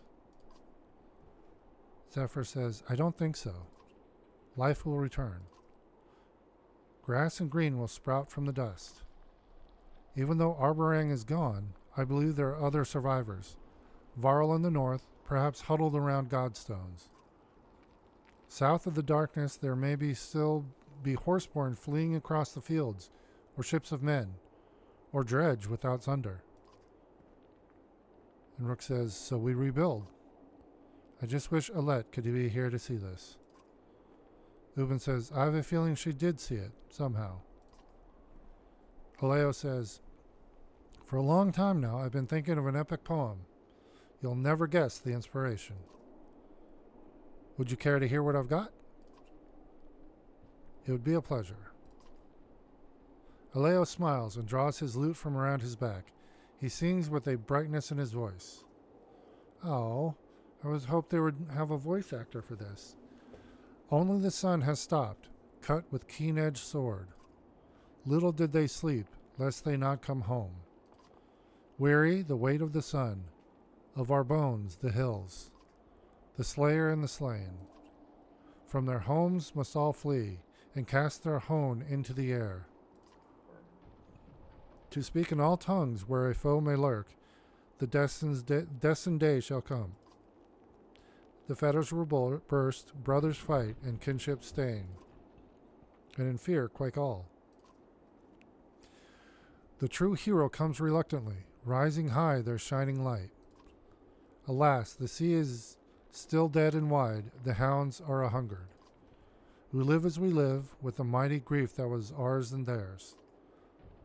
Zephyr says, I don't think so. Life will return. Grass and green will sprout from the dust. Even though Arborang is gone, I believe there are other survivors. Varl in the north, perhaps huddled around Godstones. South of the darkness, there may still be horseborn fleeing across the fields, or ships of men, or dredge without sunder. And Rook says, so we rebuild. I just wish Alette could be here to see this. Ubin says, I have a feeling she did see it, somehow. Aleo says, for a long time now, I've been thinking of an epic poem. You'll never guess the inspiration. Would you care to hear what I've got? It would be a pleasure. Aleo smiles and draws his lute from around his back. He sings with a brightness in his voice. Oh, I was hoped they would have a voice actor for this. Only the sun has stopped, cut with keen-edged sword. Little did they sleep, lest they not come home. Weary, the weight of the sun, of our bones, the hills, the slayer and the slain. From their homes must all flee, and cast their hone into the air. To speak in all tongues where a foe may lurk, the destined day shall come. The fetters will burst, brothers fight, and kinship stain, and in fear quake all. The true hero comes reluctantly, rising high their shining light. Alas, the sea is still dead and wide, the hounds are a-hungered. We live as we live, with the mighty grief that was ours and theirs.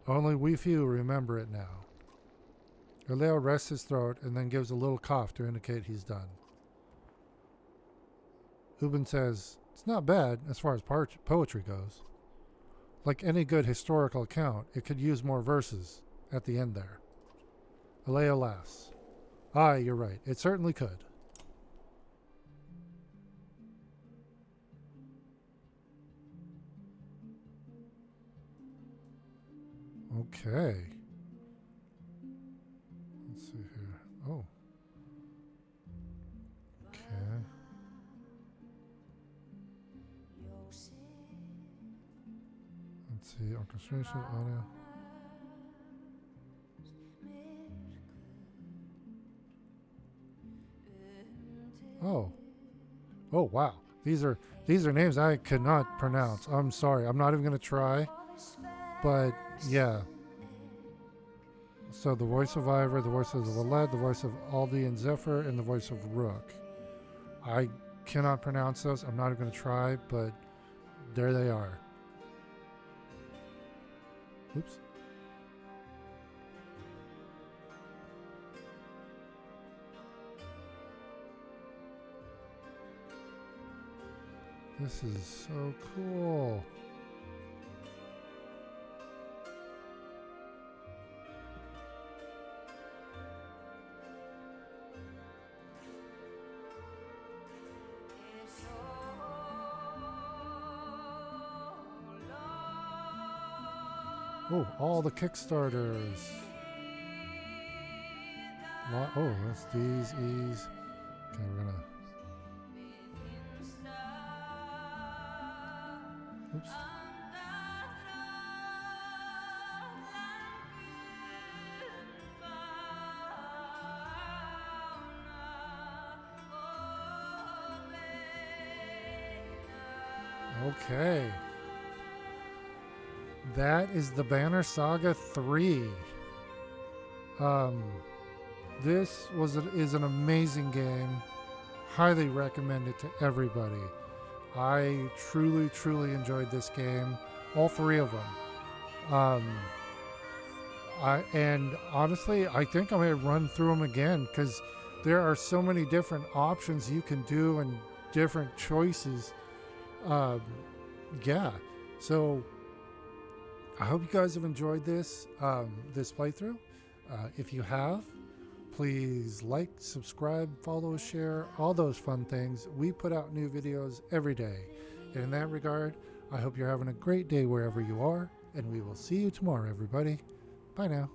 Only we few remember it now. Aleo rests his throat and then gives a little cough to indicate he's done. Ubin says, it's not bad as far as poetry goes. Like any good historical account, it could use more verses at the end there. Aleo laughs. Aye, you're right. It certainly could. Okay. Let's see here. Oh. Okay. Let's see. Orchestration, audio. Oh. Oh, wow. These are names I could not pronounce. I'm sorry. I'm not even going to try. But, yeah. So the voice of Ivor, the voice of the Valette, the voice of Aldi and Zephyr, and the voice of Rook. I cannot pronounce those. I'm not even going to try, but there they are. Oops. This is so cool. Oh, all the Kickstarters. Oh, that's D's, E's. Okay, we're gonna. Oops. Okay. That is the Banner Saga 3. This is an amazing game. Highly recommend it to everybody. I truly, truly enjoyed this game. All three of them. And honestly, I think I'm going to run through them again because there are so many different options you can do and different choices. Yeah. So I hope you guys have enjoyed this this playthrough. If you have, please like, subscribe, follow, share, all those fun things. We put out new videos every day. And in that regard, I hope you're having a great day wherever you are, and we will see you tomorrow, everybody. Bye now.